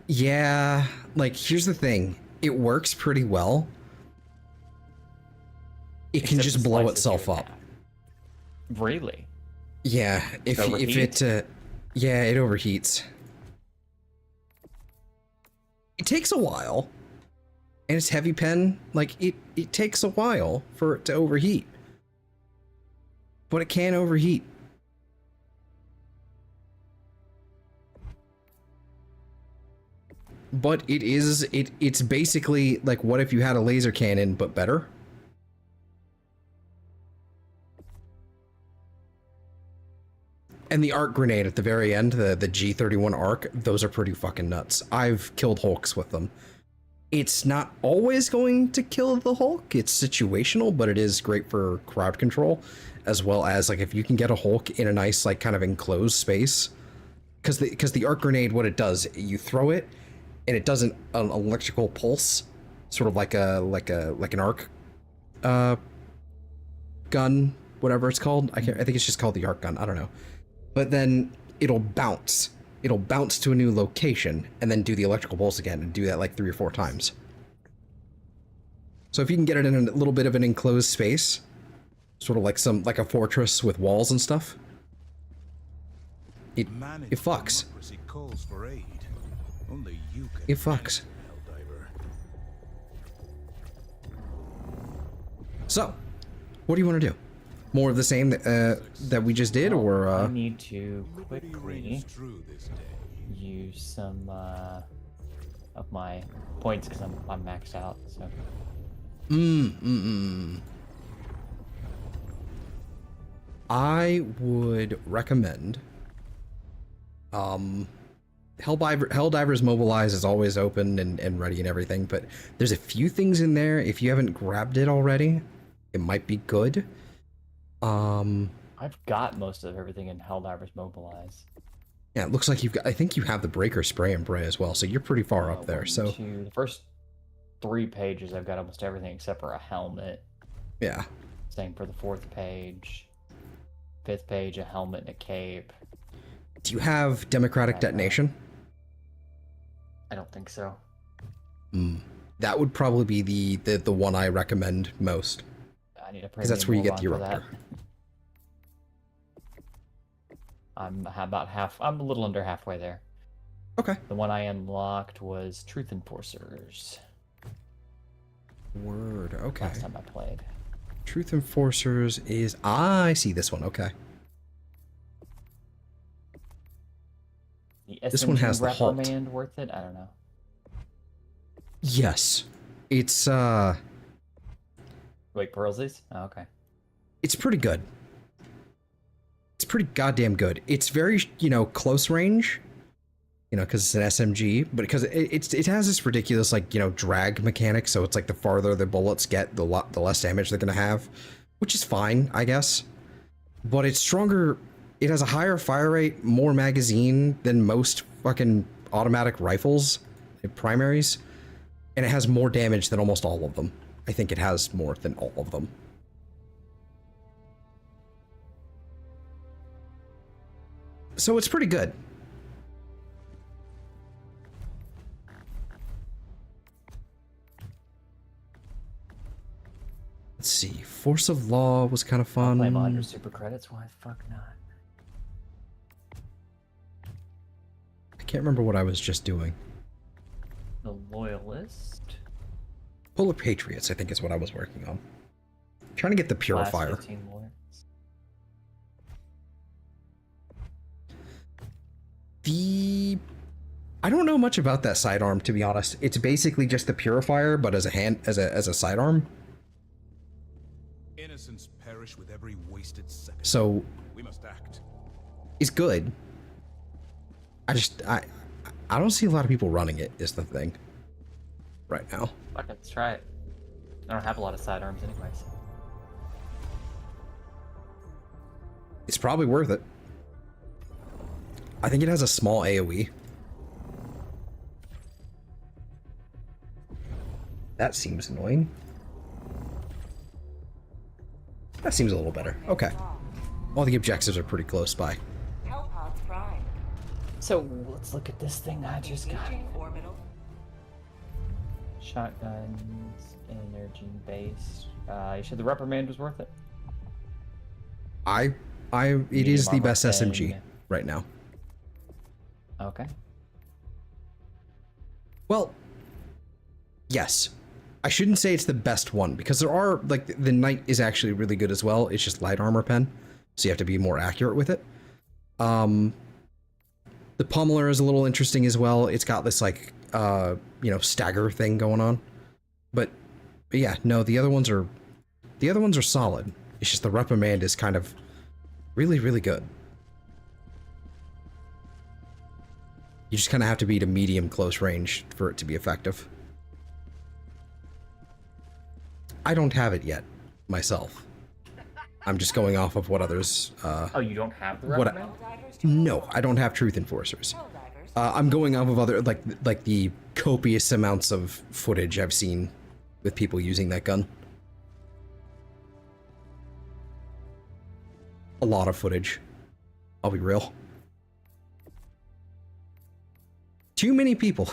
Yeah, like, here's the thing. It works pretty well. It can Except just the blow slices itself you up. have. Really? Yeah, if Overheat? it, yeah, it overheats. It takes a while, and it's heavy pen. Like, it takes a while for it to overheat, but it can overheat. But it's basically like, what if you had a laser cannon but better? And the arc grenade at the very end, the G31 arc, those are pretty fucking nuts. I've killed Hulks with them. It's not always going to kill the Hulk, it's situational, but it is great for crowd control, as well as, like, if you can get a Hulk in a nice, like, kind of enclosed space. Because the arc grenade, what it does, you throw it, and it does an electrical pulse, sort of like an arc gun, whatever it's called. I think it's just called the arc gun. I don't know. But then it'll bounce. It'll bounce to a new location and then do the electrical pulse again and do that like 3 or 4 times. So if you can get it in a little bit of an enclosed space, sort of like a fortress with walls and stuff, it fucks. Calls for aid. Only you can It fucks. Helldiver. So, what do you want to do? More of the same that we just did, or I need to Liberty quickly rings true this day. use some of my points because I'm maxed out. So I would recommend Helldivers Mobilize is always open and ready and everything, but there's a few things in there. If you haven't grabbed it already, it might be good. I've got most of everything in Helldivers Mobilize. Yeah, it looks like you've got, I think you have the breaker spray and bray as well, so you're pretty far up there. So The first 3 pages, I've got almost everything except for a helmet. yeah. Same for the 4th page. 5th page, a helmet and a cape. Do you have Democratic Detonation? I don't think so. That would probably be the one I recommend most, I need a because that's where you get the Warbond for eruptor. that. I'm about half. I'm a little under halfway there. Okay. The one I unlocked was Truth Enforcers. Word. Okay. Last time I played. Truth Enforcers is... I see this one. Okay. The This one has the halt. reprimand worth it? I don't know. Yes. It's Wait, Pearlsies? Oh, okay. it's pretty good. It's pretty goddamn good. It's very, close range, because it's an SMG, but because it has this ridiculous, drag mechanic, so it's like the farther the bullets get, the less damage they're gonna have, which is fine, I guess. But it's stronger. It has a higher fire rate, more magazine than most fucking automatic rifles, primaries, and it has more damage than almost all of them. I think it has more than all of them. So it's pretty good. Let's see. Force of Law was kind of I'll play fun. 100 super credits. Why the fuck not? I can't remember what I was just doing. The Loyalist. Polar Patriots, I think, is what I was working on. Trying to get the Last Purifier. 15 Loyalists. I don't know much about that sidearm, to be honest. It's basically just the Purifier, but as a sidearm. Innocents perish with every wasted second. So We must act. it's good. I don't see a lot of people running it, is the thing. Right now. Fuck it, let's try it. I don't have a lot of sidearms anyways. It's probably worth it. I think it has a small AoE. That seems annoying. That seems a little better. Okay. All the objectives are pretty close by. Hellpods prime. So let's look at this thing I just got. Engaging orbital. Shotguns, energy base. You said the reprimand was worth it? It Medium is the armor best 10. SMG right now. Okay. Well, yes. I shouldn't say it's the best one, because there are, the Knight is actually really good as well. It's just light armor pen, so you have to be more accurate with it. The Pummeler is a little interesting as well. It's got this, stagger thing going on. But yeah, no, the other ones are solid. It's just the reprimand is kind of really, really good. You just kind of have to be to medium close range for it to be effective. I don't have it yet, myself. I'm just going off of what others, Oh, you don't have the what reprimand? Helldivers to no, I don't have Truth Enforcers. Helldivers I'm going off of other, like the copious amounts of footage I've seen with people using that gun. A lot of footage. I'll be real. Too many people.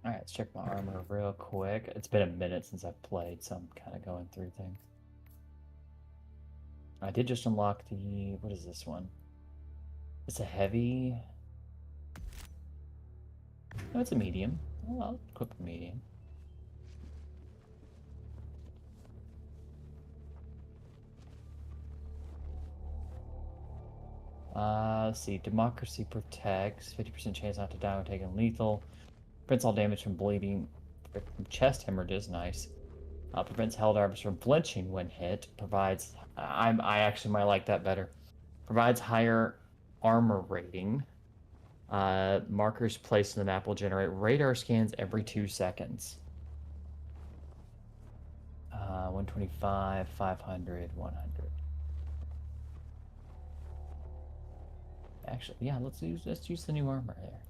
All right, let's check my armor real quick. It's been a minute since I've played, so I'm kind of going through things. I did just unlock the... What is this one? It's a heavy... No, it's a medium. Well, I'll equip the medium. Let's see. Democracy protects. 50% chance not to die when taking lethal. Prevents all damage from bleeding. From chest hemorrhages. Nice. Prevents Helldivers from flinching when hit. Provides... I actually might like that better. Provides higher armor rating. Markers placed in the map will generate radar scans every 2 seconds. 125, 500, 100. Actually, yeah, let's use the new armor there.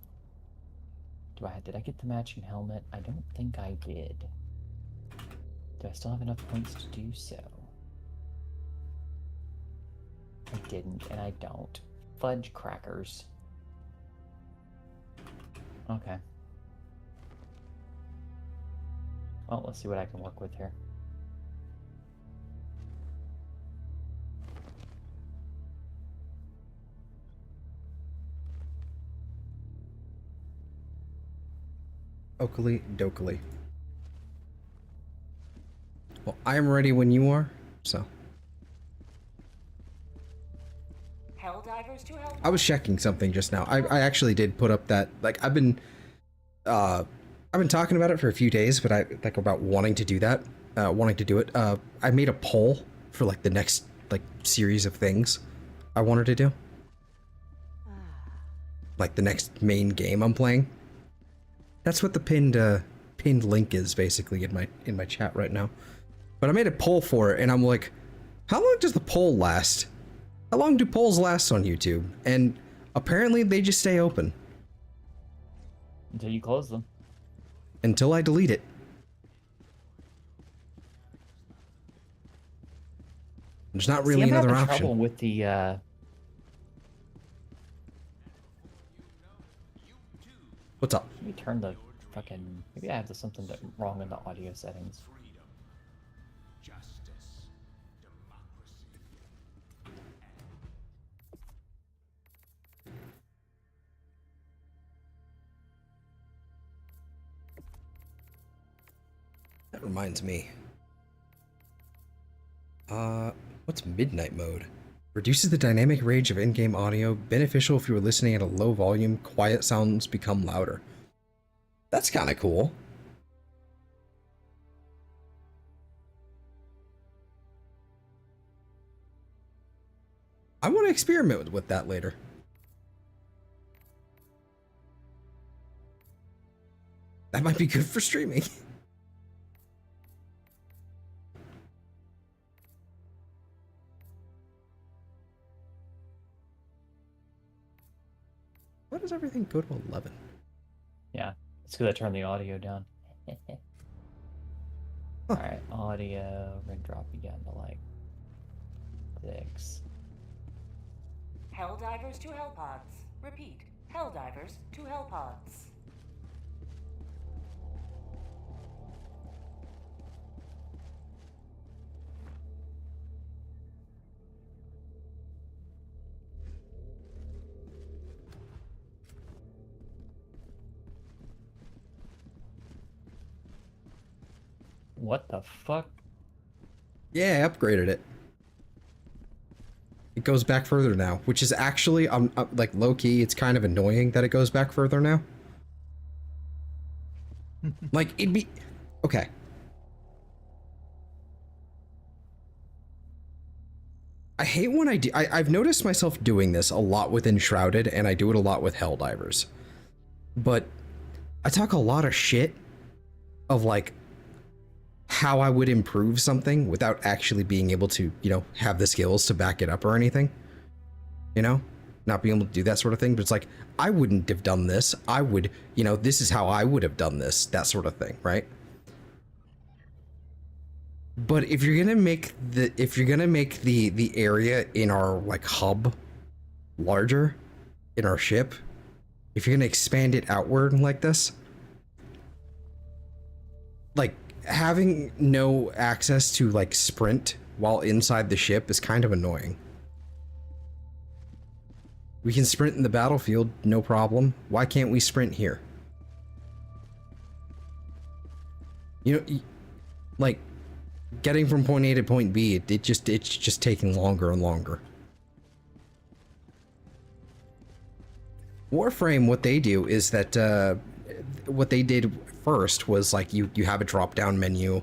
Did I get the matching helmet? I don't think I did. Do I still have enough points to do so? I didn't, and I don't. Fudge crackers. Okay. Well, let's see what I can work with here. Oakley dokily. Well, I am ready when you are, so. Helldivers to help. I was checking something just now. I actually did put up that, like, I've been talking about it for a few days, but about wanting to do that, wanting to do it. I made a poll for like the next series of things I wanted to do, like the next main game I'm playing. That's what the pinned link is basically in my chat right now. But I made a poll for it, and I'm like, how long does the poll last? How long do polls last on YouTube? And apparently they just stay open. Until you close them. Until I delete it. There's not really another I'm having option. trouble with the What's up? Let me turn the fucking... Maybe I have something wrong in the audio settings. That reminds me. What's midnight mode? Reduces the dynamic range of in-game audio. Beneficial if you were listening at a low volume. Quiet sounds become louder. That's kind of cool. I want to experiment with that later. That might be good for streaming. Why does everything go to 11? Yeah, it's because I turned the audio down. Alright, audio, we're gonna drop you down to like 6. Helldivers to Hellpods. Repeat. Helldivers to Hellpods. What the fuck? Yeah, I upgraded it. It goes back further now, which is actually, like, low-key, it's kind of annoying that it goes back further now. Like, it'd be... Okay. I hate when I do... I've noticed myself doing this a lot with Enshrouded, and I do it a lot with Helldivers. But I talk a lot of shit of, like, how I would improve something without actually being able to, you know, have the skills to back it up or anything. You know? not being able to do that sort of thing, but it's like, I wouldn't have done this. I would, you know, this is how I would have done this, that sort of thing, right? But if you're gonna make the area in our like hub larger, in our ship, if you're gonna expand it outward like this, like having no access to like sprint while inside the ship is kind of annoying. We can sprint in the battlefield, no problem. Why can't we sprint here? You know, like getting from point A to point B, it's just taking longer and longer. Warframe, what they do is that what they did first was like you have a drop down menu,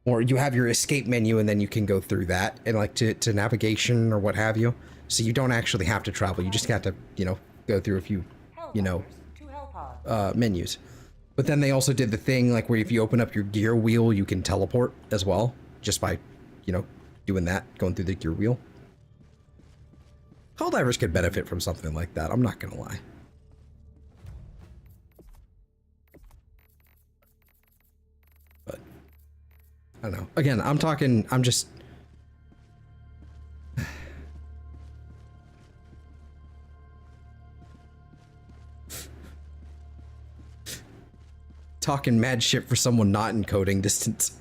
or you have your escape menu, and then you can go through that and like to navigation or what have you. So you don't actually have to travel. You just got to, you know, go through a few, you know, menus. But then they also did the thing like where if you open up your gear wheel, you can teleport as well, just by, you know, doing that, going through the gear wheel. Helldivers could benefit from something like that, I'm not gonna lie. But, I don't know. Again, I'm just... talking mad shit for someone not in coding distance.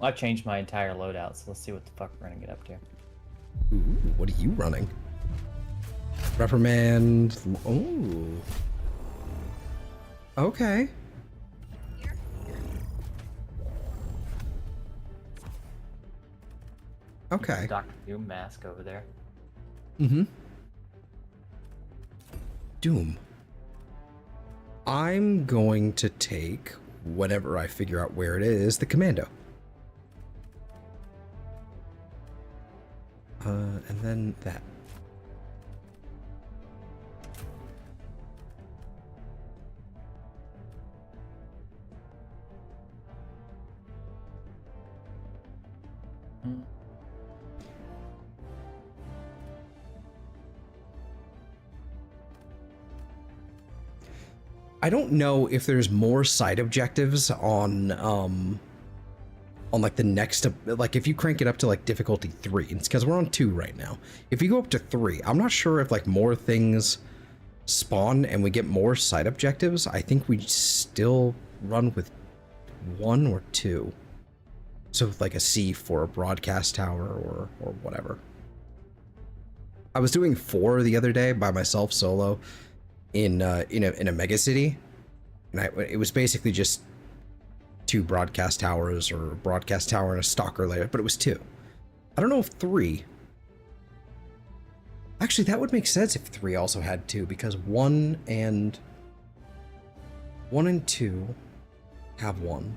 Well, I've changed my entire loadout, so let's see what the fuck we're gonna get up to. Ooh, what are you running? Reprimand. Oh. Okay. Okay. Dr. Doom mask over there. Mm-hmm. Doom. I'm going to take whatever I figure out where it is, the commando. And then that. I don't know if there's more side objectives on like the next, like if you crank it up to like difficulty 3, it's because we're on 2 right now. If you go up to 3, I'm not sure if like more things spawn and we get more side objectives. I think we still run with 1 or 2. So like a C for a broadcast tower or whatever. I was doing 4 the other day by myself solo in a mega city, and it was basically just 2 broadcast towers, or a broadcast tower and a stalker layer, but it was 2. I don't know if 3. Actually, that would make sense if 3 also had 2, because 1 and 2 have 1.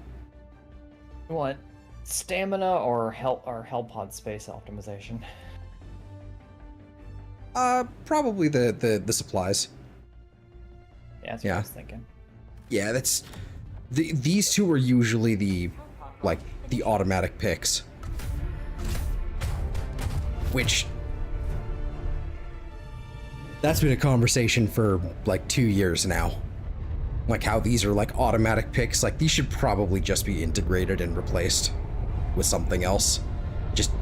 What? Stamina or hell pod space optimization? Probably the supplies. Yeah, that's what I was thinking. Yeah, that's these 2 are usually the automatic picks, which that's been a conversation for like 2 years now. Like how these are like automatic picks, like these should probably just be integrated and replaced with something else.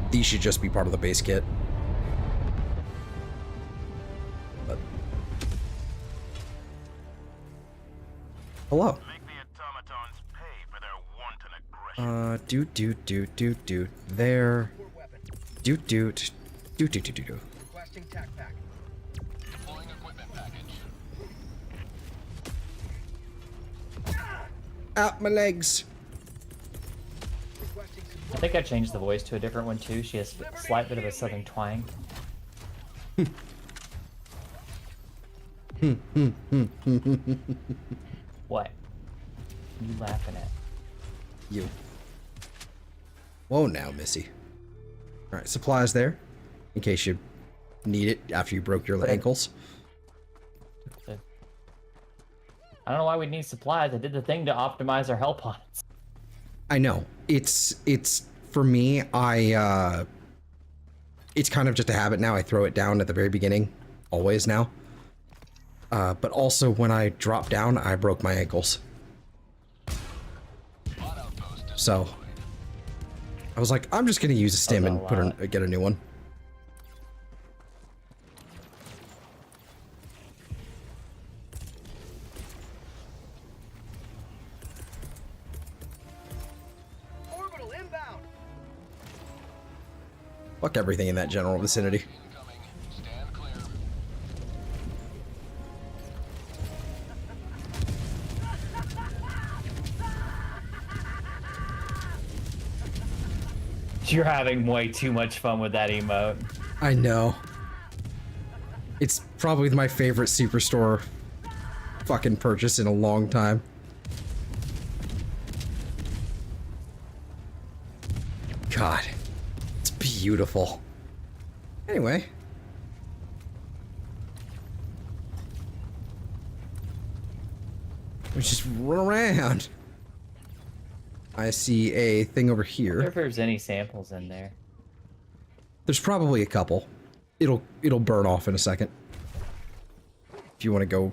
These should just be part of the base kit. Hello. Make the automatons pay for their wanton aggression. Doot. There. Doot. Requesting tac pack. Deploying equipment package. Out my legs. I think I changed the voice to a different one too. She has a slight bit of a southern twang. What? What are you laughing at? You. Whoa now, Missy. Alright, supplies there. In case you need it after you broke your ankles. I don't know why we need supplies. I did the thing to optimize our hell pods. I know. It's for me, it's kind of just a habit now. I throw it down at the very beginning, always now. But also when I dropped down, I broke my ankles. So I was like, I'm just gonna use a stim and get a new one. Orbital inbound. Fuck everything in that general vicinity. Stand clear. You're having way too much fun with that emote. I know. It's probably my favorite Superstore fucking purchase in a long time. God, it's beautiful. Anyway. We just run around. I see a thing over I wonder here. if there's any samples in there. There's probably a couple. It'll burn off in a second. If you want to go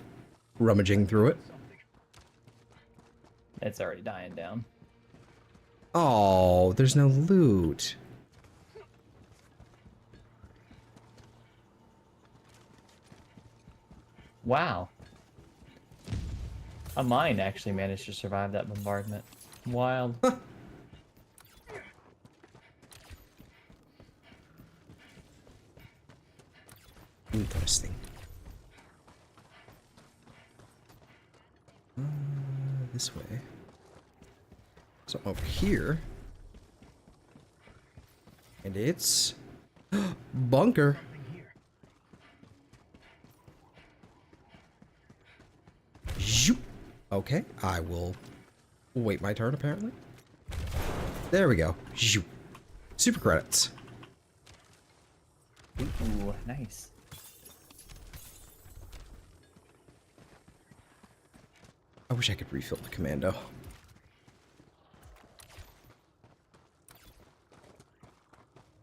rummaging through it. It's already dying down. Oh, there's no loot. Wow. A mine actually managed to survive that bombardment. Wild. Interesting. This way. So over here. And it's bunker. Zoop. Okay, I will wait my turn apparently. There we go. Zoop. Super credits. Ooh, nice. I wish I could refill the commando.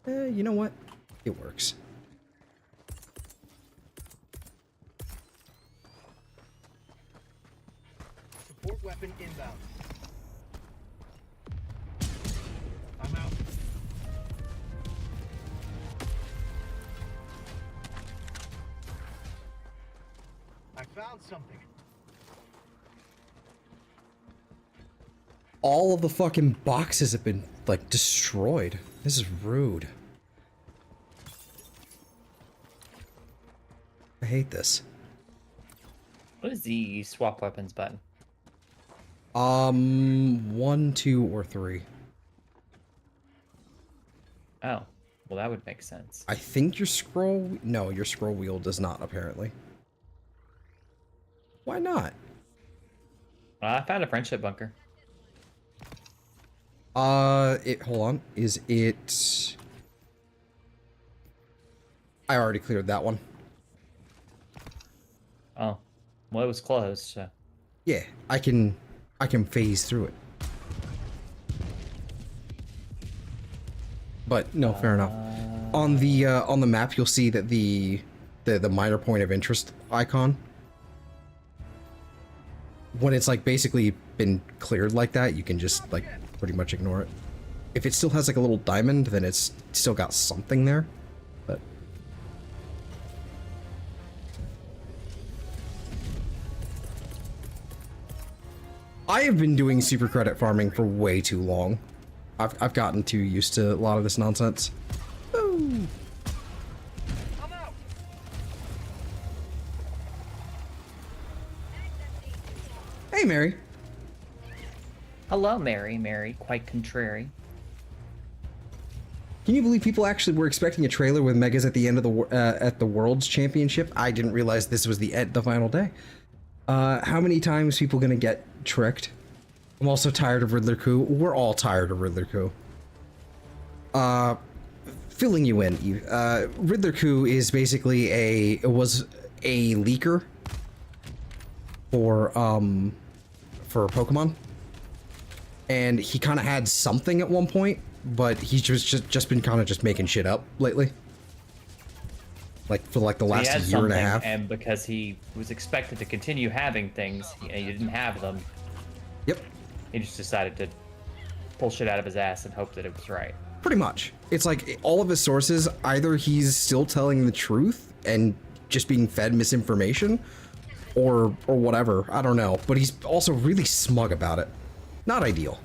You know what? It works. Support weapon inbound. I'm out. I found something. All of the fucking boxes have been, like, destroyed. This is rude. I hate this. What is the swap weapons button? 1, 2, or 3. Oh, well that would make sense. I think your scroll... No, your scroll wheel does not, apparently. Why not? I found a friendship bunker. Hold on. Is it... I already cleared that one. Oh, well it was closed, so. Yeah, I can phase through it. But no, fair enough. On the map, you'll see that the minor point of interest icon, when it's like basically been cleared like that, you can just like pretty much ignore it. If it still has like a little diamond, then it's still got something there. But I have been doing super credit farming for way too long. I've gotten too used to a lot of this nonsense. Ooh. I'm out. Hey, Mary. Hello, Mary, quite contrary. Can you believe people actually were expecting a trailer with megas at the end of the at the World's Championship? I didn't realize this was the final day. How many times people gonna get tricked? I'm also tired of Riddler Coup. We're all tired of Riddler Coup. Filling you in, Eve. Riddler Coup is basically was a leaker for Pokemon. And he kind of had something at one point, but he's just been kind of just making shit up lately. Like for like the He last had year and a something, half. and because he was expected to continue having things, and he didn't have them, Yep. he just decided to pull shit out of his ass and hope that it was right. Pretty much. It's like all of his sources, either he's still telling the truth and just being fed misinformation, or whatever. I don't know. But he's also really smug about it. Not ideal.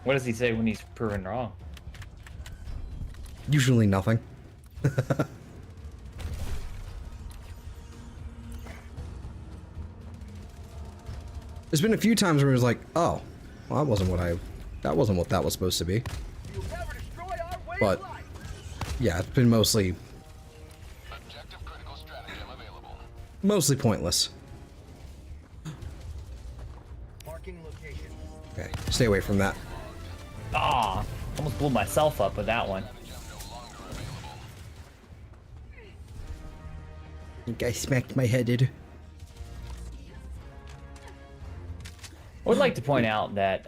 What does he say when he's proven wrong? Usually nothing. There's been a few times where it was like, oh, well, that wasn't what that was supposed to be. But yeah, it's been mostly pointless. Okay, stay away from that. Ah, almost blew myself up with that one. I think I smacked my head, dude. I would like to point out that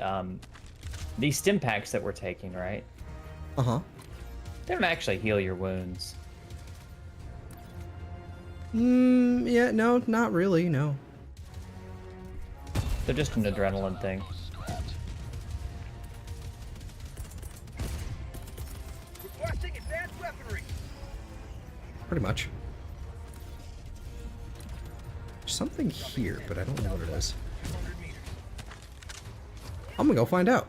these stim packs that we're taking, right? Uh-huh. They don't actually heal your wounds. Yeah, no, not really, no. They're just an adrenaline thing. Pretty much. There's something here, but I don't know what it is. I'm gonna go find out.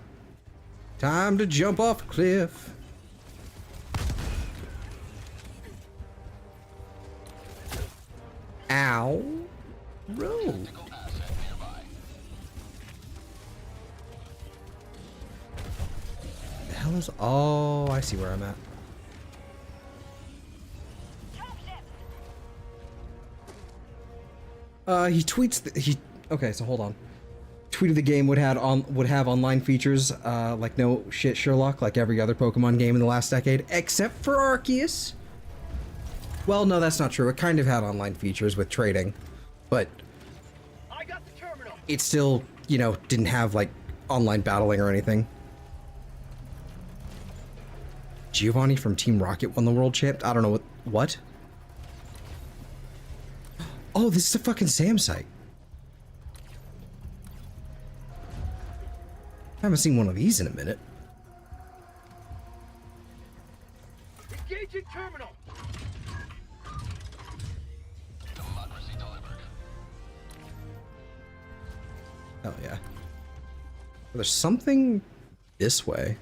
Time to jump off a cliff. Ow. Road. The hell is... Oh, I see where I'm at. He tweets... Okay, so hold on. Tweeted the game would have online features like no shit Sherlock, like every other Pokemon game in the last decade, except for Arceus. Well, no, that's not true. It kind of had online features with trading, but it still, you know, didn't have like online battling or anything. Giovanni from Team Rocket won the world champ. I don't know what. Oh, this is a fucking SAM site. I haven't seen one of these in a minute. Engaging terminal. Democracy delivered. Oh yeah. There's something this way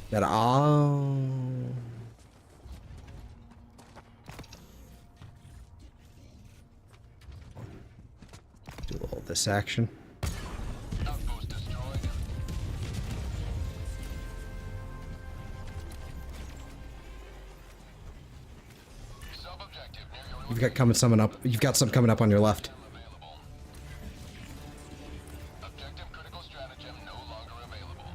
that I'll... do a little of this action. Outpost destroyed. Sub-objective near your You've got some coming up on your left. available. Objective critical stratagem no longer available.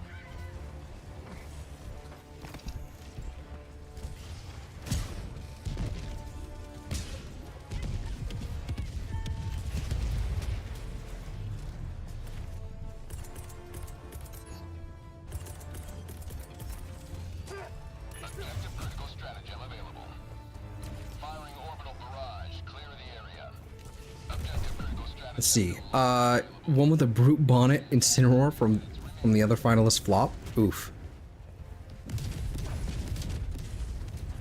Objective critical stratagem available. Firing orbital barrage. Clear the area. Objective critical stratagem. Let's see. One with a brute bonnet Incineroar from the other finalist flop. Oof.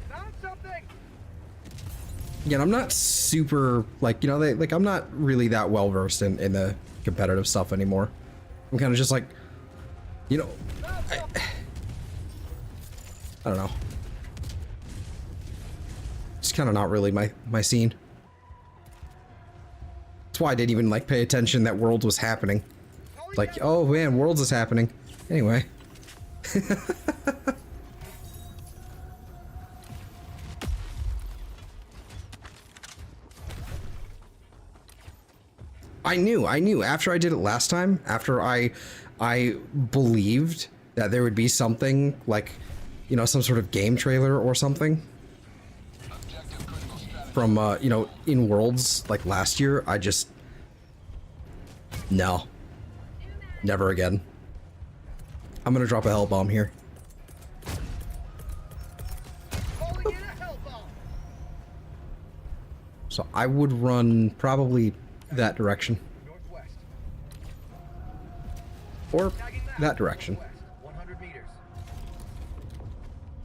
Found something. Yeah, I'm not super like, you know, I'm not really that well versed in the competitive stuff anymore. I'm kind of just like, you know, I don't know. It's kind of not really my scene. That's why I didn't even like pay attention that Worlds was happening. Like, oh man, Worlds is happening. Anyway. I knew after I did it last time, after I believed that there would be something like, you know, some sort of game trailer or something from, you know, in Worlds like last year. I just No. Never again. I'm gonna drop a hell bomb here. So I would run probably that direction. Or that direction.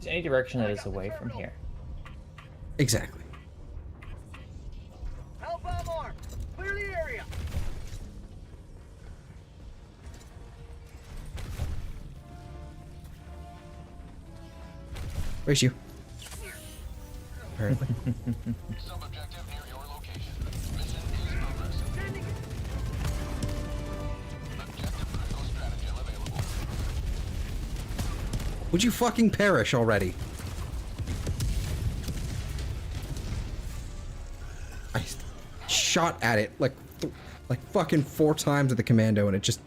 Any direction that is away from here. Exactly. Hellbomb armed. Clear the area. Where's you? Apparently. Sub-objective near your location. Mission is progressing. Objective critical stratagem available. Would you fucking perish already? I shot at it like fucking 4 times with the commando, and it just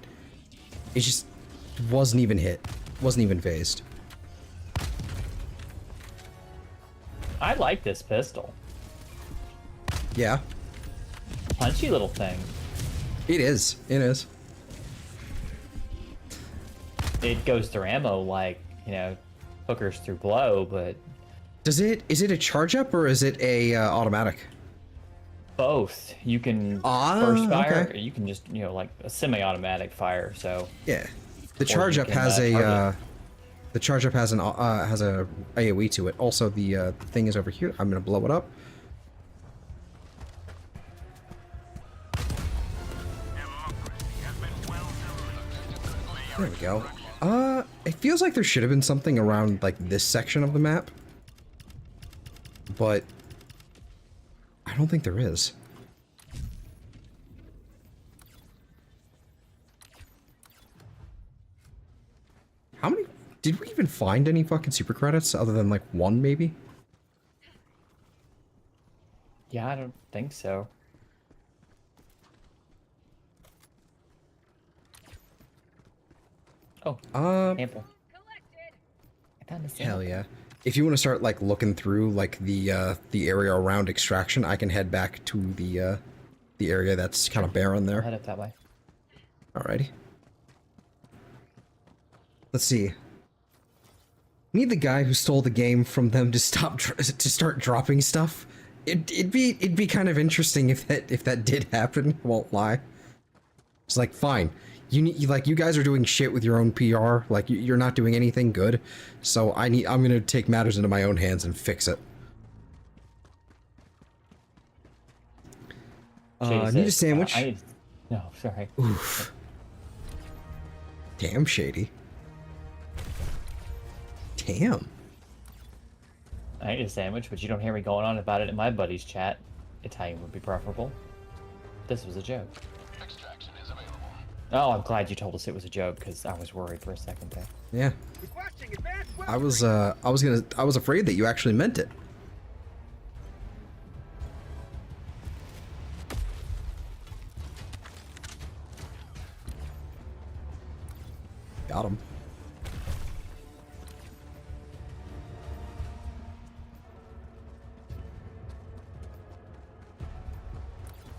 wasn't even hit. Wasn't even phased. I like this pistol. Yeah. Punchy little thing. It is. It is. It goes through ammo like, you know, hookers through blow, but Is it a charge up or is it a automatic? both. You can Ah, burst fire, okay. or you can just, you know, like a semi-automatic fire. So Yeah. The Or charge you up can, has target. the charge up has a AoE to it. Also the thing is over here. I'm gonna blow it up. There we go. It feels like there should have been something around like this section of the map, but I don't think there is. How many? Did we even find any fucking super credits other than like 1 maybe? yeah, I don't think so. Oh, sample. I found a sample. Hell yeah. If you want to start like looking through like the area around extraction, I can head back to the area that's kind of barren there. Head up that way. Alrighty. Let's see. Need the guy who stole the game from them to start dropping stuff. It'd be kind of interesting if that did happen. Won't lie. It's like fine. You guys are doing shit with your own PR. Like you're not doing anything good. So I'm gonna take matters into my own hands and fix it. Need a Jesus, sandwich. No, sorry. Oof. Damn shady. Damn. I need a sandwich, but you don't hear me going on about it in my buddy's chat. Italian would be preferable. This was a joke. Extraction is available. Oh, I'm glad you told us it was a joke, because I was worried for a second there. Yeah. Requesting advanced I was afraid that you actually meant it. Got him.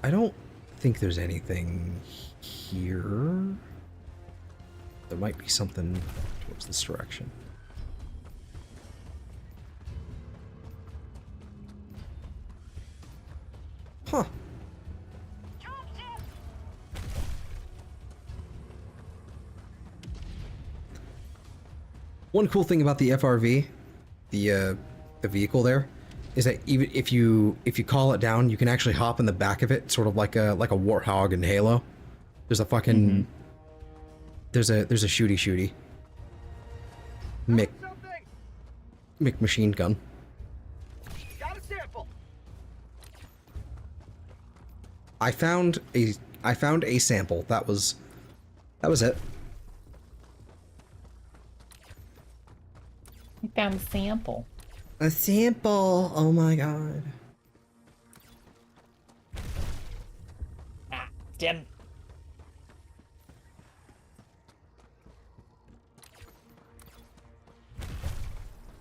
I don't think there's anything here. There might be something towards this direction. Huh. One cool thing about the FRV, the vehicle there, is that even if you call it down, you can actually hop in the back of it, sort of like a warthog in Halo. There's a fucking there's a shooty Mick machine gun. Got a sample. I found a sample. That was it. We found a sample. A sample. Oh my god. Ah, Jim.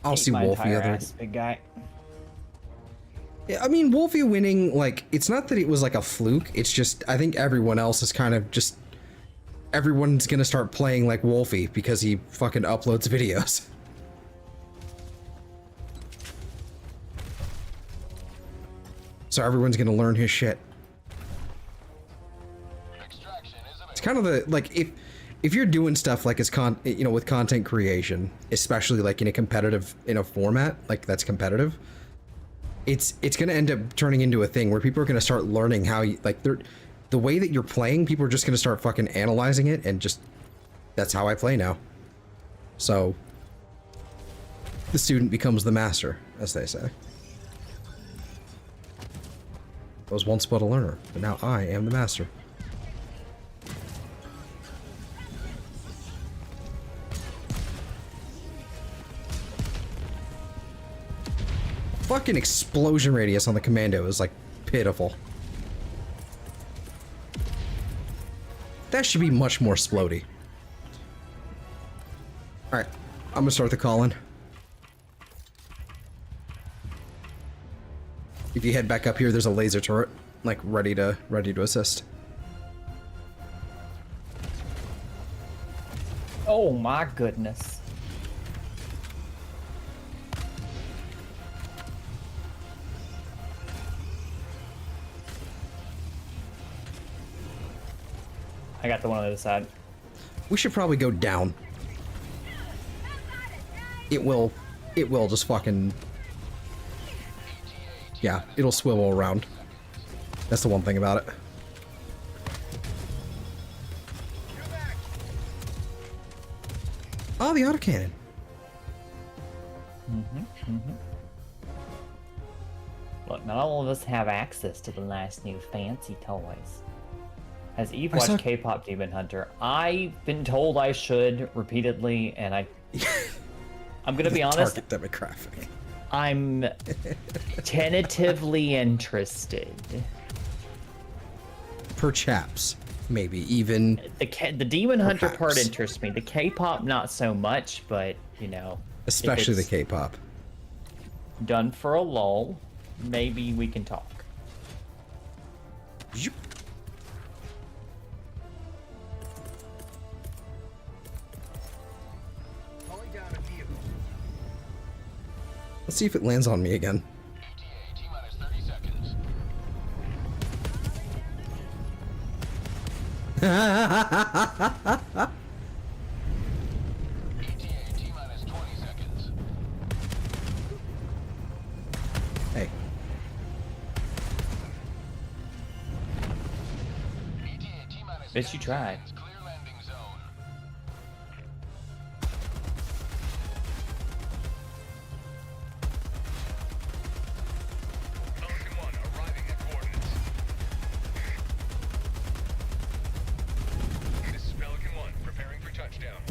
I'll see Wolfie other. Big guy. Yeah, I mean, Wolfie winning, like, it's not that it was like a fluke. It's just I think everyone else is kind of just everyone's gonna start playing like Wolfie because he fucking uploads videos. So everyone's gonna learn his shit. It's kind of the, like, if you're doing stuff like as with content creation, especially like in a competitive, in a format like that's competitive, it's gonna end up turning into a thing where people are gonna start learning how you, like, the way that you're playing, people are just gonna start fucking analyzing it and just, that's how I play now. So the student becomes the master, as they say. I was once but a learner, but now I am the master. Fucking explosion radius on the commando is like pitiful. That should be much more splody. Alright, I'm gonna start the call-in. If you head back up here, there's a laser turret, like ready to assist. Oh my goodness. I got the one on the other side. We should probably go down. It will just fucking... Yeah, it'll swivel around. That's the one thing about it. Oh, the autocannon. Look, not all of us have access to the last new fancy toys. Has Eve I watched saw- K-pop Demon Hunter? I've been told I should repeatedly, and I'm gonna be honest. Target demographic. I'm tentatively interested. Perhaps, maybe even. The Demon Hunter part Perhaps. interests me. The K-pop not so much, but you know, if Especially the it's K-pop. done for a lull, maybe we can talk. Zoop. Calling down a view. Let's see if it lands on me again. ETA T-minus 30 seconds. ETA T-minus 20 seconds. Hey. ETA T-minus Bitch, you 10 tried. seconds. Clear landing zone. Falcon 1 arriving at coordinates. This is Falcon 1 preparing for touchdown.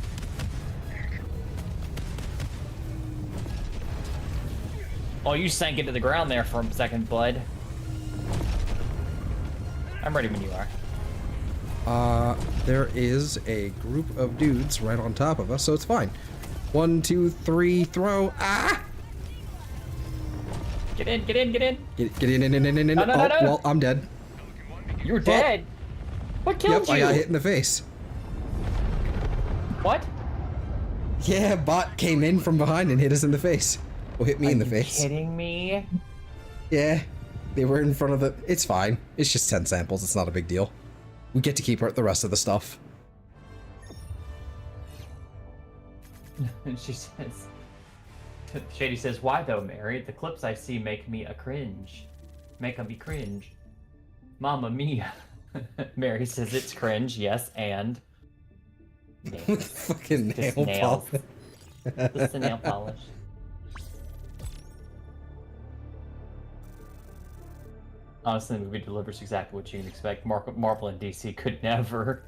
Oh, you sank into the ground there for a second, bud. I'm ready when you are. There is a group of dudes right on top of us, so it's fine. 1, 2, 3, throw. Ah! Get in, get in, get in. Get in. No, no, Oh, no, no. well, I'm dead. You're dead. What killed Yep, I you? got hit in the face. What? Yeah, bot came in from behind and hit us in the face. Well, hit me in the Are you face. kidding me? Yeah, they were in front of the... It's fine. It's just 10 samples. It's not a big deal. We get to keep the rest of the stuff. And she says, Shady says, why though, Mary? The clips I see make me cringe. Make me cringe. Mamma mia. Mary says it's cringe, yes, and... Fucking Just nail nails. polish. Just the nail polish. Honestly, the movie delivers exactly what you can expect. Marvel and DC could never.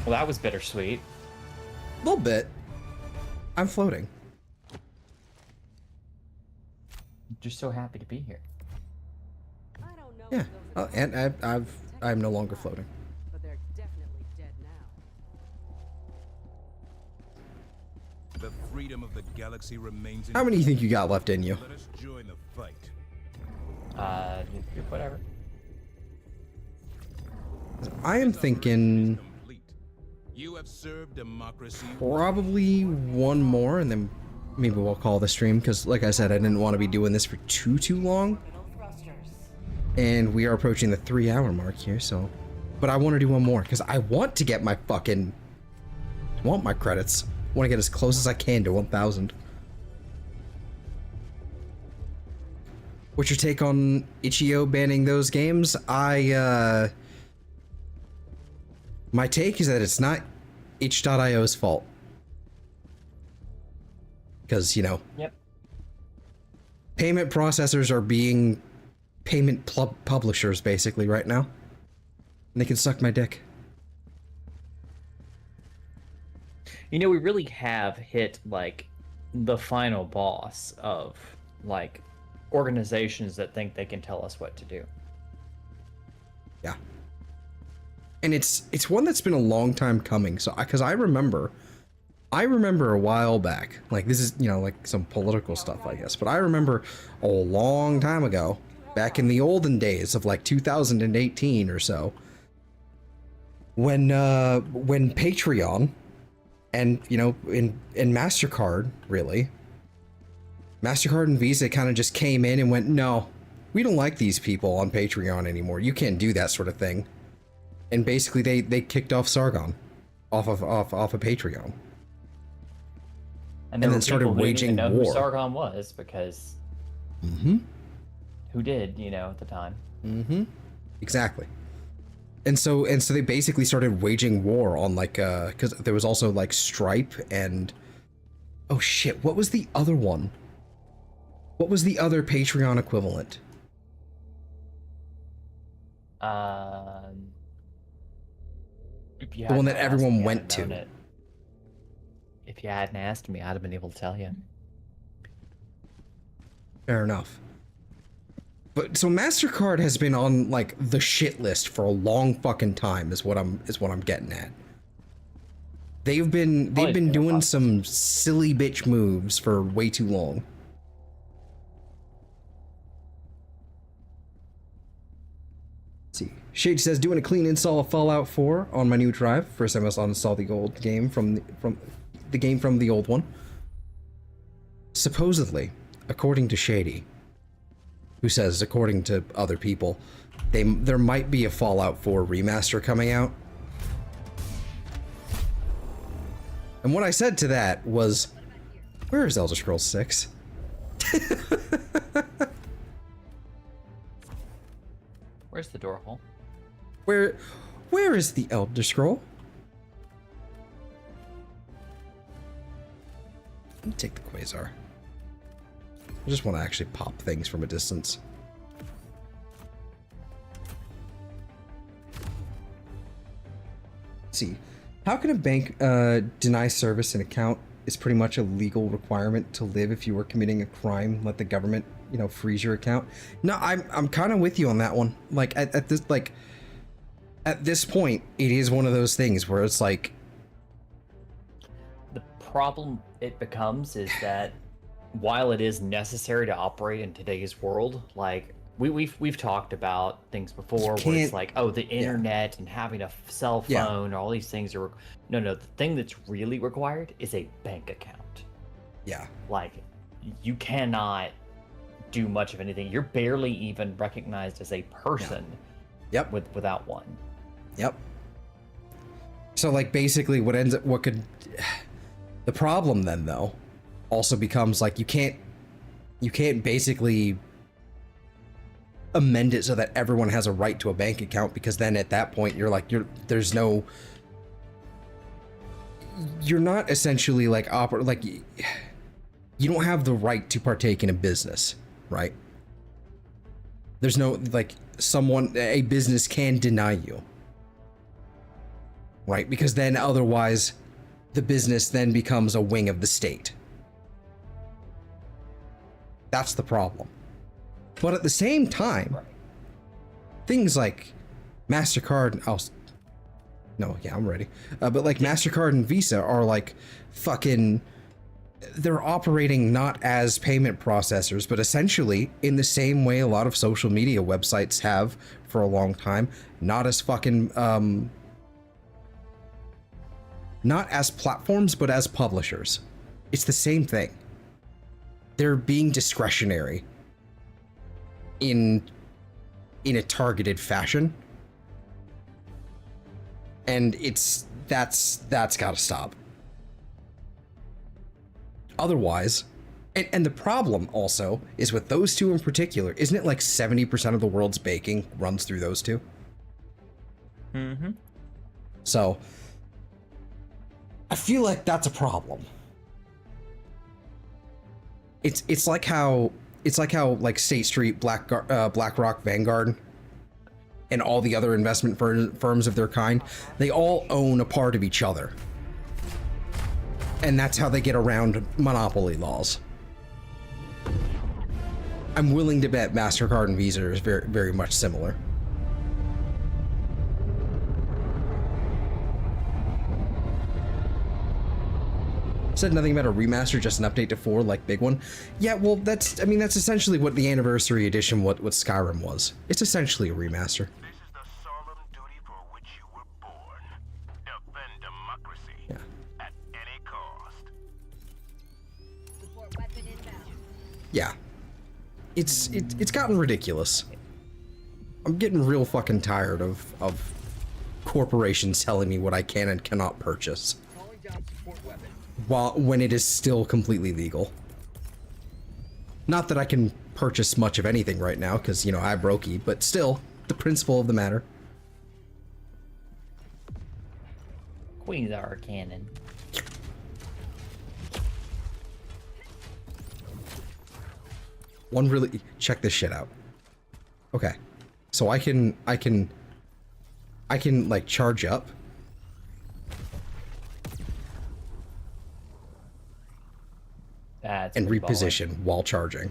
Well, that was bittersweet. A little bit. I'm floating. Just so happy to be here. I don't know. Yeah. Oh, and I'm no longer floating. freedom of the galaxy remains in How many do you think you got left in you? Let us join the fight. Whatever. I am thinking Complete. You have served democracy. probably one more, and then maybe we'll call the stream, because like I said, I didn't want to be doing this for too long. Orbital thrusters. And we are approaching the 3-hour mark here, so... But I want to do one more, because I want to get my fucking... I want my credits. I want to get as close as I can to 1,000. What's your take on Itch.io banning those games? My take is that it's not itch.io's fault. Because, you know... Yep. Payment processors are being payment publishers, basically, right now. And they can suck my dick. You know, we really have hit, like, the final boss of, like, organizations that think they can tell us what to do. Yeah. And it's one that's been a long time coming. So, because I remember a while back, like this is, you know, like some political stuff, I guess, but I remember a long time ago, back in the olden days of like 2018 or so, when Patreon and, you know, in MasterCard, really, MasterCard and Visa kind of just came in and went, no, we don't like these people on Patreon anymore. You can't do that sort of thing. And basically they kicked off Sargon off of Patreon. And then were started people who didn't even waging know war. who Sargon was, because who did, you know, at the time. Exactly. And so they basically started waging war on, like, because there was also like Stripe and, oh shit, what was the other one? What was the other Patreon equivalent? The one that everyone went to. If you hadn't asked me, I'd have been able to tell you. Fair enough. But so MasterCard has been on like the shit list for a long fucking time, is what I'm getting at. They've been doing some silly bitch moves for way too long. Let's see. Shade says, doing a clean install of Fallout 4 on my new drive. First I must uninstall the old game from the old one. Supposedly, according to Shady, who says, according to other people, there might be a Fallout 4 remaster coming out. And what I said to that was, where is Elder Scrolls 6? Where's the door hole? Where is the Elder Scroll? Let me take the Quasar. I just want to actually pop things from a distance. Let's see. How can a bank deny service an account is pretty much a legal requirement to live if you were committing a crime, let the government, you know, freeze your account? No, I'm kind of with you on that one. Like at this point, it is one of those things where it's like, The problem it becomes is that while it is necessary to operate in today's world, like we've talked about things before where it's like, oh, the internet and having a cell phone, all these things are no, the thing that's really required is a bank account. Yeah. Like, you cannot do much of anything. You're barely even recognized as a person. Yep. Without one. Yep. So like basically the problem then though also becomes like you can't basically amend it so that everyone has a right to a bank account, because then at that point you're not essentially like you don't have the right to partake in a business, right? There's no, like, a business can deny you, right? Because then otherwise the business then becomes a wing of the state. That's the problem. But at the same time, things like MasterCard, I'm ready. But like MasterCard and Visa are like fucking they're operating not as payment processors, but essentially in the same way a lot of social media websites have for a long time, not as fucking, not as platforms, but as publishers. It's the same thing. They're being discretionary in a targeted fashion. And that's gotta stop. Otherwise, and the problem also is with those two in particular, isn't it like 70% of the world's baking runs through those two? Mm-hmm. So, I feel like that's a problem. It's like how like State Street, BlackRock, Vanguard, and all the other investment firms of their kind, they all own a part of each other. And that's how they get around monopoly laws. I'm willing to bet MasterCard and Visa is very, very much similar. Said nothing about a remaster, just an update to 4 like big one. Yeah, well, that's essentially what the anniversary edition, what Skyrim was. It's essentially a remaster. This is the solemn duty for which you were born. Defend democracy. Yeah. At any cost. Support weapon inbound. Yeah. It's gotten ridiculous. I'm getting real fucking tired of corporations telling me what I can and cannot purchase. Calling down support weapon. When it is still completely legal. Not that I can purchase much of anything right now, because, you know, I brokey, but still, the principle of the matter. Queens are a cannon. One really, check this shit out. Okay, so I can like charge up. That's And pretty baller. reposition while charging.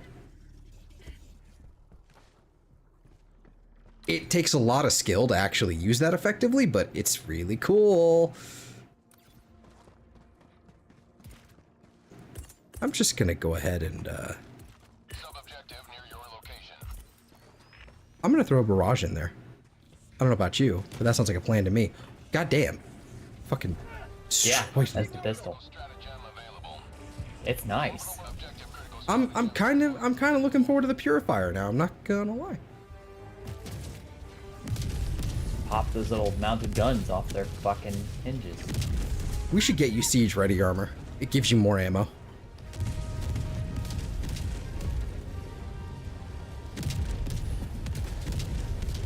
It takes a lot of skill to actually use that effectively, but it's really cool. I'm just gonna go ahead and Sub-objective near your location. I'm gonna throw a barrage in there. I don't know about you, but that sounds like a plan to me. God damn. Fucking Yeah, Wait, that's the pistol. Stratagem available. It's nice. Objective critical. I'm kind of looking forward to the purifier now, I'm not gonna lie. Pop those little mounted guns off their fucking hinges. We should get you siege ready armor. It gives you more ammo.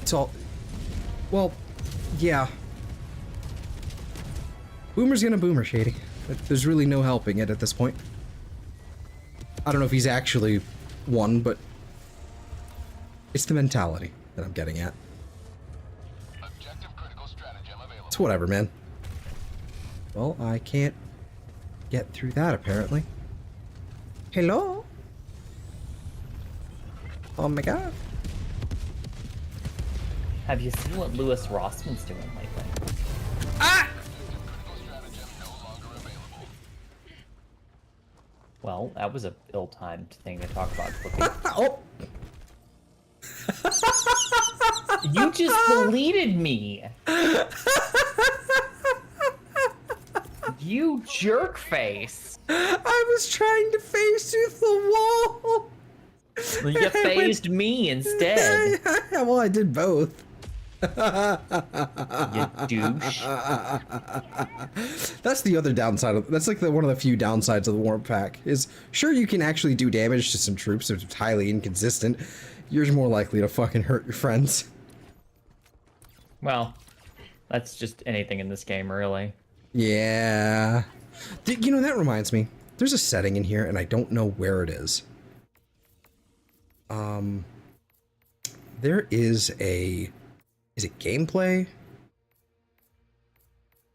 It's all... Well, yeah. Boomer's gonna boomer, Shady. There's really no helping it at this point. I don't know if he's actually won, but... It's the mentality that I'm getting at. Objective critical stratagem available. It's whatever, man. Well, I can't get through that, apparently. Hello? Oh my god. Have you seen what Louis Rossman's doing lately? Ah! Critical stratagem no longer available. Well, that was a ill-timed thing to talk about quickly. Oh! You just deleted me! You jerk face! I was trying to face you through the wall! You phased me instead. Well, I did both. You douche. That's the other downside of that's like one of the few downsides of the warp pack is sure you can actually do damage to some troops if it's highly inconsistent. You're more likely to fucking hurt your friends. Well, that's just anything in this game, really. Yeah. You know, that reminds me. There's a setting in here and I don't know where it is. There is a... Is it gameplay?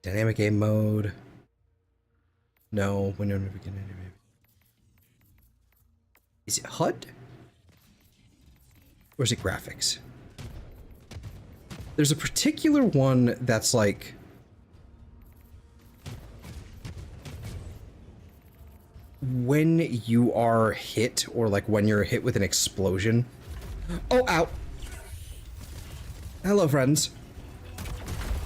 Dynamic game mode? No, window to begin. Is it HUD? Or is it graphics? There's a particular one that's like... when you are hit, or like when you're hit with an explosion. Oh, ow. Hello, friends.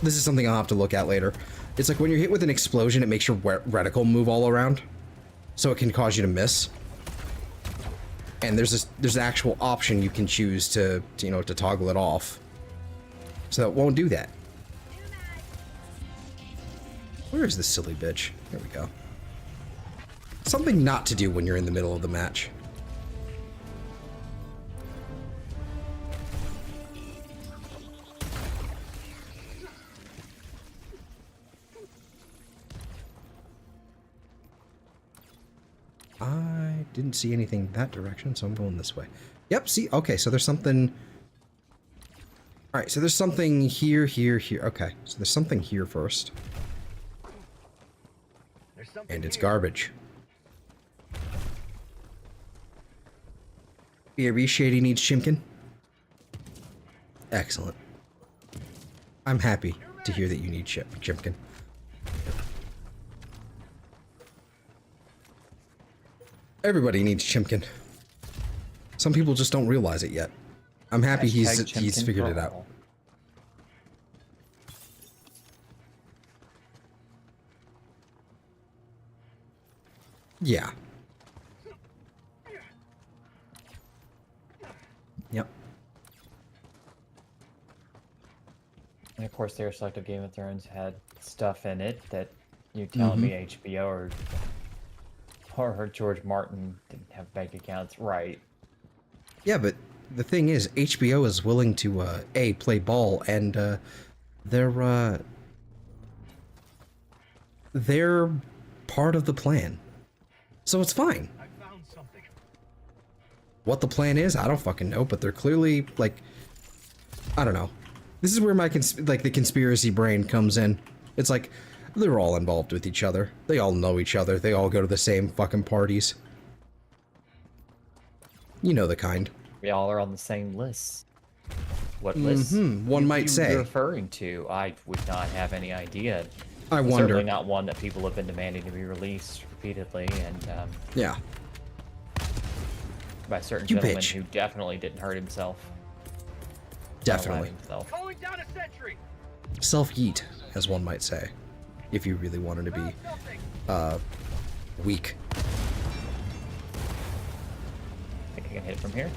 This is something I'll have to look at later. It's like when you're hit with an explosion, it makes your reticle move all around, so it can cause you to miss. And there's an actual option you can choose to you know, to toggle it off, so it won't do that. Where is this silly bitch? There we go. Something not to do when you're in the middle of the match. I didn't see anything that direction, so I'm going this way. Yep, see? Okay, so there's something... Alright, so there's something here, here, here. Okay, so there's something here first. And it's garbage. BRB Shady needs Chimkin. Excellent. I'm happy to hear that you need Chimkin. Everybody needs Chimkin. Some people just don't realize it yet. I'm happy he's figured it out. Yeah. Yep. And of course, their selective Game of Thrones had stuff in it that you're telling me HBO or George Martin didn't have bank accounts, right? Yeah, but the thing is, HBO is willing to A, play ball, and they're part of the plan, so it's fine. I found something. What the plan is, I don't fucking know, but they're clearly, like, I don't know. This is where my the conspiracy brain comes in. It's like, they're all involved with each other. They all know each other. They all go to the same fucking parties. You know the kind. We all are on the same list. What list? One might say. You're referring to, I would not have any idea. I wonder. Certainly not one that people have been demanding to be released repeatedly, and yeah, by certain you gentlemen bitch. who definitely didn't hurt himself. Definitely. Calling down a sentry. Self-yeet, as one might say, if you really wanted to be weak. I think I can hit it from here.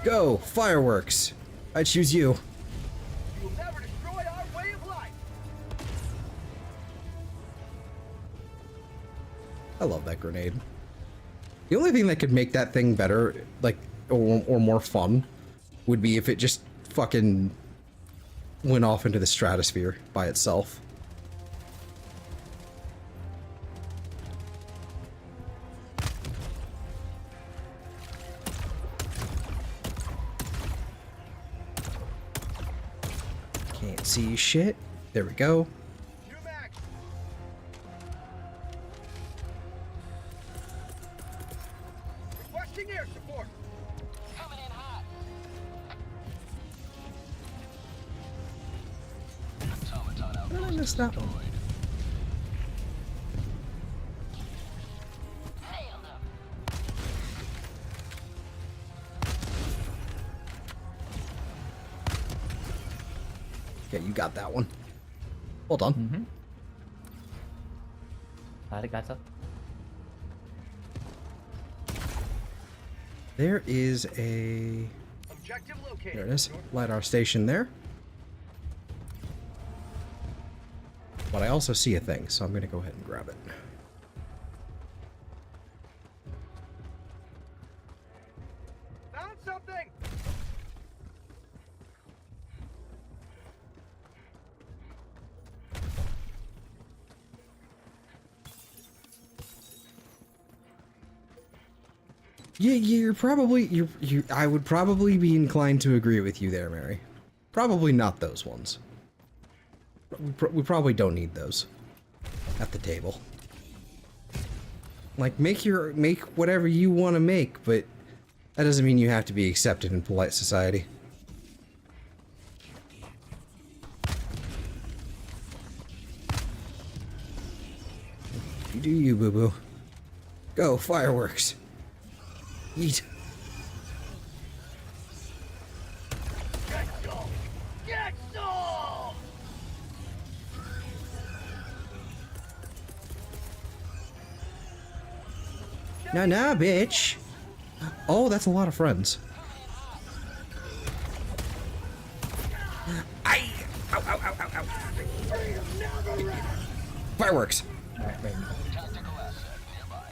Go! Fireworks! I choose you. You will never destroy our way of life. I love that grenade. The only thing that could make that thing better, like, or more fun, would be if it just fucking went off into the stratosphere by itself. Can't see shit. There we go. New max. Requesting air support. Coming in hot. Automaton How did I outpost miss that one? destroyed. Nailed him. Yeah, you got that one. Well done. I got that. There is a... Objective located. There it is. LiDAR station there. But I also see a thing, so I'm going to go ahead and grab it. Found something. Yeah, you're probably I would probably be inclined to agree with you there, Mary. Probably not those ones. We probably don't need those at the table. Like, make whatever you want to make, but that doesn't mean you have to be accepted in polite society. You do you, boo-boo. Go, fireworks. Eat. Get some! Get some! Nah, bitch. Oh, that's a lot of friends. Aye! Ow, ow, ow, ow, ow. Fireworks. Alright, maybe. Tactical asset nearby.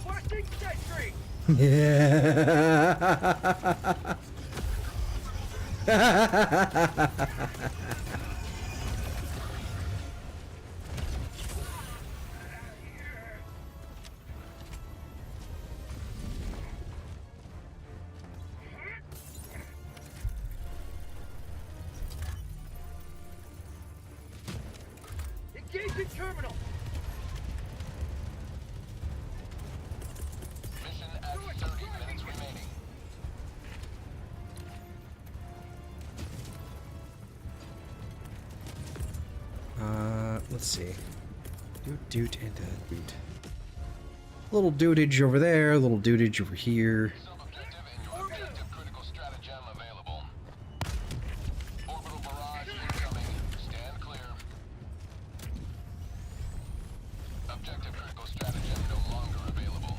Requesting sentry! Yeah. Engaging terminal! Mission at 30 minutes remaining. Let's see. Doot and doot. Little dootage over there, little dootage over here. Sub-objective and your objective critical stratagem available. Orbital barrage incoming. Stand clear. Objective critical stratagem no longer available.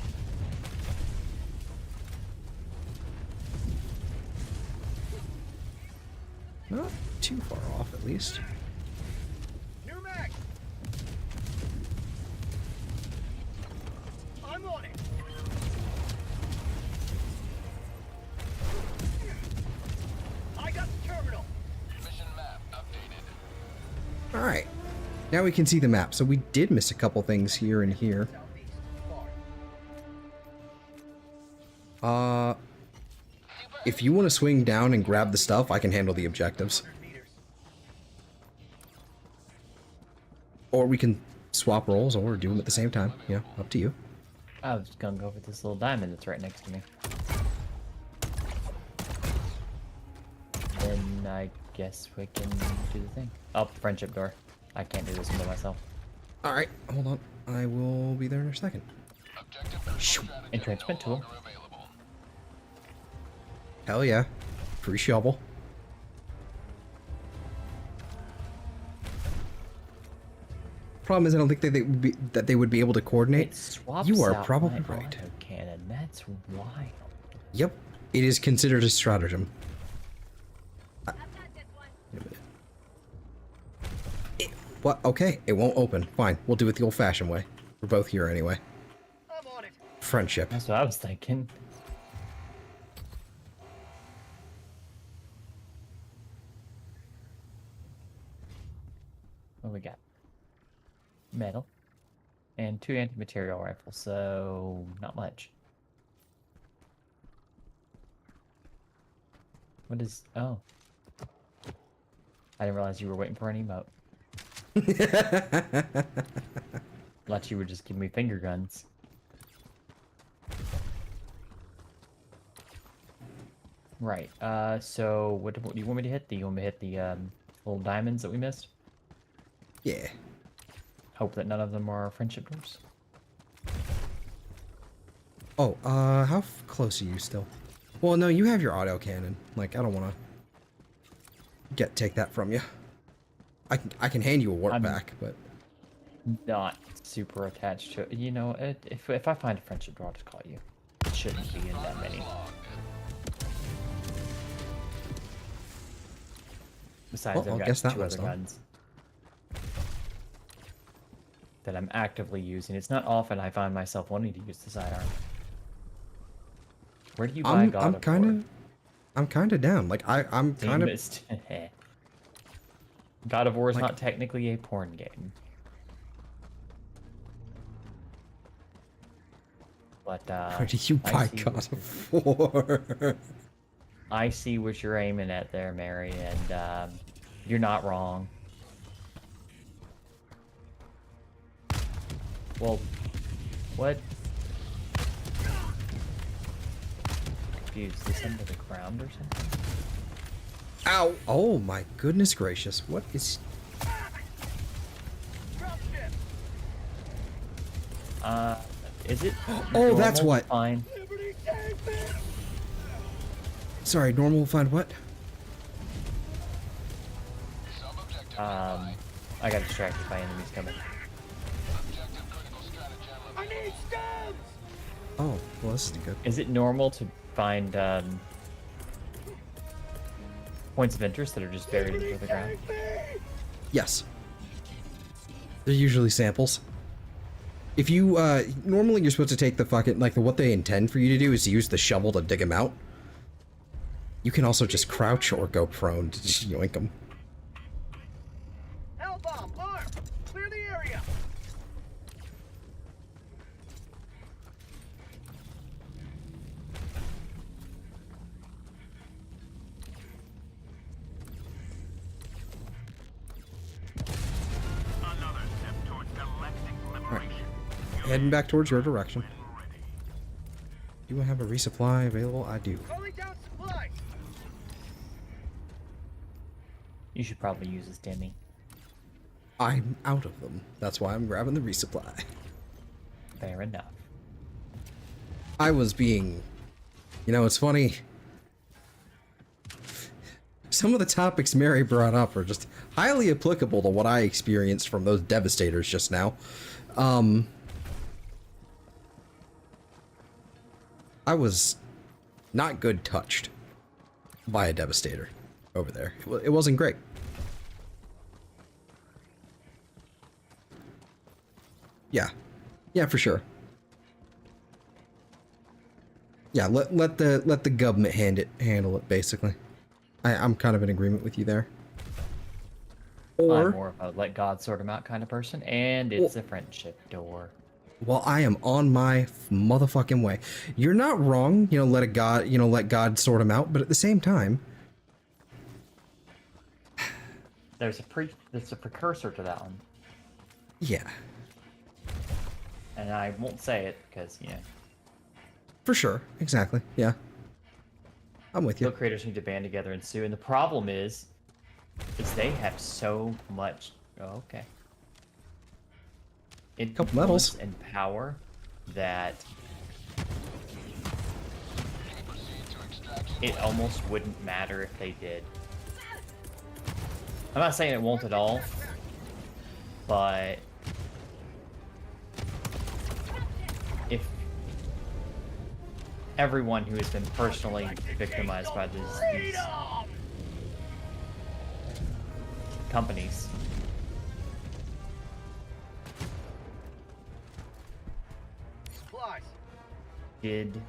Not too far off, at least. New mag! I'm on it! I got the terminal! Mission map updated. Alright. Now we can see the map. So we did miss a couple things here and here. Southeast. Far. If you want to swing down and grab the stuff, I can handle the objectives. 100 meters. Or we can swap roles or do them at the same time. Yeah, up to you. I was gonna go for this little diamond that's right next to me. Then I guess we can do the thing. Oh, friendship door. I can't do this one by myself. Alright, hold on. I will be there in a second. Objective critical stratagem Entrenchment no tool. longer available. Hell yeah. Free shovel. Problem is, I don't think that they would be able to coordinate. It swaps You are out probably my right. autocannon. That's wild. Yep. It is considered a stratagem. Wait a minute. What? Okay, it won't open. Fine, we'll do it the old-fashioned way. We're both here anyway. I'm on it! Friendship. That's what I was thinking. What do we got? Metal. And 2 anti-material rifles, so not much. What is... Oh. I didn't realize you were waiting for an emote. Thought you would just give me finger guns. Right, so what do you want me to hit? Do you want me to hit the little diamonds that we missed? Yeah. Hope that none of them are friendship doors. Oh, how close are you still? Well, no, you have your auto cannon. Like, I don't want to take that from you. I can hand you a warp back, but Not super attached to it. You know, if I find a friendship door, I'll just call you. It shouldn't be in that many. Besides, Well, I've I guess got that 2 one's other done. guns that I'm actively using. It's not often I find myself wanting to use the sidearm. Where do you buy God of War? I'm kind of down. Like I'm kind of Missed. God of War is Like- not technically a porn game. But Where do you I buy see God what of War? I see what you're aiming at there, Mary, and you're not wrong. Well, what? Confused. Is this under the ground or something? Ow! Oh my goodness gracious! What is? Dropship. Is it? Oh, that's normal? what. Fine. Liberty save me. Sorry, normal will find what? Sub-objective I got distracted by enemies coming. objective critical stratagem I need stabs. Oh, well, this is good. Is it normal to find points of interest that are just buried into the ground? Yes. They're usually samples. If you, normally you're supposed to take the fucking, like, what they intend for you to do is use the shovel to dig them out. You can also just crouch or go prone to just yoink them. Hell bomb armed. Clear the area. Another step towards galactic liberation. Heading back towards your direction. Do I have a resupply available? I do. Calling down supplies. You should probably use this Demi. I'm out of them. That's why I'm grabbing the resupply. Fair enough. I was being... You know, it's funny. Some of the topics Mary brought up are just highly applicable to what I experienced from those devastators just now. I was not good touched by a devastator over there. It wasn't great. Yeah. Yeah, for sure. Yeah, let the government handle it basically. I'm kind of in agreement with you there. I'm Or more of a let God sort him out kind of person, and it's a friendship door. well, I am on my motherfucking way. You're not wrong, you know, let God sort him out, but at the same time, There's a precursor to that one, yeah, and I won't say it because for sure, exactly, yeah. I'm with you. the creators need to band together and sue. And the problem is they have so much. Oh, okay. Couple medals. Influence and power that it almost wouldn't matter if they did. I'm not saying it won't at all, but if everyone who has been personally victimized by these companies Supplies. did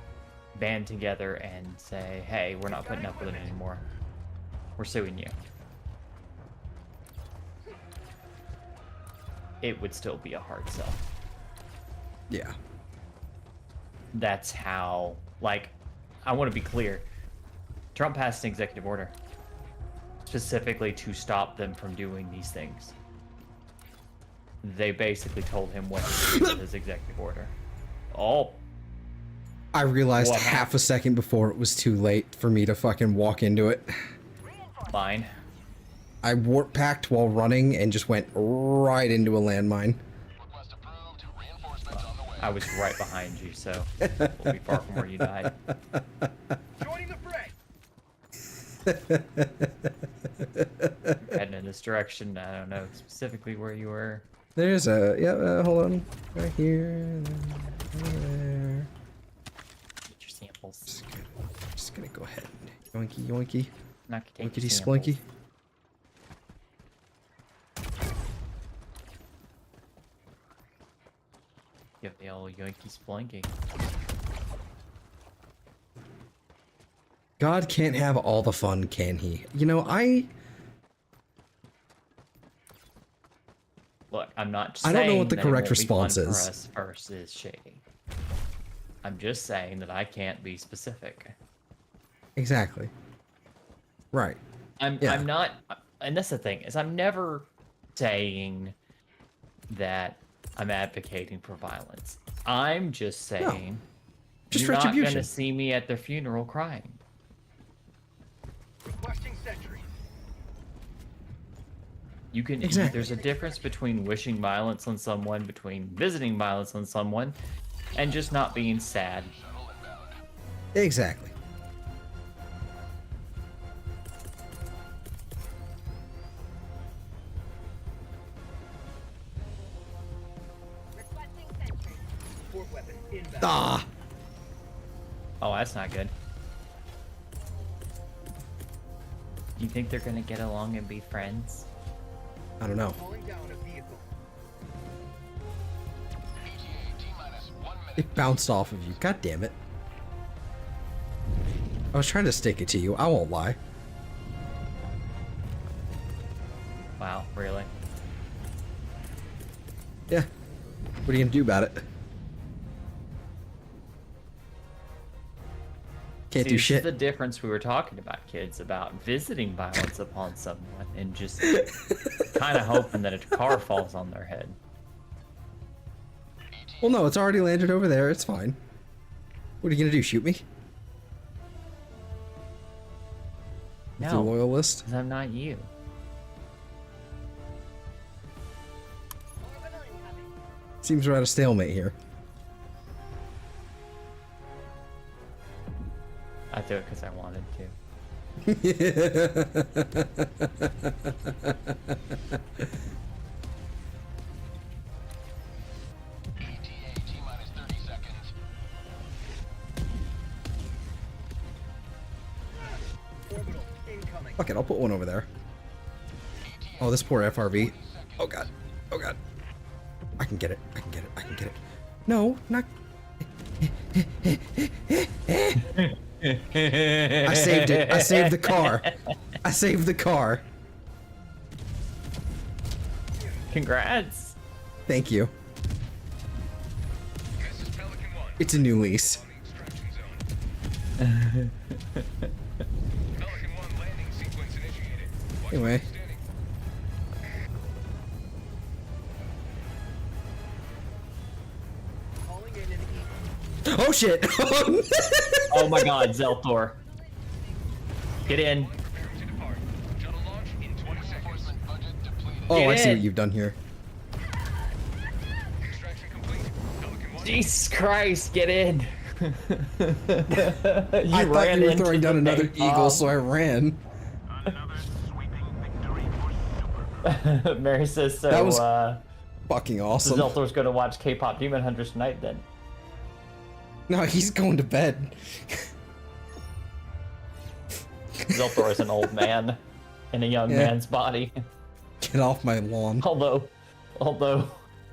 band together and say, hey, we're not putting up with it anymore. We're suing you. It would still be a hard sell. Yeah. That's how, like, I want to be clear. Trump passed an executive order specifically to stop them from doing these things. They basically told him what to do with his executive order. Oh, I realized What half a second before it was too late for me to fucking walk into it. fine. I warp packed while running and just went right into a landmine. request approved. Reinforcements on the way. I was right behind you, so we'll be far from where you died. Joining the fray. Heading in this direction. I don't know specifically where you were. There's a, yeah, hold on. Right here, and then there. Get your samples. Just gonna go ahead and yoinky yoinky. Not gonna take Yoinkity your samples. splinky. Give the old yoinky splinky. God can't have all the fun, can he? You know, Look, I'm not I saying don't know what the that it correct won't be fun response for is. us versus shady. I'm just saying that I can't be specific. exactly. Right. I'm Yeah. I'm not, and that's the thing, is I'm never saying that I'm advocating for violence. I'm just saying Just you're not retribution. gonna see me at their funeral crying. Requesting sentry. You can. Exactly. There's a difference between wishing violence on someone, between visiting violence on someone, and just not being sad. Exactly. Requesting sentry. Support weapon inbound. Ah. Oh, that's not good. You think they're gonna get along and be friends? I don't know. Calling down a vehicle. ETA T-minus 1 minute. It bounced off of you. God damn it. I was trying to stick it to you. I won't lie. Wow, really? Yeah. What are you gonna do about it? Can't See, do this shit. is the difference we were talking about, kids, about visiting violence upon someone and just kind of hoping that a car falls on their head. Well, no, it's already landed over there. It's fine. What are you gonna do? Shoot me? With your No, loyalist? because I'm not you. Orbital incoming. Seems we're at a stalemate here. I do it because I wanted to. ETA T-minus 30 seconds. Orbital incoming. Fuck it, I'll put one over there. Oh, this poor FRV. Oh god. Oh god. I can get it. I can get it. I can get it. No, not. I saved it. I saved the car. I saved the car. Congrats. Thank you. This is Pelican 1 It's a new lease. on the extraction zone. Pelican 1 landing sequence initiated. Watch Anyway. where you're standing. Calling in an Oh shit! Oh my god, Zelthor. Get in. Preparing to depart. Shuttle launch in 20 seconds. Reinforcement budget depleted. Oh, I Get see in. what you've done here. Extraction complete. Pelican 1. Jesus Christ, get in. You I thought ran you were into throwing down the another big eagle, bomb. so I ran. Another sweeping victory for Supergirl. Mary says so. That was Fucking awesome. Zelthor's gonna watch K-pop Demon Hunters tonight then. No, he's going to bed. Zelthor is an old man in a young Yeah. man's body. Get off my lawn. Although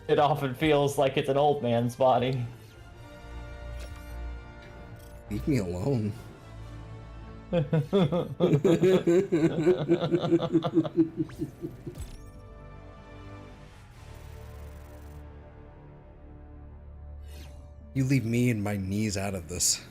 it often feels like it's an old man's body. Leave me alone. You leave me and my knees out of this.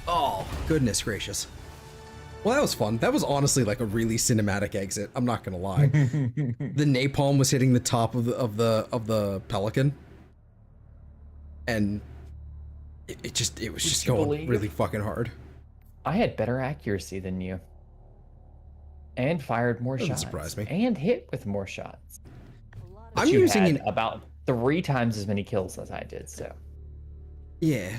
Oh, goodness gracious. Well, that was fun. That was honestly like a really cinematic exit. I'm not gonna lie. The napalm was hitting the top of the Pelican, and it was just you going believe? really fucking hard. I had better accuracy than you. And fired more Doesn't shots. surprise me. And hit with more shots. I'm You using had an about 3 times as many kills as I did, so. yeah.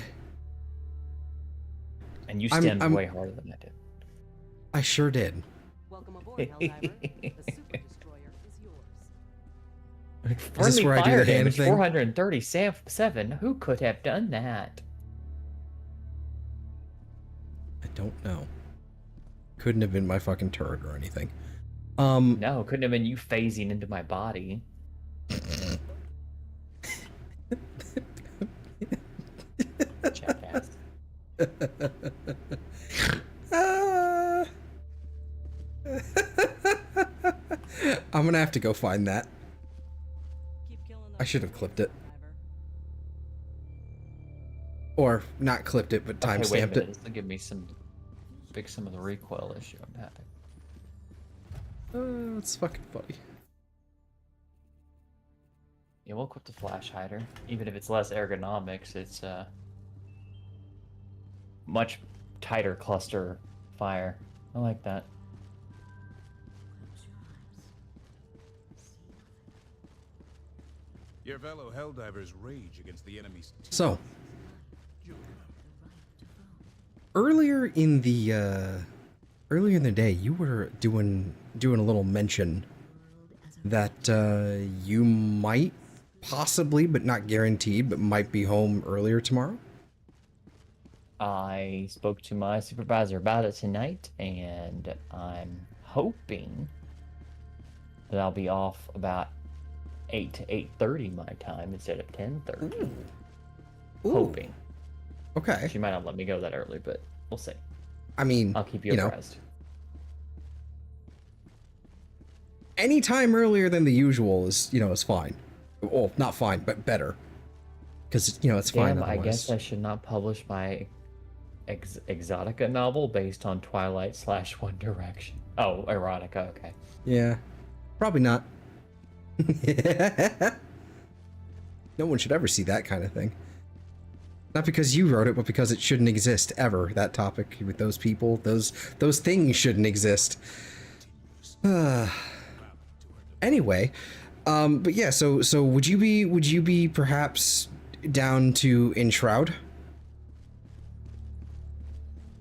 And you I'm- stemmed I'm- way harder than I did. I sure did. Welcome aboard, Helldiver. The super destroyer is yours. Is this where I do the fire hand damage, thing? 437. Who could have done that? I don't know. Couldn't have been my fucking turret or anything. Um, No, couldn't have been you phasing into my body. Jackass. ah. I'm gonna have to go find that. Keep killing I those should have clipped it. Helldiver. Or not clipped it, but Okay, wait a timestamped minute. it. This will give me some, fix some of the recoil issue I'm having. It's fucking funny. Yeah, we'll equip the flash hider. Even if it's less ergonomics, it's much tighter cluster fire. I like that. Your fellow Helldivers rage against the enemy's team. So, earlier in the day, you were doing a little mention that you might possibly, but not guaranteed, but might be home earlier tomorrow. I spoke to my supervisor about it tonight, and I'm hoping that I'll be off about 8 to 8:30 my time instead of 10:30. Hoping. Okay. She might not let me go that early, but we'll see. I mean, I'll keep you apprised. Any time earlier than the usual is fine. Well, not fine, but better. Because it's fine. Damn, I otherwise. guess I should not publish my Exotica novel based on Twilight / One Direction. Oh, erotica. Okay. Yeah, probably not. No one should ever see that kind of thing. Not because you wrote it, but because it shouldn't exist ever. That topic with those people, those things shouldn't exist. Anyway, but yeah. So would you be perhaps down to enshroud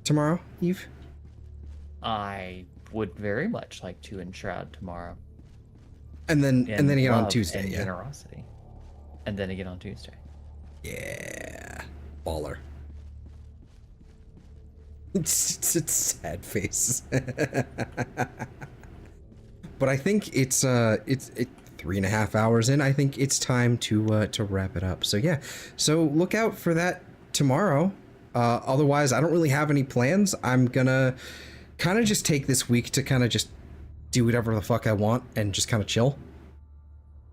tomorrow, Eve? I would very much like to enshroud tomorrow. And then again on love Tuesday, and yeah. Generosity. And then again on Tuesday. Yeah, baller. It's a sad face. But I think it's 3.5 hours in. I think it's time to wrap it up. So yeah, so look out for that tomorrow. Otherwise, I don't really have any plans. I'm gonna kind of just take this week to kind of just do whatever the fuck I want and just kind of chill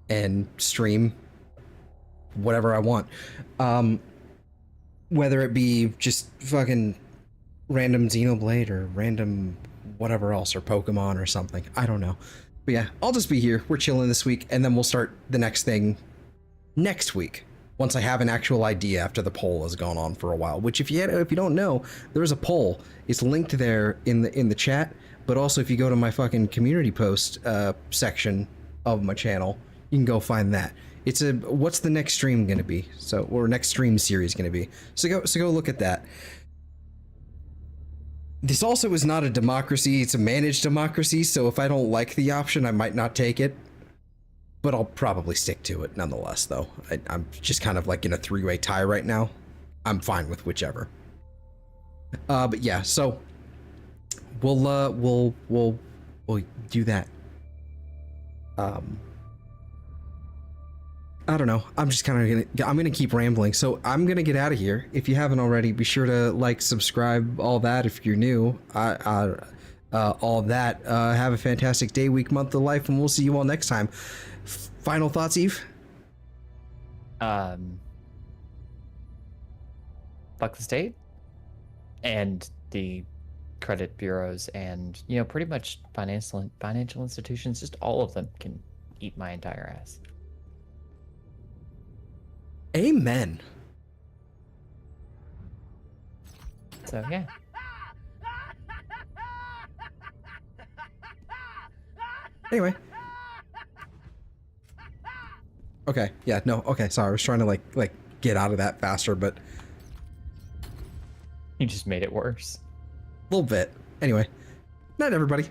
and stream whatever I want. Whether it be just fucking random Xenoblade or random whatever else, or Pokemon or something. I don't know. But yeah, I'll just be here. We're chilling this week, and then we'll start the next thing next week once I have an actual idea after the poll has gone on for a while. Which, if you don't know, there's a poll. It's linked there in the chat. But also, if you go to my fucking community post section of my channel, you can go find that. It's a what's the next stream gonna be? So, or next stream series gonna be? So go look at that. This also is not a democracy, it's a managed democracy, so if I don't like the option, I might not take it. But I'll probably stick to it nonetheless, though. I'm just kind of like in a three-way tie right now. I'm fine with whichever. But yeah, so we'll do that. I don't know. I'm just kind of gonna keep rambling. So I'm gonna get out of here. If you haven't already, be sure to like, subscribe, all that. If you're new, all that. Have a fantastic day, week, month of life, and we'll see you all next time. Final thoughts, Eve? Fuck the state and the credit bureaus, and pretty much financial institutions. Just all of them can eat my entire ass. Amen. So yeah. Anyway. Okay. Yeah. No. Okay. Sorry. I was trying to like get out of that faster, but You just made it worse. a little bit. Anyway. Night, everybody.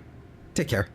Take care.